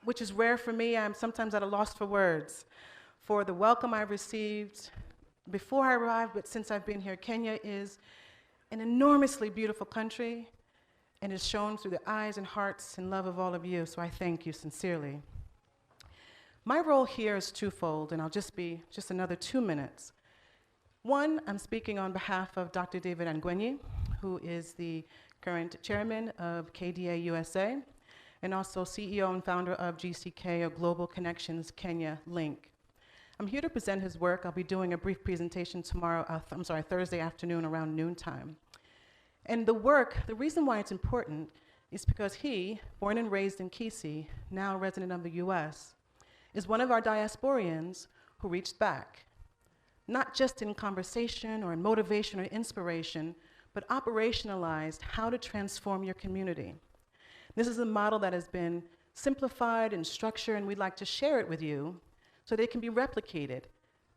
which is rare for me. I'm sometimes at a loss for words for the welcome I've received before I arrived, but since I've been here. Kenya is an enormously beautiful country, and is shown through the eyes and hearts and love of all of you, so I thank you sincerely. My role here is twofold, and I'll just be another 2 minutes. One, I'm speaking on behalf of Dr. David Angwenyi, who is the current chairman of KDA USA, and also CEO and founder of GCK, or Global Connections Kenya Link. I'm here to present his work. I'll be doing a brief presentation Thursday afternoon around noontime. And the reason why it's important is because he, born and raised in Kisii, now a resident of the US, is one of our diasporians who reached back, not just in conversation or in motivation or inspiration, but operationalized how to transform your community. This is a model that has been simplified and structured, and we'd like to share it with you so that it can be replicated.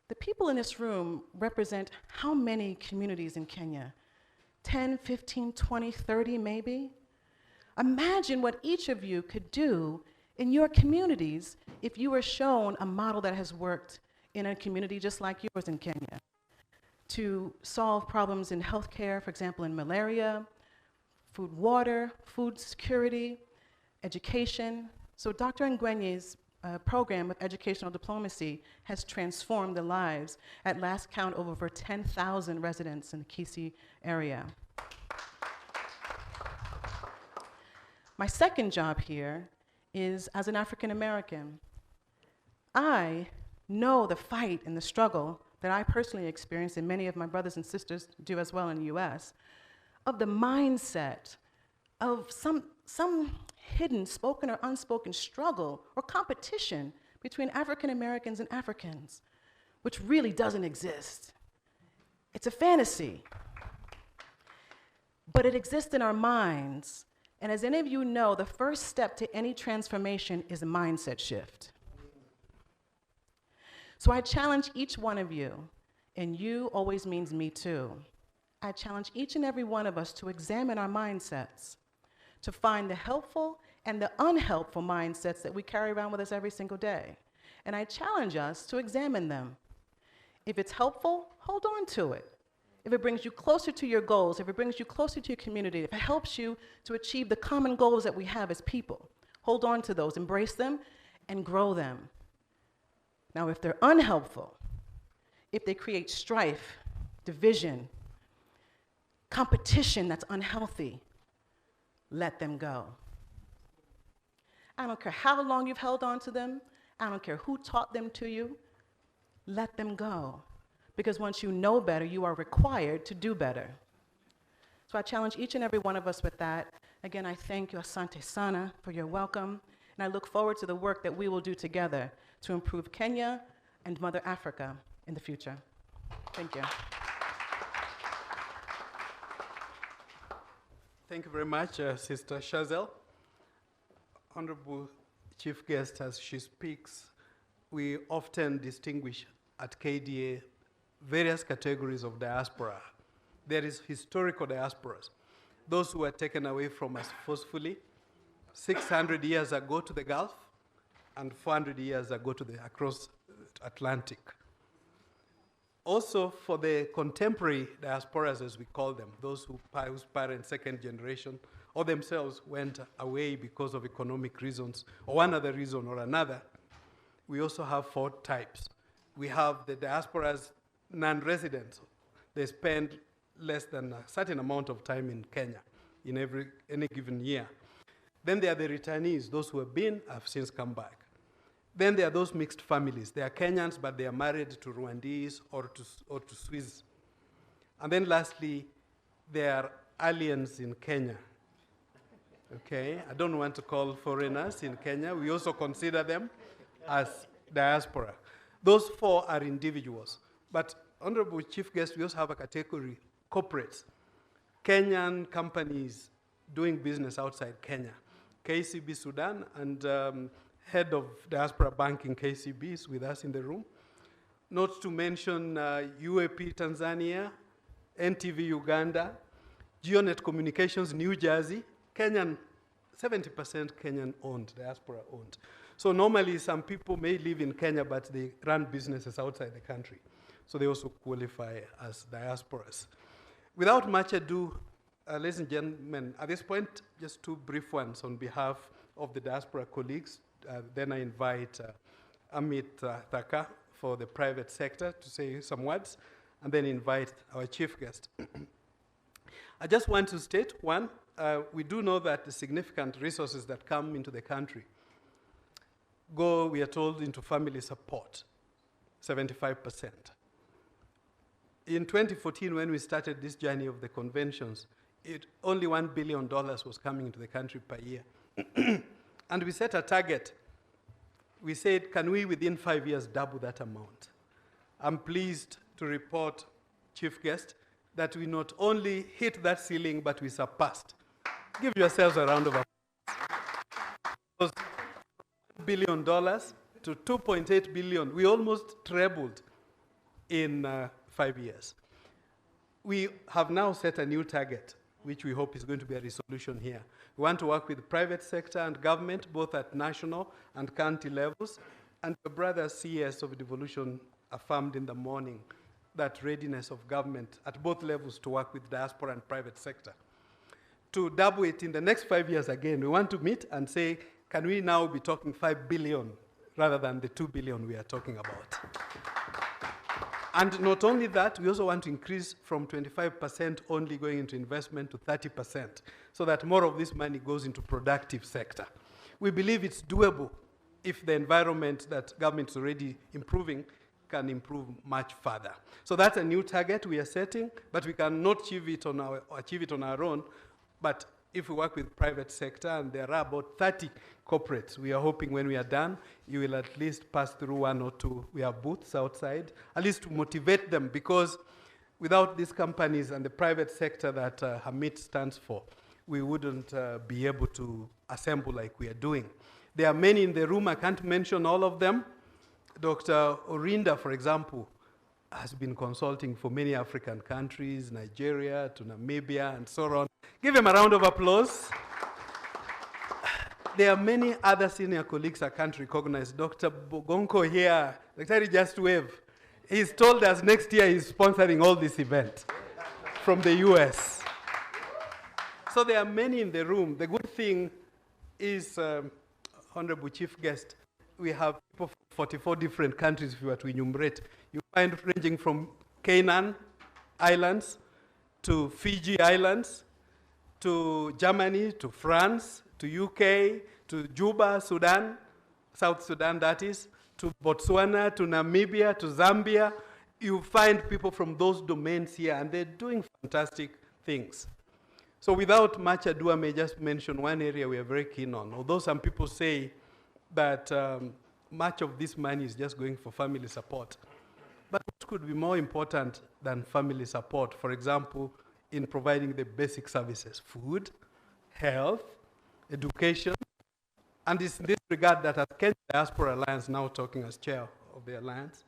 The people in this room represent how many communities in Kenya? 10, 15, 20, 30 maybe? Imagine what each of you could do in your communities if you were shown a model that has worked in a community just like yours in Kenya, to solve problems in healthcare, for example, in malaria, food, water, food security, education. So Dr. Angwenyi's program of educational diplomacy has transformed the lives, at last count, of over 10,000 residents in the Kisii area. My second job here is as an African American. I know the fight and the struggle that I personally experienced, and many of my brothers and sisters do as well in the US, of the mindset of some hidden, spoken or unspoken struggle or competition between African Americans and Africans, which really doesn't exist. It's a fantasy. But it exists in our minds. And as any of you know, the first step to any transformation is a mindset shift. So I challenge each one of you, and you always means me too. I challenge each and every one of us to examine our mindsets, to find the helpful and the unhelpful mindsets that we carry around with us every single day. And I challenge us to examine them. If it's helpful, hold on to it. If it brings you closer to your goals, if it brings you closer to your community, if it helps you to achieve the common goals that we have as people, hold on to those, embrace them, and grow them. Now, if they're unhelpful, if they create strife, division, competition that's unhealthy, let them go. I don't care how long you've held on to them. I don't care who taught them to you. Let them go. Because once you know better, you are required to do better. So I challenge each and every one of us with that. Again, I thank you, Asante Sana, for your welcome. And I look forward to the work that we will do together to improve Kenya and Mother Africa in the future. Thank you. Thank you very much, Sister Chazelle. Honorable Chief Guest, as she speaks, we often distinguish at KDA various categories of diaspora. There is historical diasporas, those who were taken away from us forcefully 600 years ago to the Gulf and 400 years ago to across Atlantic. Also, for the contemporary diasporas, as we call them, those whose parents, second generation, or themselves went away because of economic reasons, or one other reason or another, we also have 4 types. We have the diasporas non-residents. They spend less than a certain amount of time in Kenya in any given year. Then there are the returnees, those who have been, have since come back. Then there are those mixed families. They are Kenyans, but they are married to Rwandese or to Swiss. And then lastly, there are aliens in Kenya. Okay, I don't want to call foreigners in Kenya. We also consider them as diaspora. Those 4 are individuals. But Honorable Chief Guest, we also have a category, corporates, Kenyan companies doing business outside Kenya. KCB Sudan and head of diaspora banking KCB is with us in the room. Not to mention UAP Tanzania, NTV Uganda, GeoNet Communications New Jersey, Kenyan, 70% Kenyan owned, diaspora owned. So normally some people may live in Kenya, but they run businesses outside the country. So they also qualify as diasporas. Without much ado, ladies and gentlemen, at this point, just 2 brief ones on behalf of the diaspora colleagues. Then I invite Amit Thaka for the private sector to say some words, and then invite our chief guest. I just want to state, one, we do know that the significant resources that come into the country go, we are told, into family support, 75%. In 2014, when we started this journey of the conventions, only $1 billion was coming into the country per year. And we set a target. We said, can we, within 5 years, double that amount? I'm pleased to report, Chief Guest, that we not only hit that ceiling, but we surpassed. Give yourselves a round of applause. $1 billion to $2.8 billion. We almost trebled in 5 years. We have now set a new target, which we hope is going to be a resolution here. We want to work with the private sector and government, both at national and county levels. And the brother CS of devolution affirmed in the morning that readiness of government at both levels to work with diaspora and private sector. To double it in the next 5 years again, we want to meet and say, can we now be talking 5 billion rather than the 2 billion we are talking about? And not only that, we also want to increase from 25% only going into investment to 30%, so that more of this money goes into productive sector. We believe it's doable if the environment that government is already improving can improve much further. So that's a new target we are setting, but we cannot achieve it on our own. But if we work with private sector, and there are about 30 corporates, we are hoping when we are done, you will at least pass through one or two. We have booths outside, at least to motivate them, because without these companies and the private sector that Hamid stands for, we wouldn't be able to assemble like we are doing. There are many in the room, I can't mention all of them. Dr. Orinda, for example, has been consulting for many African countries, Nigeria to Namibia and so on. Give him a round of applause. There are many other senior colleagues I can't recognize. Dr. Bogonko here, Dr. Just Wave. He's told us next year he's sponsoring all this event from the US. So there are many in the room. The good thing is, Honorable Chief Guest, we have people from 44 different countries if you were to enumerate. You find ranging from Cayman Islands to Fiji Islands to Germany to France to UK to Juba, Sudan, South Sudan that is, to Botswana, to Namibia, to Zambia. You find people from those domains here, and they're doing fantastic things. So without much ado, I may just mention one area we are very keen on. Although some people say that much of this money is just going for family support. But what could be more important than family support? For example, in providing the basic services, food, health, education. And it's in this regard that as Kenya Diaspora Alliance, now talking as chair of the alliance,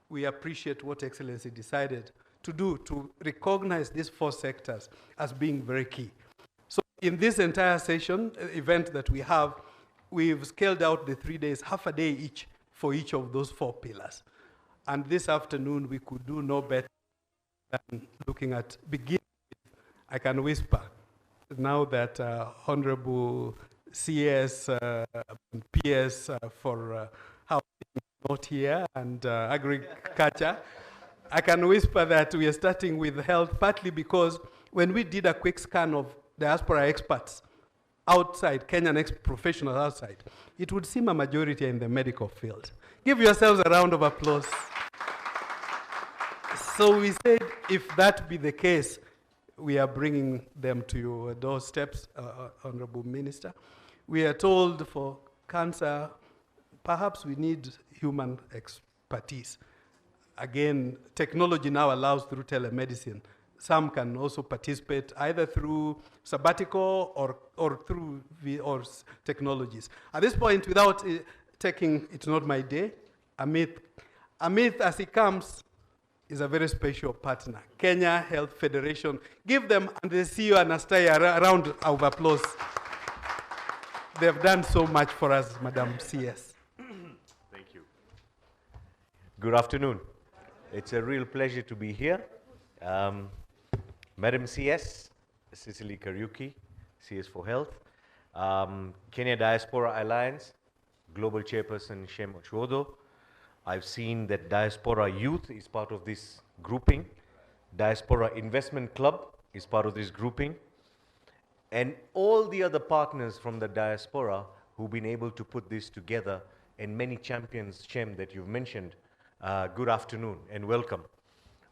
we appreciate what Excellency decided to do to recognize these four sectors as being very key. So in this entire session, event that we have, we've scaled out the 3 days, half a day each for each of those four pillars. And this afternoon, we could do no better than looking at beginning. I can whisper now that Honorable CS, PS for housing not here and agriculture, I can whisper that we are starting with health, partly because when we did a quick scan of diaspora experts outside, Kenyan professionals outside, it would seem a majority in the medical field. Give yourselves a round of applause. So we said, if that be the case, we are bringing them to your doorsteps, Honorable Minister. We are told for cancer, perhaps we need human expertise. Again, technology now allows through telemedicine. Some can also participate either through sabbatical or through technologies. At this point, without taking, it's not my day, Amit, as he comes, is a very special partner. Kenya Health Federation. Give them and the CEO Anastasia a round of applause. They've done so much for us, Madam CS. Thank you. Good afternoon. It's a real pleasure to be here. Madam CS, Cicely Kariuki, CS for Health, Kenya Diaspora Alliance, Global Chairperson Shem Ochodo. I've seen that Diaspora Youth is part of this grouping. Diaspora Investment Club is part of this grouping. And all the other partners from the diaspora who've been able to put this together, and many champions, Shem, that you've mentioned, good afternoon and welcome.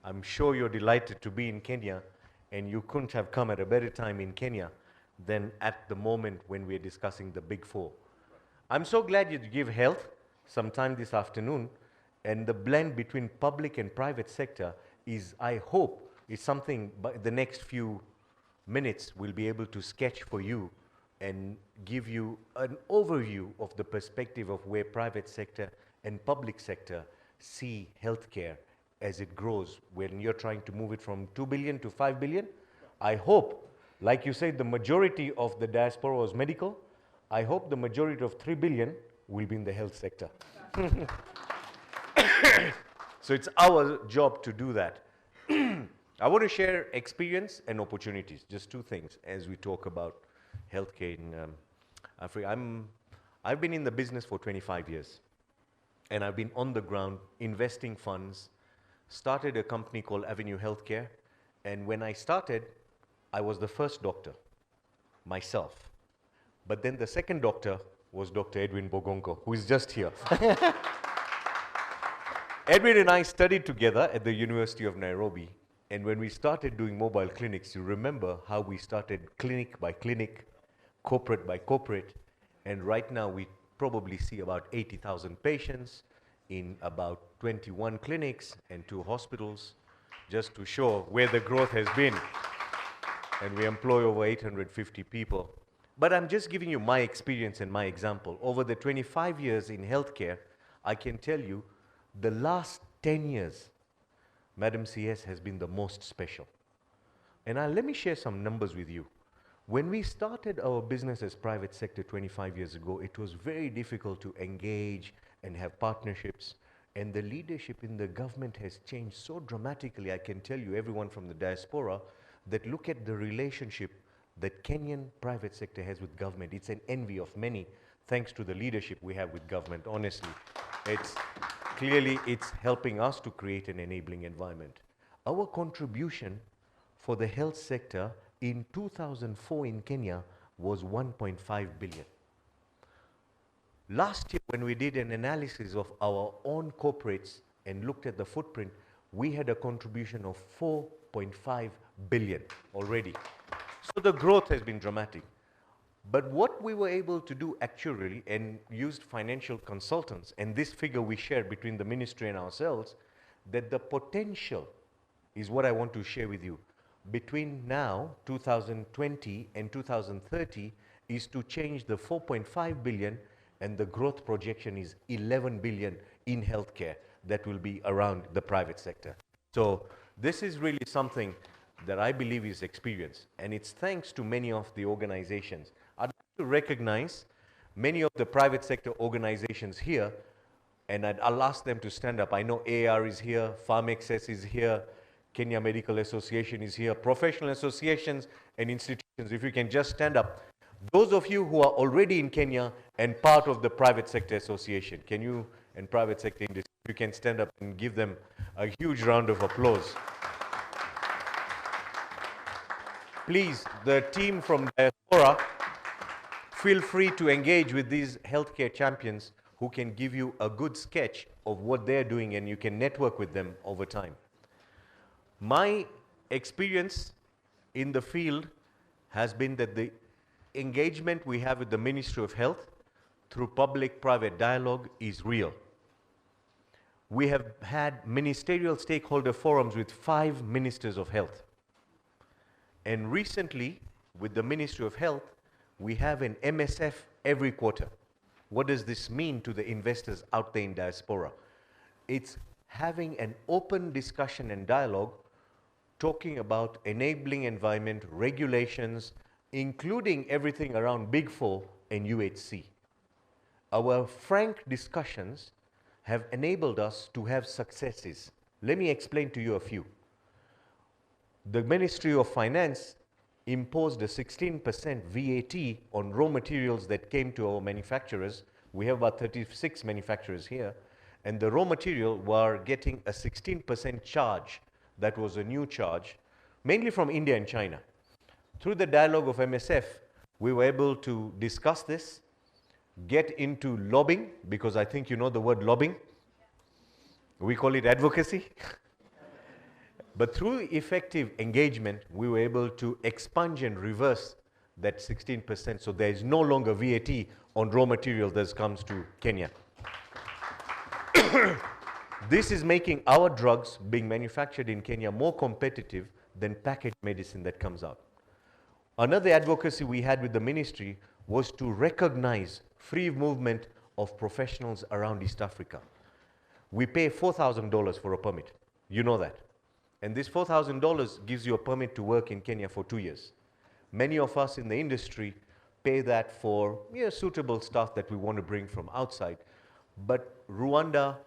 I'm sure you're delighted to be in Kenya, and you couldn't have come at a better time in Kenya than at the moment when we're discussing the Big Four. I'm so glad you give health sometime this afternoon, and the blend between public and private sector is, I hope, is something by the next few minutes we'll be able to sketch for you and give you an overview of the perspective of where private sector and public sector see healthcare as it grows when you're trying to move it from 2 billion to 5 billion. I hope, like you said, the majority of the diaspora was medical. I hope the majority of 3 billion will be in the health sector. So it's our job to do that. I want to share experience and opportunities, just two things, as we talk about healthcare in Africa. I've been in the business for 25 years, and I've been on the ground investing funds, started a company called Avenue Healthcare, and when I started, I was the first doctor, myself. But then the second doctor was Dr. Edwin Bogonko, who is just here. Edwin and I studied together at the University of Nairobi. And when we started doing mobile clinics, you remember how we started clinic by clinic, corporate by corporate. And right now we probably see about 80,000 patients in about 21 clinics and 2 hospitals, just to show where the growth has been. And we employ over 850 people. But I'm just giving you my experience and my example. Over the 25 years in healthcare, I can tell you the last 10 years, Madam CS has been the most special. And let me share some numbers with you. When we started our business as private sector 25 years ago, it was very difficult to engage and have partnerships. And the leadership in the government has changed so dramatically. I can tell you, everyone from the diaspora, that look at the relationship that Kenyan private sector has with government. It's an envy of many, thanks to the leadership we have with government, honestly. It's helping us to create an enabling environment. Our contribution for the health sector in 2004 in Kenya was 1.5 billion. Last year, when we did an analysis of our own corporates and looked at the footprint, we had a contribution of 4.5 billion already. So the growth has been dramatic. But what we were able to do actually, and used financial consultants, and this figure we shared between the ministry and ourselves, that the potential is what I want to share with you. Between now, 2020 and 2030, is to change the 4.5 billion, and the growth projection is 11 billion in healthcare that will be around the private sector. So this is really something that I believe is experience, and it's thanks to many of the organizations. I'd like to recognize many of the private sector organizations here, and I'll ask them to stand up. I know AR is here, PharmAccess is here, Kenya Medical Association is here, professional associations and institutions, if you can just stand up. Those of you who are already in Kenya and part of the private sector association, can you, and private sector industry, you can stand up and give them a huge round of applause. Please, the team from Diaspora, feel free to engage with these healthcare champions who can give you a good sketch of what they're doing, and you can network with them over time. My experience in the field has been that the engagement we have with the Ministry of Health through public-private dialogue is real. We have had ministerial stakeholder forums with 5 ministers of health. And recently, with the Ministry of Health, we have an MSF every quarter. What does this mean to the investors out there in diaspora? It's having an open discussion and dialogue, talking about enabling environment, regulations, including everything around Big Four and UHC. Our frank discussions have enabled us to have successes. Let me explain to you a few. The Ministry of Finance imposed a 16% VAT on raw materials that came to our manufacturers. We have about 36 manufacturers here, and the raw material were getting a 16% charge. That was a new charge, mainly from India and China. Through the dialogue of MSF, we were able to discuss this, get into lobbying, because I think you know the word lobbying. We call it advocacy. But through effective engagement, we were able to expunge and reverse that 16%, so there is no longer VAT on raw material that comes to Kenya. This is making our drugs being manufactured in Kenya more competitive than packaged medicine that comes out. Another advocacy we had with the ministry was to recognize free movement of professionals around East Africa. We pay $4,000 for a permit. You know that. And this $4,000 gives you a permit to work in Kenya for 2 years. Many of us in the industry pay that for suitable stuff that we want to bring from outside. But Rwanda,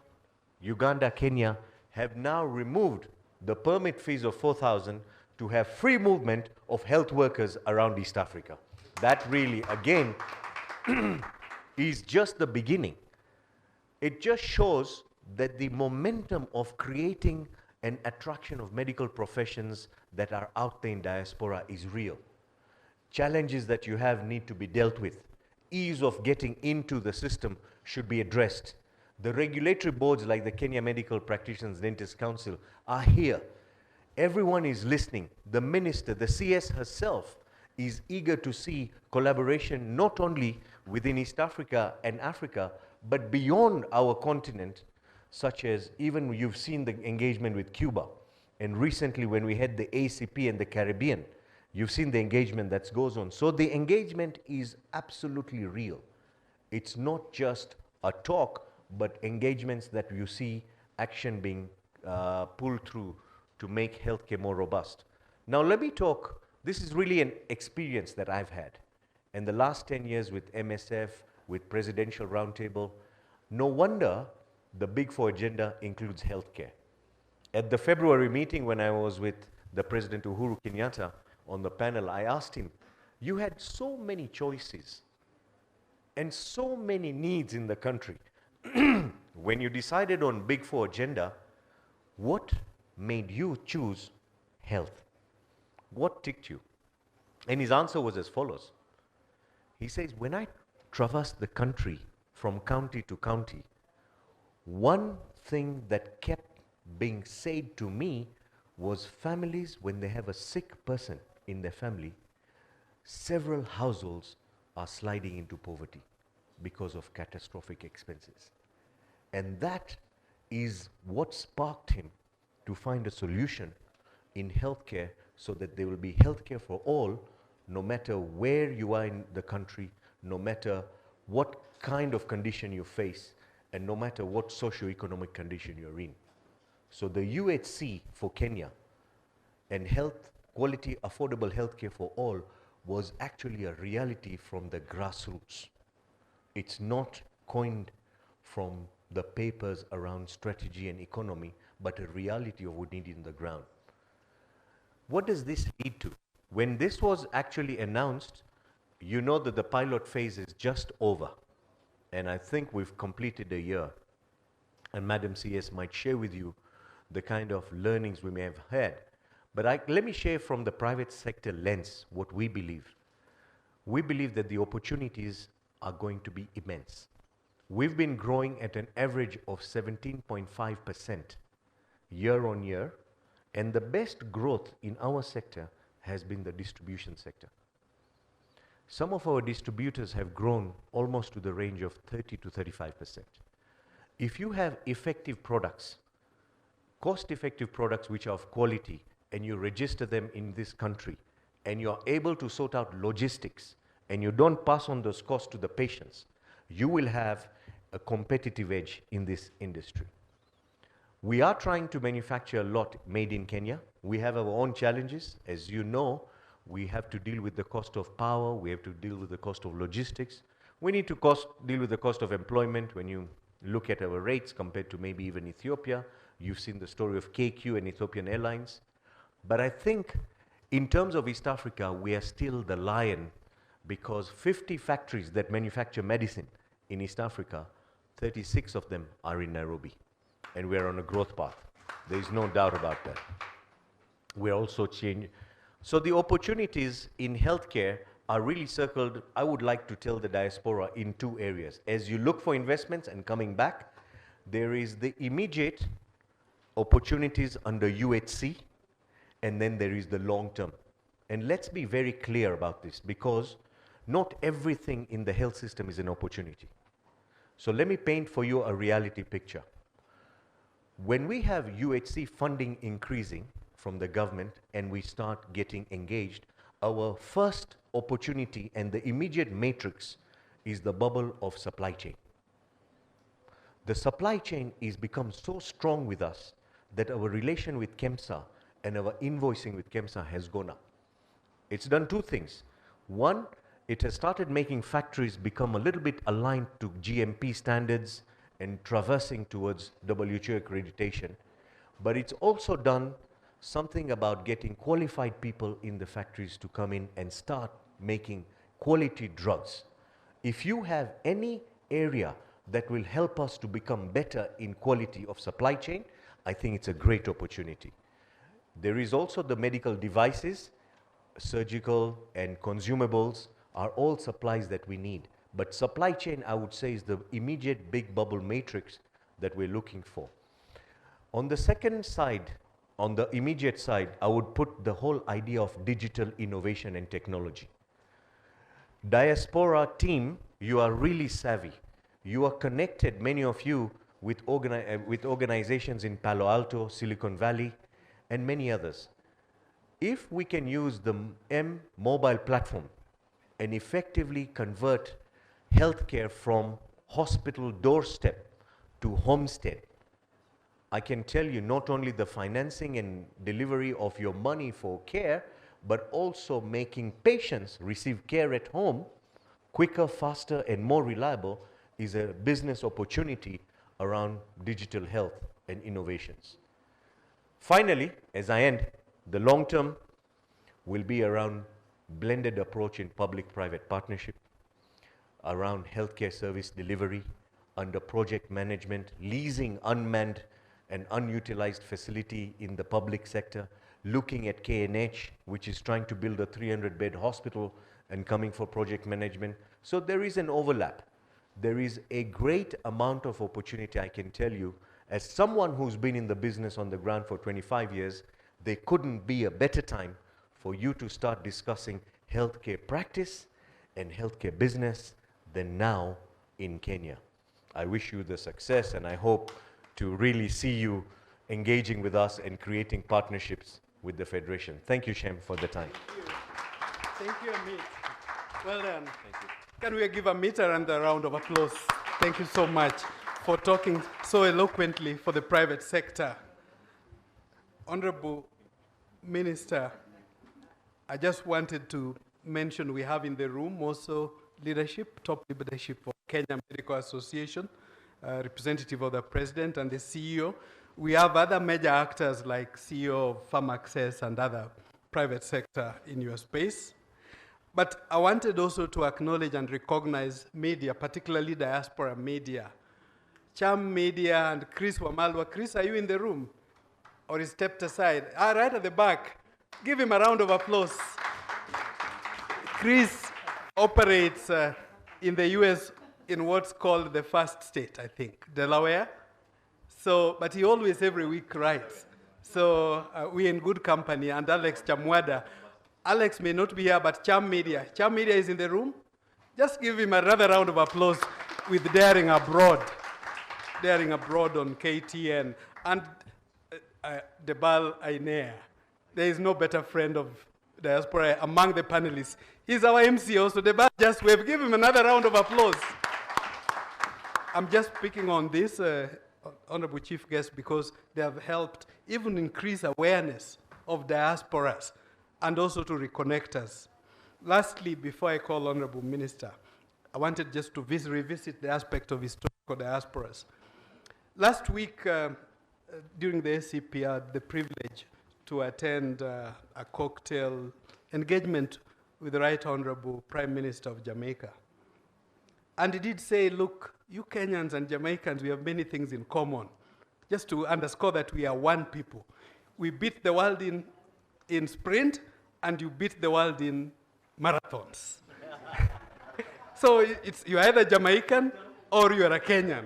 Uganda, Kenya have now removed the permit fees of $4,000 to have free movement of health workers around East Africa. That really, again, is just the beginning. It just shows that the momentum of creating an attraction of medical professions that are out there in diaspora is real. Challenges that you have need to be dealt with. Ease of getting into the system should be addressed. The regulatory boards like the Kenya Medical Practitioners Dentists Council are here. Everyone is listening. The minister, the CS herself, is eager to see collaboration not only within East Africa and Africa, but beyond our continent, such as even you've seen the engagement with Cuba. And recently when we had the ACP and the Caribbean, you've seen the engagement that goes on. So the engagement is absolutely real. It's not just a talk, but engagements that you see action being pulled through to make healthcare more robust. Now let me talk, this is really an experience that I've had. In the last 10 years with MSF, with Presidential Roundtable, no wonder the Big Four agenda includes healthcare. At the February meeting when I was with the President Uhuru Kenyatta on the panel, I asked him, you had so many choices and so many needs in the country. When you decided on Big Four agenda, what made you choose health? What ticked you? And his answer was as follows. He says, when I traversed the country from county to county, one thing that kept being said to me was families, when they have a sick person in their family, several households are sliding into poverty because of catastrophic expenses. And that is what sparked him to find a solution in healthcare so that there will be healthcare for all, no matter where you are in the country, no matter what kind of condition you face, and no matter what socio-economic condition you're in. So the UHC for Kenya and health, quality, affordable healthcare for all was actually a reality from the grassroots. It's not coined from the papers around strategy and economy, but a reality of what we need in the ground. What does this lead to? When this was actually announced, you know that the pilot phase is just over. And I think we've completed a year. And Madam CS might share with you the kind of learnings we may have had. But let me share from the private sector lens what we believe. We believe that the opportunities are going to be immense. We've been growing at an average of 17.5% year on year, and the best growth in our sector has been the distribution sector. Some of our distributors have grown almost to the range of 30 to 35%. If you have effective products, cost-effective products which are of quality, and you register them in this country, and you are able to sort out logistics, and you don't pass on those costs to the patients, you will have a competitive edge in this industry. We are trying to manufacture a lot made in Kenya. We have our own challenges. As you know, we have to deal with the cost of power. We have to deal with the cost of logistics. We need to deal with the cost of employment. When you look at our rates compared to maybe even Ethiopia, you've seen the story of KQ and Ethiopian Airlines. But I think in terms of East Africa, we are still the lion, because 50 factories that manufacture medicine in East Africa, 36 of them are in Nairobi. And we are on a growth path. There is no doubt about that. We're also changing. So the opportunities in healthcare are really circled, I would like to tell the diaspora, in two areas. As you look for investments and coming back, there is the immediate opportunities under UHC, and then there is the long term. And let's be very clear about this, because not everything in the health system is an opportunity. So let me paint for you a reality picture. When we have UHC funding increasing from the government and we start getting engaged, our first opportunity and the immediate matrix is the bubble of supply chain. The supply chain is become so strong with us that our relation with KEMSA and our invoicing with KEMSA has gone up. It's done two things. One, it has started making factories become a little bit aligned to GMP standards and traversing towards WHO accreditation. But it's also done something about getting qualified people in the factories to come in and start making quality drugs. If you have any area that will help us to become better in quality of supply chain, I think it's a great opportunity. There is also the medical devices, surgical and consumables are all supplies that we need. But supply chain, I would say, is the immediate big bubble matrix that we're looking for. On the second side, on the immediate side, I would put the whole idea of digital innovation and technology. Diaspora team, you are really savvy. You are connected, many of you, with organizations in Palo Alto, Silicon Valley, and many others. If we can use the mobile platform and effectively convert healthcare from hospital doorstep to homestead, I can tell you not only the financing and delivery of your money for care, but also making patients receive care at home quicker, faster, and more reliable is a business opportunity around digital health and innovations. Finally, as I end, the long term will be around blended approach in public-private partnership, around healthcare service delivery, under project management, leasing unmanned and unutilized facility in the public sector, looking at KNH, which is trying to build a 300-bed hospital and coming for project management. So there is an overlap. There is a great amount of opportunity, I can tell you. As someone who's been in the business on the ground for 25 years, there couldn't be a better time for you to start discussing healthcare practice and healthcare business than now in Kenya. I wish you the success, and I hope to really see you engaging with us and creating partnerships with the Federation. Thank you, Shem, for the time. Thank you, Amit. Well done. Thank you. Can we give Amit a round of applause? Thank you so much for talking so eloquently for the private sector. Honorable Minister, I just wanted to mention we have in the room also leadership, top leadership of Kenya Medical Association, representative of the President and the CEO. We have other major actors like CEO of Farm Access and other private sector in your space. But I wanted also to acknowledge and recognize media, particularly diaspora media. Cham Media and Chris Wamalwa. Chris, are you in the room? Or is stepped aside? Right at the back. Give him a round of applause. Chris operates in the US in what's called the first state, I think, Delaware. So, but he always every week writes. So we're in good company. And Alex Chamwada. Alex may not be here, but Cham Media. Cham Media is in the room. Just give him another round of applause with Daring Abroad. Daring Abroad on KTN. And Debal Ainea. There is no better friend of diaspora among the panelists. He's our MC also. Debal just wave. Give him another round of applause. I'm just picking on this, Honorable Chief Guest, because they have helped even increase awareness of diasporas and also to reconnect us. Lastly, before I call Honorable Minister, I wanted just to revisit the aspect of historical diasporas. Last week, during the SCP, I had the privilege to attend a cocktail engagement with the Right Honorable Prime Minister of Jamaica. And he did say, look, you Kenyans and Jamaicans, we have many things in common. Just to underscore that we are one people. We beat the world in sprint, and you beat the world in marathons. So you're either Jamaican or you're a Kenyan.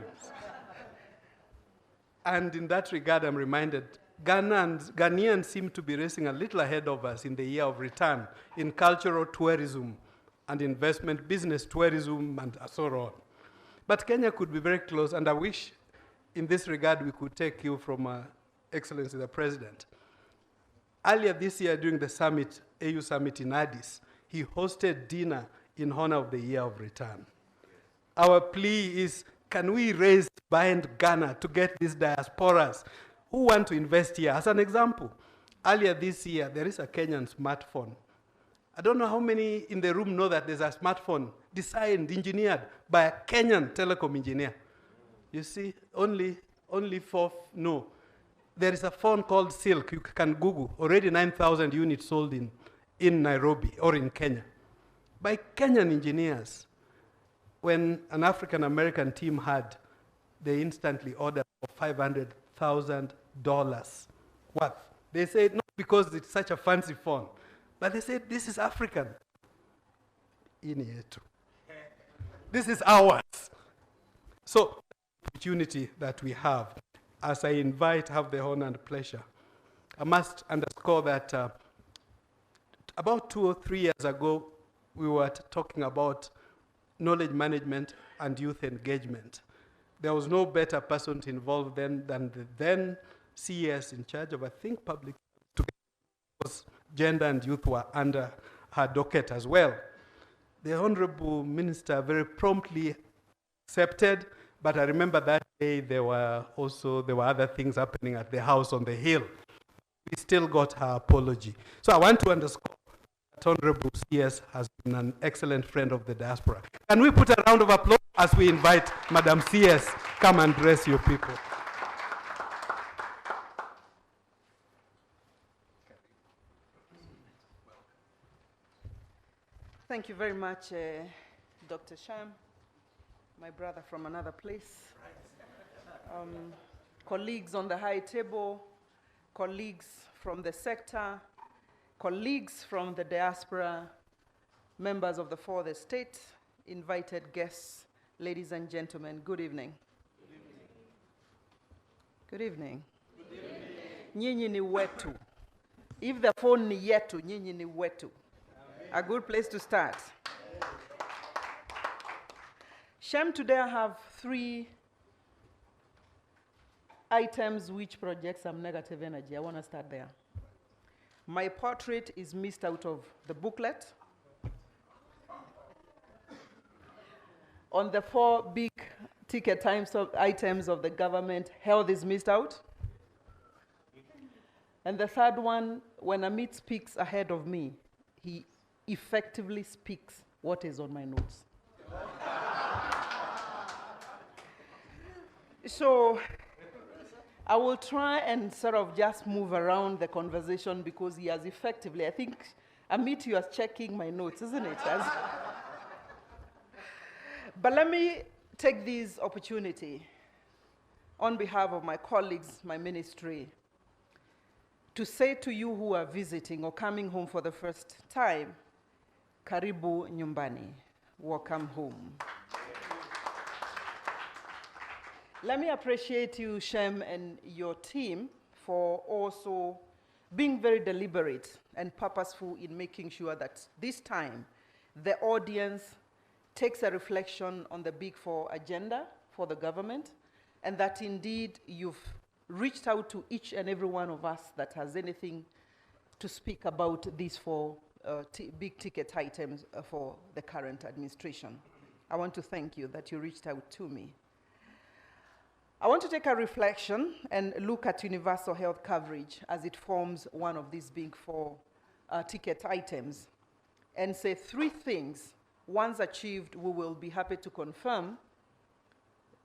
And in that regard, I'm reminded, Ghanaians seem to be racing a little ahead of us in the year of return in cultural tourism and investment, business tourism, and so on. But Kenya could be very close, and I wish in this regard we could take you from Excellency the President. Earlier this year during the summit, AU summit in Addis, he hosted dinner in honor of the year of return. Our plea is, can we raise behind Ghana to get these diasporas who want to invest here? As an example, earlier this year, there is a Kenyan smartphone. I don't know how many in the room know that there's a smartphone designed, engineered by a Kenyan telecom engineer. You see, only 4 know. There is a phone called Silk, you can Google, already 9,000 units sold in Nairobi or in Kenya by Kenyan engineers. When an African-American team had, they instantly ordered for $500,000 worth. They said, not because it's such a fancy phone, but they said, this is African. This is ours. So opportunity that we have. As I have the honor and pleasure, I must underscore that about 2 or 3 years ago, we were talking about knowledge management and youth engagement. There was no better person to involve than the then CS in charge of, I think, public, because gender and youth were under her docket as well. The Honorable Minister very promptly accepted, but I remember that day there were other things happening at the house on the hill. We still got her apology. So I want to underscore that Honorable CS has been an excellent friend of the diaspora. Can we put a round of applause as we invite Madam CS, come and address your people. Thank you very much, Dr. Sham, my brother from another place. Colleagues on the high table, colleagues from the sector, colleagues from the diaspora, members of the fourth estate, invited guests, ladies and gentlemen, good evening. Good evening. Good evening. Nyinyi ni wetu. If the phone ni yetu, nyinyi ni wetu. A good place to start. Shem, today I have 3 items which project some negative energy. I want to start there. My portrait is missed out of the booklet. On the 4 big ticket items of the government, health is missed out. And the third one, when Amit speaks ahead of me, he effectively speaks what is on my notes. So I will try and sort of just move around the conversation because he has effectively, I think, Amit, you are checking my notes, isn't it? But let me take this opportunity on behalf of my colleagues, my ministry, to say to you who are visiting or coming home for the first time, Karibu Nyumbani, welcome home. Let me appreciate you, Shem, and your team for also being very deliberate and purposeful in making sure that this time the audience takes a reflection on the Big Four agenda for the government, and that indeed you've reached out to each and every one of us that has anything to speak about these 4 big ticket items for the current administration. I want to thank you that you reached out to me. I want to take a reflection and look at universal health coverage as it forms one of these big 4 ticket items and say 3 things. Once achieved, we will be happy to confirm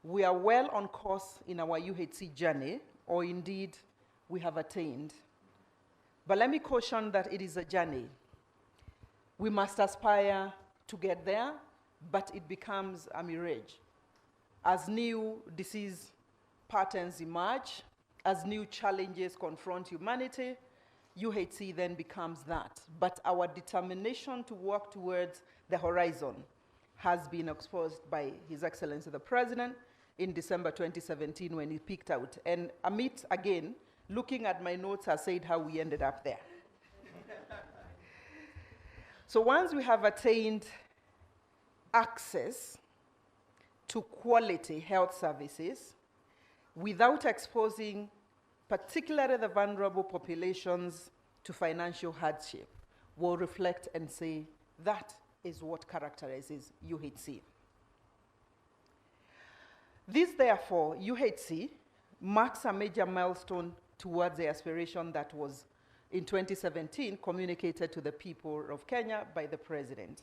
we are well on course in our UHC journey, or indeed we have attained. But let me caution that it is a journey. We must aspire to get there, but it becomes a mirage. As new disease patterns emerge, as new challenges confront humanity, UHC then becomes that. But our determination to work towards the horizon has been exposed by His Excellency the President in December 2017 when he peaked out. And Amit, again, looking at my notes, has said how we ended up there. So once we have attained access to quality health services without exposing particularly the vulnerable populations to financial hardship, we'll reflect and say that is what characterizes UHC. This, therefore, UHC marks a major milestone towards the aspiration that was, in 2017, communicated to the people of Kenya by the President.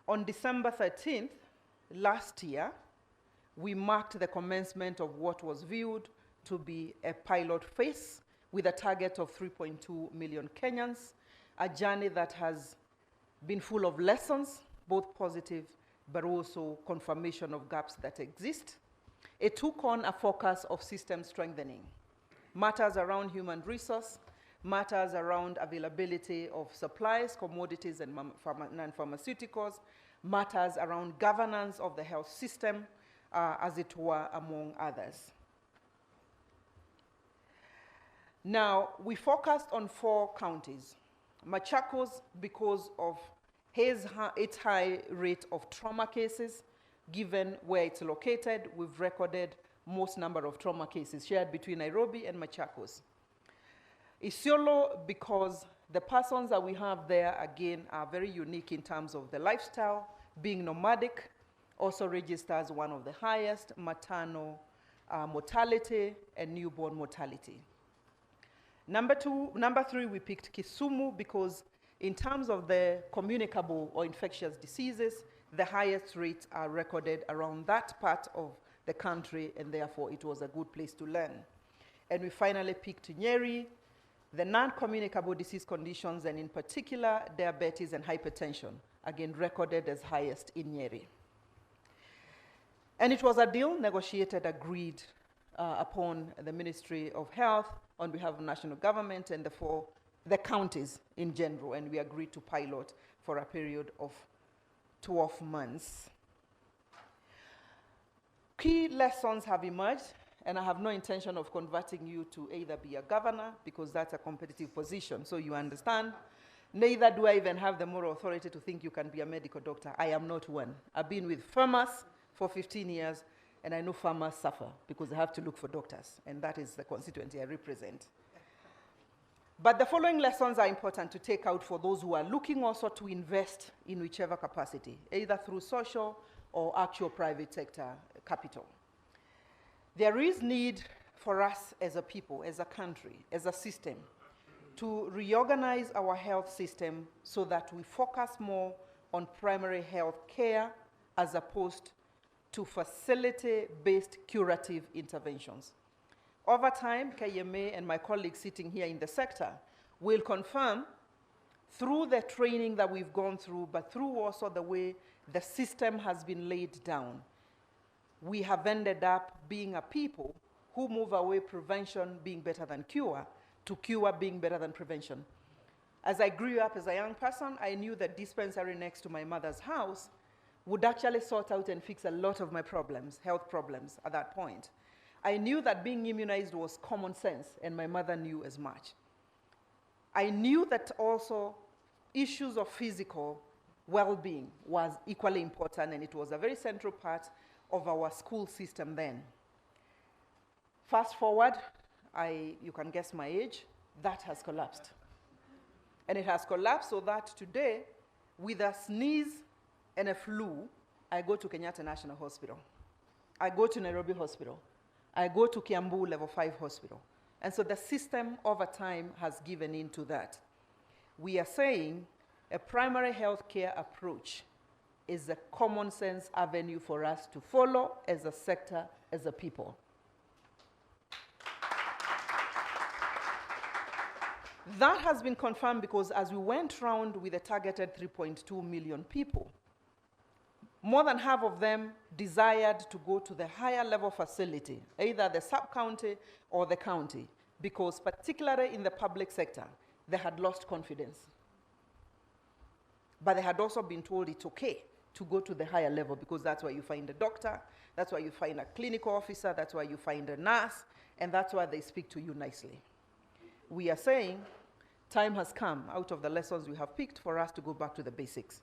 On December 13th, last year, we marked the commencement of what was viewed to be a pilot phase with a target of 3.2 million Kenyans, a journey that has been full of lessons, both positive but also confirmation of gaps that exist. It took on a focus of system strengthening, matters around human resource, matters around availability of supplies, commodities, and non-pharmaceuticals, matters around governance of the health system, as it were, among others. Now, we focused on 4 counties. Machakos, because of its high rate of trauma cases, given where it's located, we've recorded most number of trauma cases shared between Nairobi and Machakos. Isiolo, because the persons that we have there, again, are very unique in terms of the lifestyle, being nomadic, also registers one of the highest maternal mortality and newborn mortality. Number 3, we picked Kisumu because in terms of the communicable or infectious diseases, the highest rates are recorded around that part of the country, and therefore it was a good place to learn. And we finally picked Nyeri, the non-communicable disease conditions, and in particular, diabetes and hypertension, again recorded as highest in Nyeri. And it was a deal negotiated, agreed upon the Ministry of Health on behalf of national government and the counties in general, and we agreed to pilot for a period of 12 months. Key lessons have emerged, and I have no intention of converting you to either be a governor, because that's a competitive position, so you understand. Neither do I even have the moral authority to think you can be a medical doctor. I am not one. I've been with farmers for 15 years, and I know farmers suffer because they have to look for doctors, and that is the constituency I represent. But the following lessons are important to take out for those who are looking also to invest in whichever capacity, either through social or actual private sector capital. There is need for us as a people, as a country, as a system, to reorganize our health system so that we focus more on primary health care as opposed to facility-based curative interventions. Over time, KMA and my colleagues sitting here in the sector will confirm through the training that we've gone through, but through also the way the system has been laid down, we have ended up being a people who move away prevention being better than cure to cure being better than prevention. As I grew up as a young person, I knew that dispensary next to my mother's house would actually sort out and fix a lot of my problems, health problems at that point. I knew that being immunized was common sense, and my mother knew as much. I knew that also issues of physical well-being was equally important, and it was a very central part of our school system then. Fast forward, you can guess my age, that has collapsed. And it has collapsed so that today, with a sneeze and a flu, I go to Kenyatta National Hospital. I go to Nairobi Hospital. I go to Kiambu Level 5 Hospital. And so the system over time has given in to that. We are saying a primary health care approach is a common sense avenue for us to follow as a sector, as a people. That has been confirmed because as we went round with a targeted 3.2 million people, more than half of them desired to go to the higher level facility, either the sub-county or the county, because particularly in the public sector, they had lost confidence. But they had also been told it's okay to go to the higher level because that's where you find a doctor, that's where you find a clinical officer, that's where you find a nurse, and that's where they speak to you nicely. We are saying time has come out of the lessons we have picked for us to go back to the basics.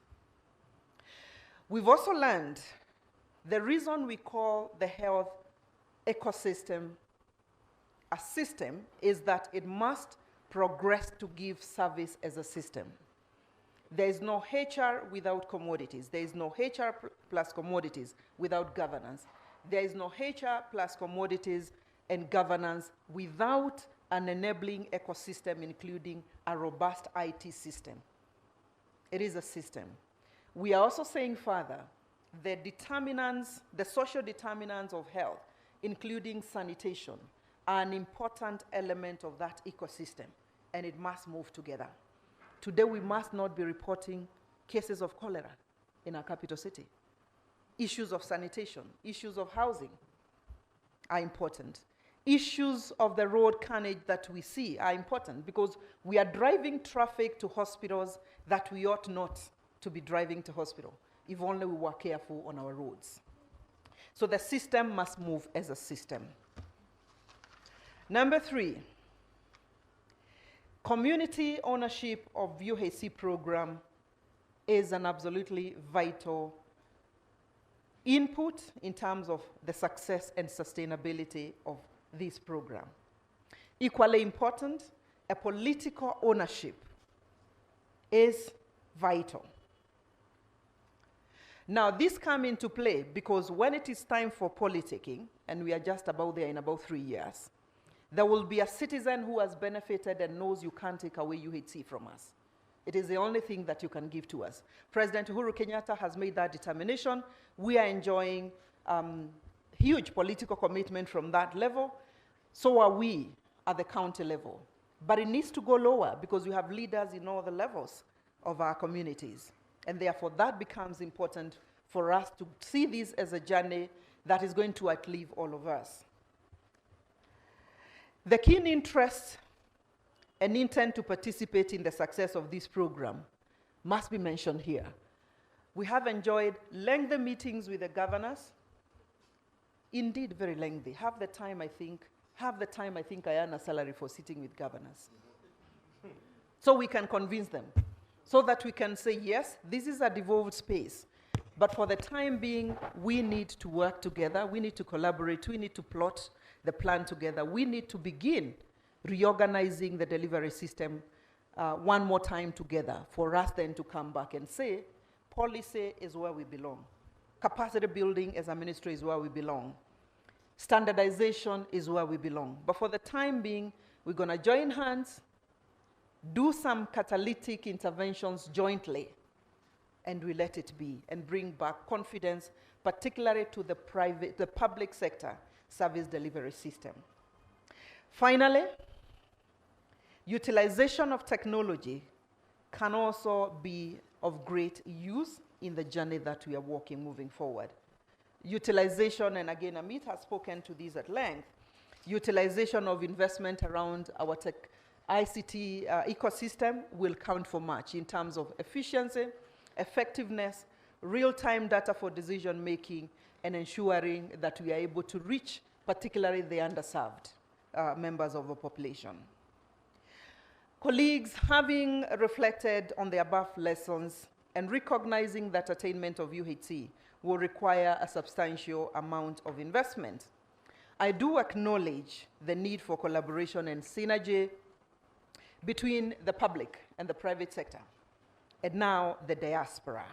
We've also learned the reason we call the health ecosystem a system is that it must progress to give service as a system. There is no HR without commodities. There is no HR plus commodities without governance. There is no HR plus commodities and governance without an enabling ecosystem, including a robust IT system. It is a system. We are also saying further, the determinants, the social determinants of health, including sanitation, are an important element of that ecosystem, and it must move together. Today, we must not be reporting cases of cholera in our capital city. Issues of sanitation, issues of housing are important. Issues of the road carnage that we see are important because we are driving traffic to hospitals that we ought not to be driving to hospital, if only we were careful on our roads. So the system must move as a system. Number 3, community ownership of UHC program is an absolutely vital input in terms of the success and sustainability of this program. Equally important, a political ownership is vital. Now, this comes into play because when it is time for politicking, and we are just about there in about 3 years, there will be a citizen who has benefited and knows you can't take away UHC from us. It is the only thing that you can give to us. President Uhuru Kenyatta has made that determination. We are enjoying huge political commitment from that level. So are we at the county level. But it needs to go lower because we have leaders in all the levels of our communities. And therefore, that becomes important for us to see this as a journey that is going to outlive all of us. The keen interest and intent to participate in the success of this program must be mentioned here. We have enjoyed lengthy meetings with the governors, indeed very lengthy. Half the time I think I earn a salary for sitting with governors. So we can convince them, so that we can say, yes, this is a devolved space, but for the time being, we need to work together, we need to collaborate, we need to plot the plan together, we need to begin reorganizing the delivery system one more time together for us then to come back and say, policy is where we belong. Capacity building as a ministry is where we belong. Standardization is where we belong. But for the time being, we're going to join hands, do some catalytic interventions jointly, and we let it be and bring back confidence, particularly to the public sector service delivery system. Finally, utilization of technology can also be of great use in the journey that we are walking moving forward. Utilization, and again, Amit has spoken to this at length, utilization of investment around our tech ICT ecosystem will count for much in terms of efficiency, effectiveness, real-time data for decision-making, and ensuring that we are able to reach particularly the underserved members of the population. Colleagues, having reflected on the above lessons and recognizing that attainment of UHC will require a substantial amount of investment, I do acknowledge the need for collaboration and synergy between the public and the private sector, and now the diaspora.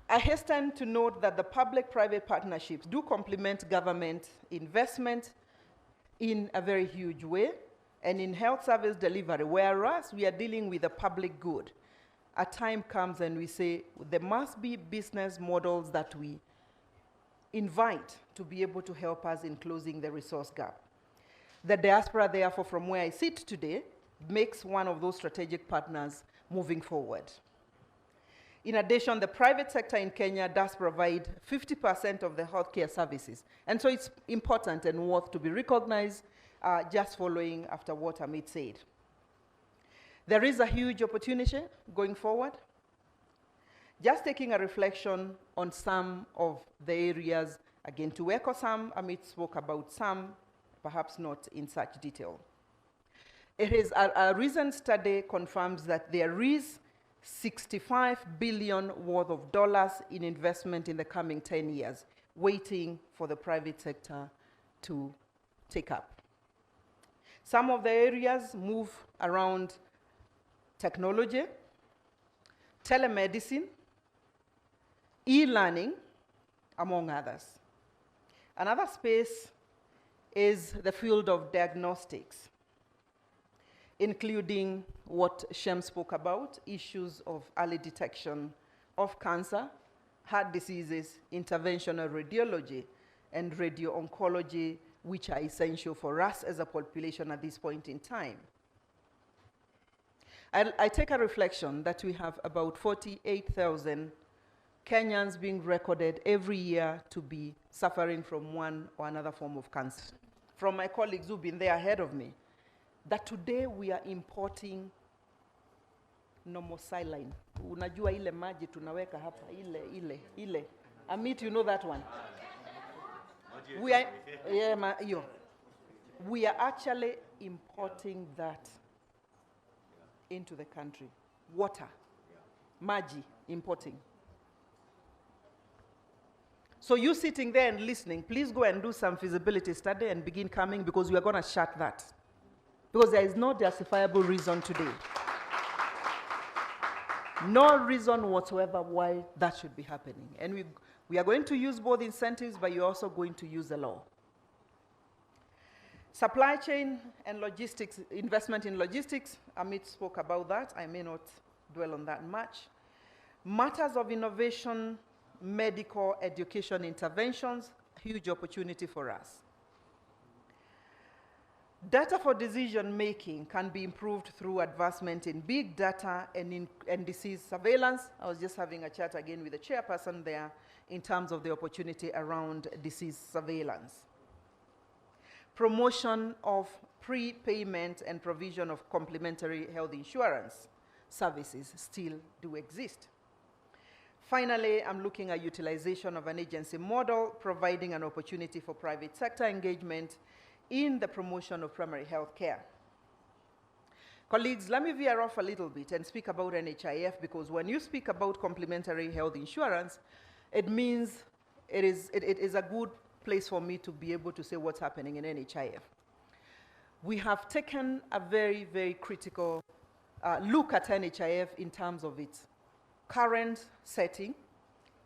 I hasten to note that the public-private partnerships do complement government investment in a very huge way, and in health service delivery, whereas we are dealing with the public good, a time comes and we say there must be business models that we invite to be able to help us in closing the resource gap. The diaspora, therefore, from where I sit today, makes one of those strategic partners moving forward. In addition, the private sector in Kenya does provide 50% of the healthcare services. And so it's important and worth to be recognized, just following after what Amit said. There is a huge opportunity going forward. Just taking a reflection on some of the areas, again, to echo some, Amit spoke about some, perhaps not in such detail. It is a recent study confirms that there is $65 billion worth of dollars in investment in the coming 10 years, waiting for the private sector to take up. Some of the areas move around technology, telemedicine, e-learning, among others. Another space is the field of diagnostics, including what Shem spoke about, issues of early detection of cancer, heart diseases, interventional radiology, and radio-oncology, which are essential for us as a population at this point in time. I take a reflection that we have about 48,000 Kenyans being recorded every year to be suffering from one or another form of cancer. From my colleagues who've been there ahead of me, that today we are importing normal saline. Unajua ile maji tunaweka hapa, ile. Amit, you know that one? We are, we are actually importing that into the country. Water, maji, importing. So you sitting there and listening, please go and do some feasibility study and begin coming, because we are going to shut that. Because there is no justifiable reason today. No reason whatsoever why that should be happening. And we are going to use both incentives, but you're also going to use the law. Supply chain and logistics, investment in logistics, Amit spoke about that. I may not dwell on that much. Matters of innovation, medical education interventions, huge opportunity for us. Data for decision making can be improved through advancement in big data and disease surveillance. I was just having a chat again with the chairperson there in terms of the opportunity around disease surveillance. Promotion of prepayment and provision of complementary health insurance services still do exist. Finally, I'm looking at utilization of an agency model, providing an opportunity for private sector engagement in the promotion of primary health care. Colleagues, let me veer off a little bit and speak about NHIF, because when you speak about complementary health insurance, it means it is a good place for me to be able to say what's happening in NHIF. We have taken a very, very critical look at NHIF in terms of its current setting,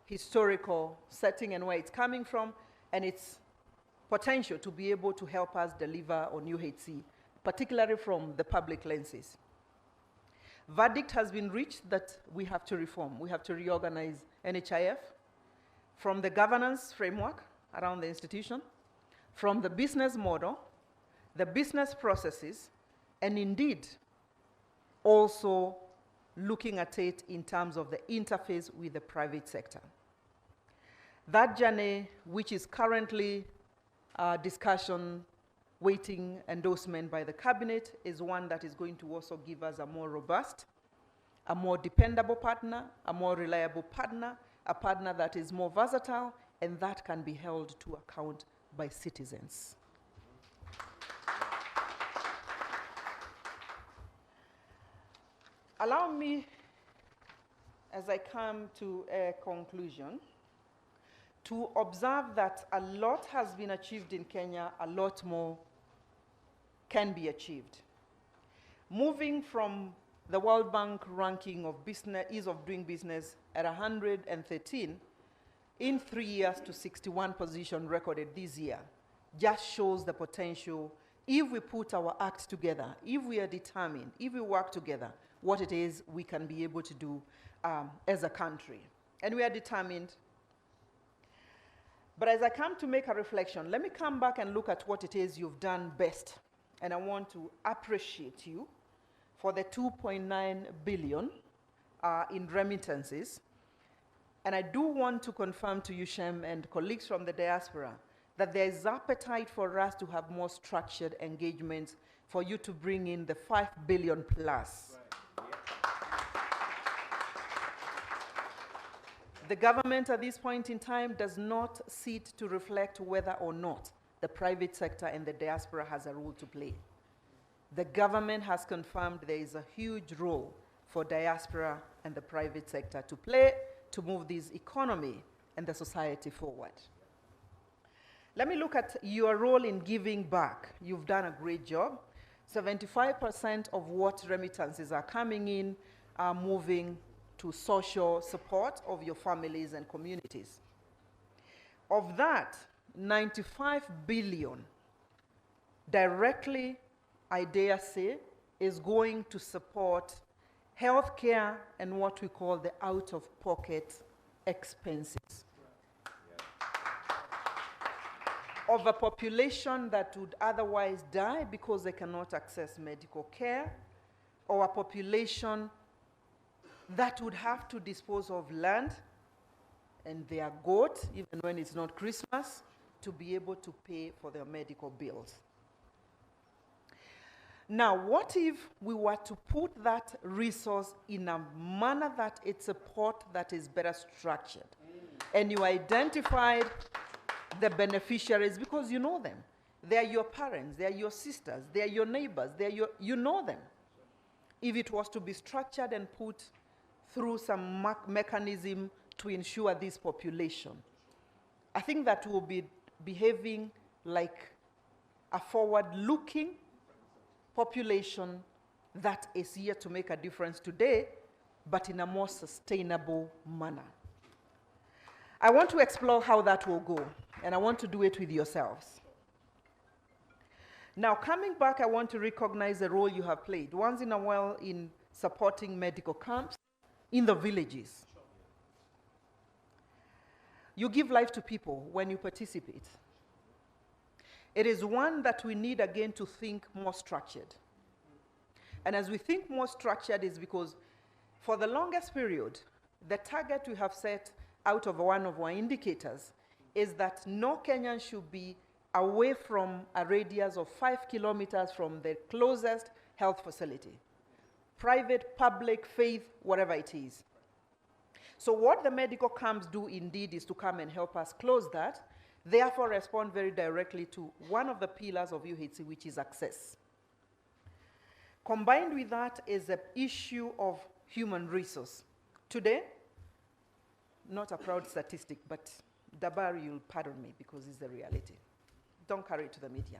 historical setting and where it's coming from, and its potential to be able to help us deliver on UHC, particularly from the public lenses. Verdict has been reached that we have to reform. We have to reorganize NHIF from the governance framework around the institution, from the business model, the business processes, and indeed also looking at it in terms of the interface with the private sector. That journey, which is currently discussion, waiting endorsement by the cabinet, is one that is going to also give us a more robust, a more dependable partner, a more reliable partner, a partner that is more versatile, and that can be held to account by citizens. Allow me, as I come to a conclusion, to observe that a lot has been achieved in Kenya, a lot more can be achieved. Moving from the World Bank ranking of ease of doing business at 113 in 3 years to 61 position recorded this year just shows the potential, if we put our act together, if we are determined, if we work together, what it is we can be able to do as a country. And we are determined. But as I come to make a reflection, let me come back and look at what it is you've done best. And I want to appreciate you for the 2.9 billion in remittances. And I do want to confirm to you, Shem, and colleagues from the diaspora, that there is appetite for us to have more structured engagements for you to bring in the 5 billion plus. Right. The government at this point in time does not sit to reflect whether or not the private sector and the diaspora has a role to play. The government has confirmed there is a huge role for diaspora and the private sector to play to move this economy and the society forward. Let me look at your role in giving back. You've done a great job. 75% of what remittances are coming in are moving to social support of your families and communities. Of that, 95 billion directly, I dare say, is going to support healthcare and what we call the out-of-pocket expenses. Of a population that would otherwise die because they cannot access medical care, or a population that would have to dispose of land and their goat, even when it's not Christmas, to be able to pay for their medical bills. Now, what if we were to put that resource in a manner that it's a pot that is better structured, and you identified the beneficiaries because you know them. They are your parents, they are your sisters, they are your neighbors, you know them. If it was to be structured and put through some mechanism to ensure this population, I think that will be behaving like a forward-looking population that is here to make a difference today, but in a more sustainable manner. I want to explore how that will go, and I want to do it with yourselves. Now, coming back, I want to recognize the role you have played once in a while in supporting medical camps in the villages. You give life to people when you participate. It is one that we need again to think more structured. And as we think more structured is because for the longest period, the target we have set out of one of our indicators is that no Kenyan should be away from a radius of 5 kilometers from the closest health facility. Private, public, faith, whatever it is. So what the medical camps do indeed is to come and help us close that, therefore respond very directly to one of the pillars of UHC, which is access. Combined with that is the issue of human resource. Today, not a proud statistic, but Dabar, you'll pardon me because it's the reality. Don't carry it to the media.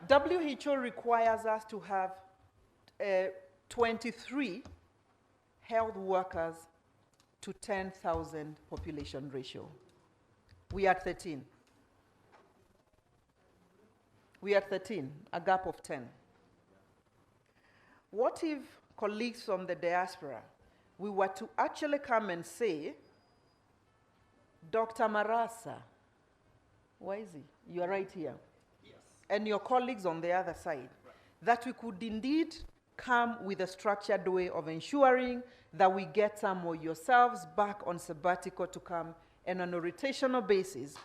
WHO requires us to have 23 health workers to 10,000 population ratio. We are at 13. We are at 13, a gap of 10. What if colleagues from the diaspora, we were to actually come and say, Dr. Marasa, where is he? You are right here. Yes. And your colleagues on the other side, that we could indeed come with a structured way of ensuring that we get some of yourselves back on sabbatical to come and on a rotational basis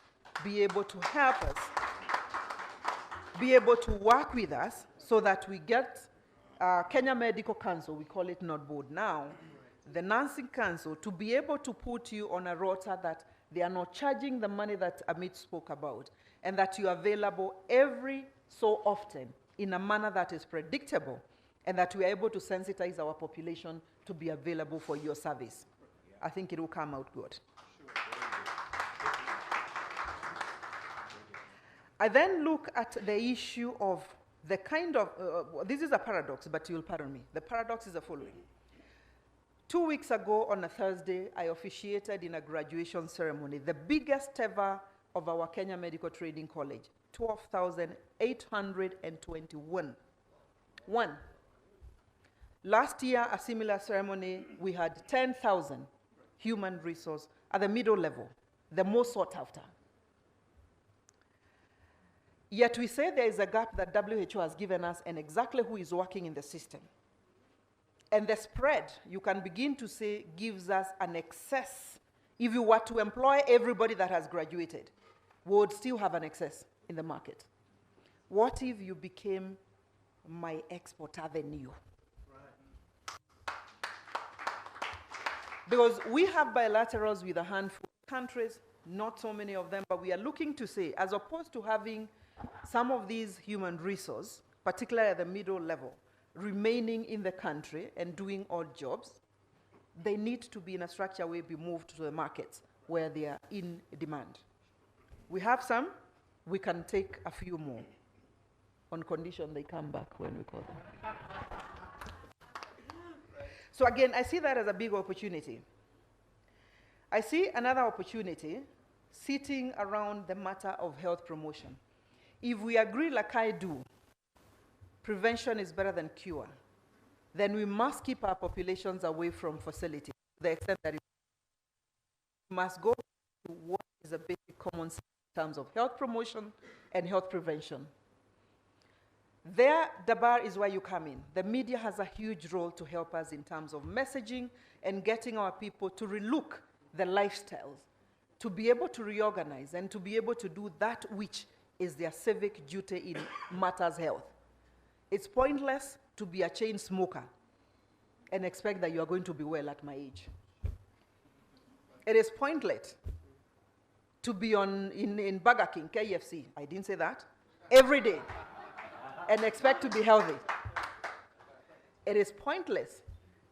be able to help us, be able to work with us so that we get Kenya Medical Council, we call it not board now, the Nursing Council, to be able to put you on a rota that they are not charging the money that Amit spoke about, and that you are available every so often in a manner that is predictable, and that we are able to sensitize our population to be available for your service. I think it will come out good. I then look at the issue of the kind of, this is a paradox, but you'll pardon me. The paradox is the following. 2 weeks ago on a Thursday, I officiated in a graduation ceremony, the biggest ever of our Kenya Medical Training College, 12,821. One. Last year, a similar ceremony, we had 10,000 human resource at the middle level, the most sought after. Yet we say there is a gap that WHO has given us and exactly who is working in the system. And the spread, you can begin to say, gives us an excess. If you were to employ everybody that has graduated, we would still have an excess in the market. What if you became my export avenue? Because we have bilaterals with a handful of countries, not so many of them, but we are looking to say, as opposed to having some of these human resources, particularly at the middle level, remaining in the country and doing odd jobs, they need to be in a structured way be moved to the markets where they are in demand. We have some, we can take a few more on condition they come back when we call them. So again, I see that as a big opportunity. I see another opportunity sitting around the matter of health promotion. If we agree like I do, prevention is better than cure, then we must keep our populations away from facilities to the extent that we must go to what is a basic common sense in terms of health promotion and health prevention. There, the bar is where you come in. The media has a huge role to help us in terms of messaging and getting our people to relook the lifestyles, to be able to reorganize and to be able to do that which is their civic duty in matters health. It's pointless to be a chain smoker and expect that you are going to be well at my age. It is pointless to be in Burger King, KFC, I didn't say that, every day and expect to be healthy. It is pointless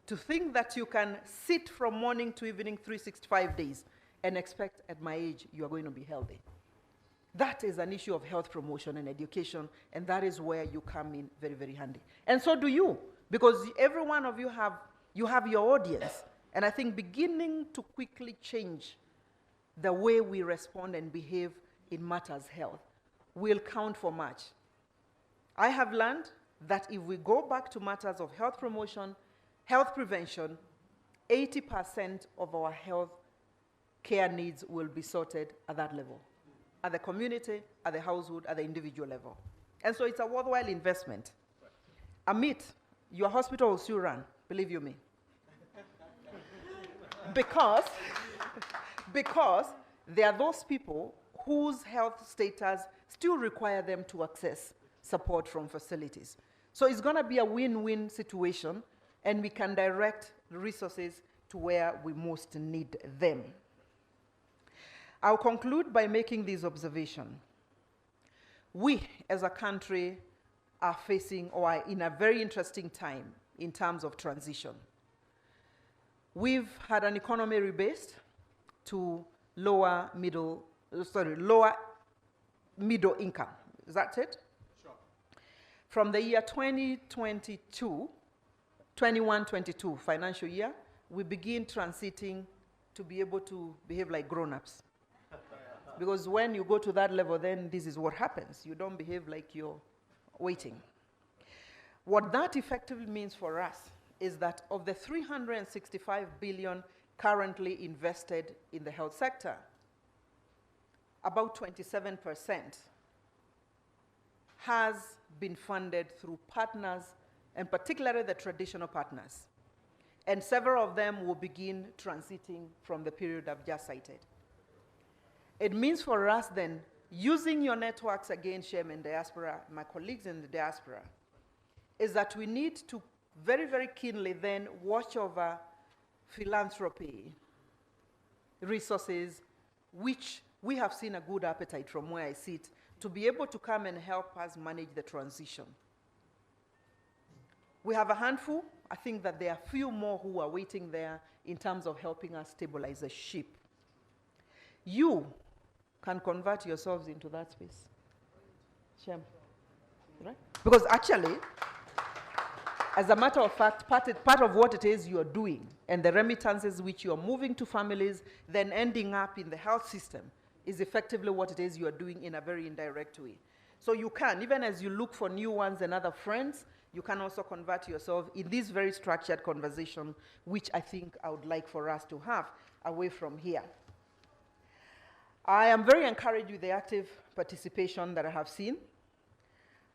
to think that you can sit from morning to evening 365 days and expect at my age you are going to be healthy. That is an issue of health promotion and education, and that is where you come in very, very handy. And so do you, because every one of you have your audience, and I think beginning to quickly change the way we respond and behave in matters health will count for much. I have learned that if we go back to matters of health promotion, health prevention, 80% of our health care needs will be sorted at that level, at the community, at the household, at the individual level. And so it's a worthwhile investment. Amit, your hospital will still run, believe you me. Because there are those people whose health status still require them to access support from facilities. So it's going to be a win-win situation, and we can direct resources to where we most need them. I'll conclude by making this observation. We, as a country, are facing or are in a very interesting time in terms of transition. We've had an economy rebased to lower middle income. Is that it? Sure. From the year 2022, 21-22 financial year, we begin transiting to be able to behave like grown-ups. Because when you go to that level, then this is what happens. You don't behave like you're waiting. What that effectively means for us is that of the 365 billion currently invested in the health sector, about 27% has been funded through partners, and particularly the traditional partners. And several of them will begin transiting from the period I've just cited. It means for us then, using your networks again, Shem and Diaspora, my colleagues in the Diaspora, is that we need to very, very keenly then watch over philanthropy, resources, which we have seen a good appetite from where I sit, to be able to come and help us manage the transition. We have a handful. I think that there are few more who are waiting there in terms of helping us stabilize the ship. You can convert yourselves into that space. Shem. Right? Because actually, as a matter of fact, part of what it is you are doing and the remittances which you are moving to families, then ending up in the health system, is effectively what it is you are doing in a very indirect way. So you can, even as you look for new ones and other friends, you can also convert yourself in this very structured conversation, which I think I would like for us to have away from here. I am very encouraged with the active participation that I have seen.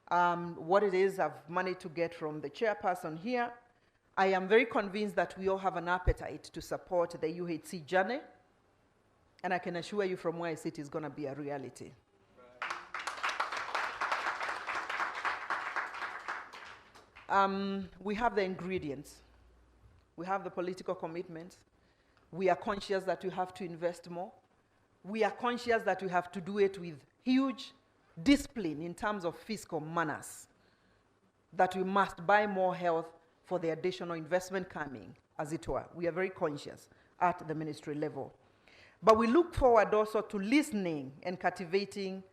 What it is I've managed to get from the chairperson here, I am very convinced that we all have an appetite to support the UHC journey, and I can assure you from where I sit it's going to be a reality. We have the ingredients. We have the political commitment. We are conscious that we have to invest more. We are conscious that we have to do it with huge discipline in terms of fiscal manners, that we must buy more health for the additional investment coming, as it were. We are very conscious at the ministry level. But we look forward also to listening and cultivating,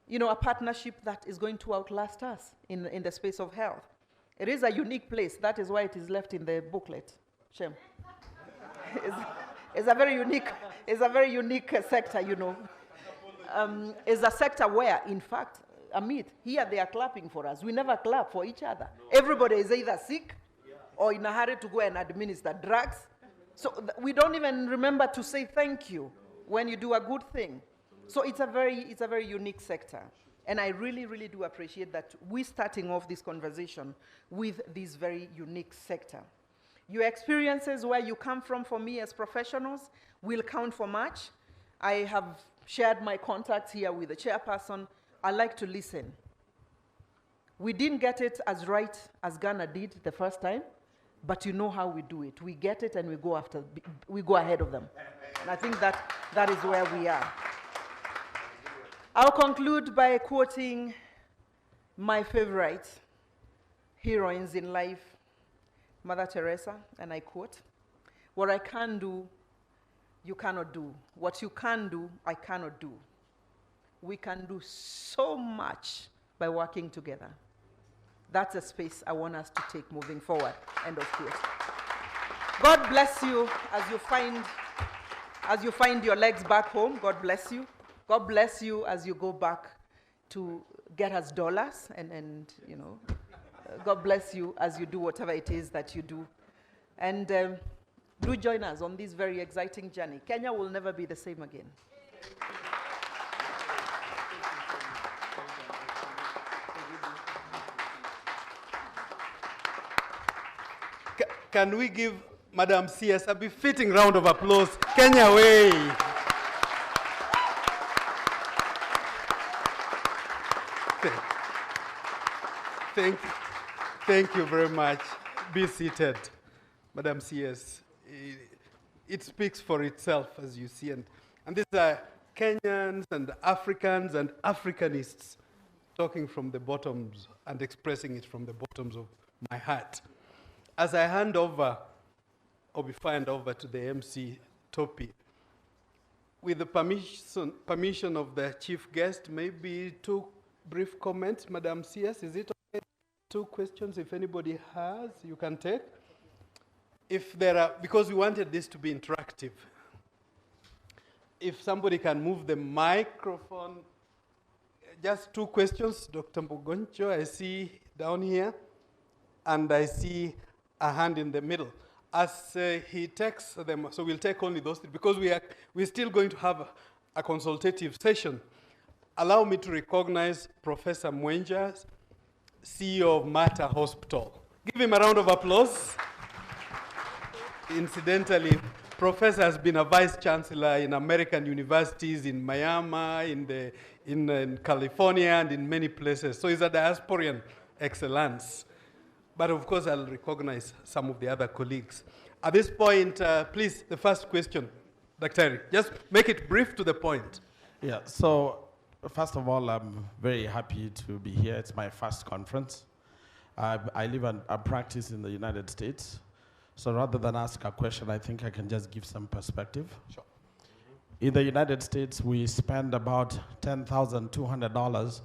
a partnership that is going to outlast us in the space of health. It is a unique place. That is why it is left in the booklet. Shem. It's a very unique sector, It's a sector where, in fact, Amit, here they are clapping for us. We never clap for each other. No. Everybody is either sick or in a hurry to go and administer drugs. So we don't even remember to say thank you when you do a good thing. So it's a very unique sector. And I really, really do appreciate that we're starting off this conversation with this very unique sector. Your experiences where you come from for me as professionals will count for much. I have shared my contacts here with the chairperson. I like to listen. We didn't get it as right as Ghana did the first time, but you know how we do it. We get it and we go ahead of them. And I think that is where we are. I'll conclude by quoting my favorite heroines in life, Mother Teresa, and I quote, "What I can do, you cannot do. What you can do, I cannot do. We can do so much by working together." That's a space I want us to take moving forward. End of quote. God bless you as you find your legs back home. God bless you. God bless you as you go back to get us dollars and you know, God bless you as you do whatever it is that you do. And do join us on this very exciting journey. Kenya will never be the same again. Can we give Madam CS a befitting round of applause? Kenya way! Thank you very much. Be seated, Madam CS. It speaks for itself, as you see. And these are Kenyans and Africans and Africanists talking from the bottoms and expressing it from the bottoms of my heart. As I hand over, or before I hand over to the MC, Topi, with the permission of the chief guest, maybe 2 brief comments. Madam CS, is it okay? 2 questions, if anybody has, you can take. If there are, because we wanted this to be interactive, if somebody can move the microphone, just 2 questions. Dr. Mugoncho, I see down here, and I see a hand in the middle. As he takes them, so we'll take only those 3, because we're still going to have a consultative session. Allow me to recognize Professor Mwenja, CEO of Mater Hospital. Give him a round of applause. Incidentally, Professor has been a vice chancellor in American universities, in Miami, in California, and in many places. So he's a diasporian excellence. But of course, I'll recognize some of the other colleagues. At this point, please, the first question, Dr. Just make it brief to the point. Yeah, so first of all, I'm very happy to be here. It's my first conference. I live and I practice in the United States. So rather than ask a question, I think I can just give some perspective. Sure. In the United States, we spend about $10,200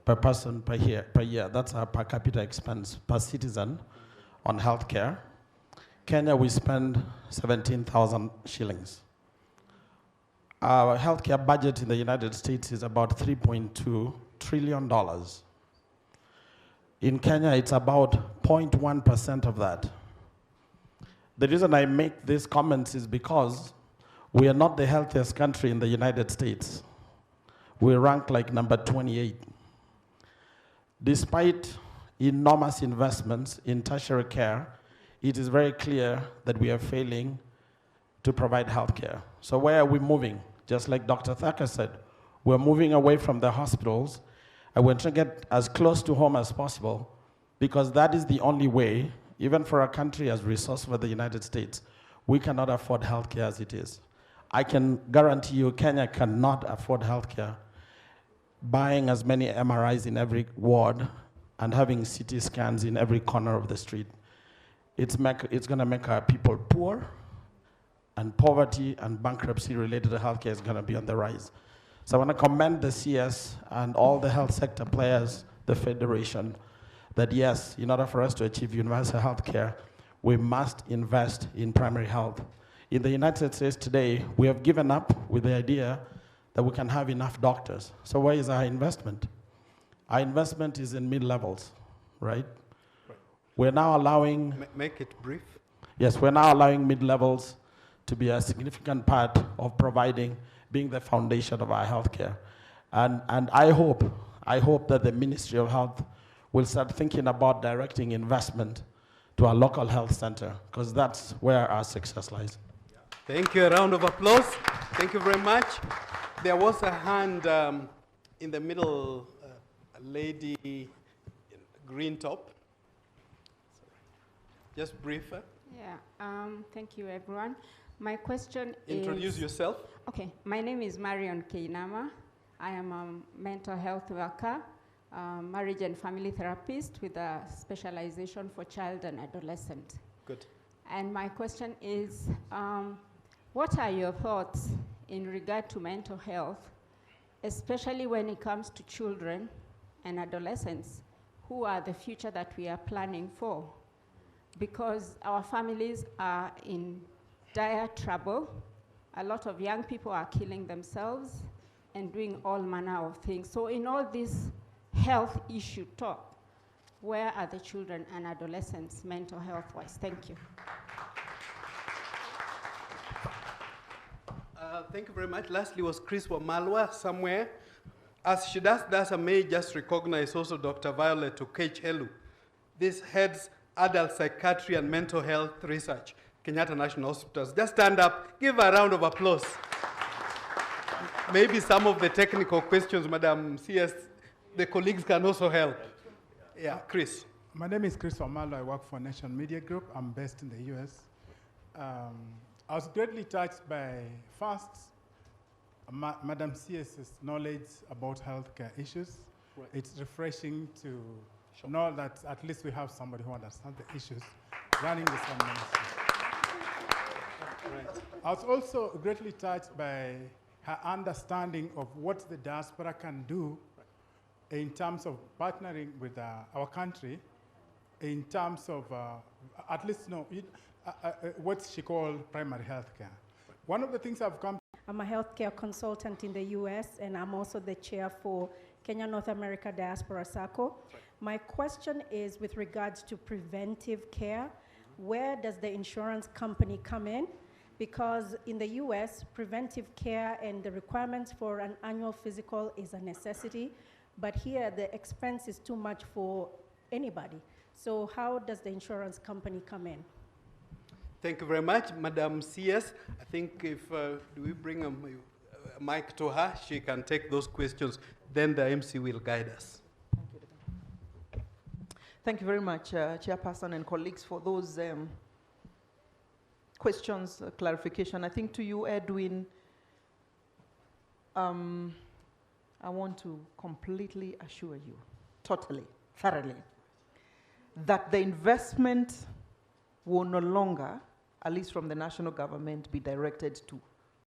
per person per year. That's our per capita expense per citizen on healthcare. Kenya, we spend 17,000 shillings. Our healthcare budget in the United States is about $3.2 trillion. In Kenya, it's about 0.1% of that. The reason I make these comments is because we are not the healthiest country in the United States. We rank like number 28. Despite enormous investments in tertiary care, it is very clear that we are failing to provide health care. So where are we moving? Just like Dr. Thacker said, we're moving away from the hospitals, and we're trying to get as close to home as possible, because that is the only way, even for a country as resourceful as the United States, we cannot afford health care as it is. I can guarantee you Kenya cannot afford health care. Buying as many MRIs in every ward and having CT scans in every corner of the street, it's going to make our people poor, and poverty and bankruptcy related to healthcare is going to be on the rise. So I want to commend the CS and all the health sector players, the Federation, that yes, in order for us to achieve universal health care, we must invest in primary health. In the United States today, we have given up with the idea that we can have enough doctors. So where is our investment? Our investment is in mid-levels, right? We're now allowing... Make it brief. Yes, we're now allowing mid-levels to be a significant part of being the foundation of our healthcare. And I hope that the Ministry of Health will start thinking about directing investment to our local health center, because that's where our success lies. Thank you. A round of applause. Thank you very much. There was a hand in the middle, a lady, green top. Just briefer. Yeah, thank you, everyone. My question Introduce is... yourself. Okay, my name is Marion Keinama. I am a mental health worker, marriage and family therapist with a specialization for child and adolescent. Good. And my question is, what are your thoughts in regard to mental health, especially when it comes to children and adolescents, who are the future that we are planning for? Because our families are in dire trouble. A lot of young people are killing themselves and doing all manner of things. So in all this health issue talk, where are the children and adolescents mental health-wise? Thank you. Thank you very much. Lastly was Chris Wamalwa somewhere. As she does that, I may just recognize also Dr. Violet Okechelu. This heads adult psychiatry and mental health research, Kenyatta National Hospitals. Just stand up, give a round of applause. Maybe some of the technical questions, Madam CS, the colleagues can also help. Yeah, Chris. My name is Chris Wamalo. I work for Nation Media Group. I'm based in the US. I was greatly touched by, first, Madam CS's knowledge about healthcare issues. Right. It's refreshing to know that at least we have somebody who understands the issues running the same ministry. Right. I was also greatly touched by her understanding of what the diaspora can do in terms of partnering with our country, in terms of at least what she called primary health care. One of the things I've come... I'm a healthcare consultant in the US, and I'm also the chair for Kenya North America Diaspora Circle. My question is with regards to preventive care. Where does the insurance company come in? Because in the US, preventive care and the requirements for an annual physical is a necessity, but here the expense is too much for anybody. So how does the insurance company come in? Thank you very much, Madam CS. I think if do we bring a mic to her, she can take those questions. Then the MC will guide us. Thank you very much, Chairperson and colleagues, for those questions, clarification. I think to you, Edwin, I want to completely assure you, totally, thoroughly, that the investment will no longer, at least from the national government, be directed to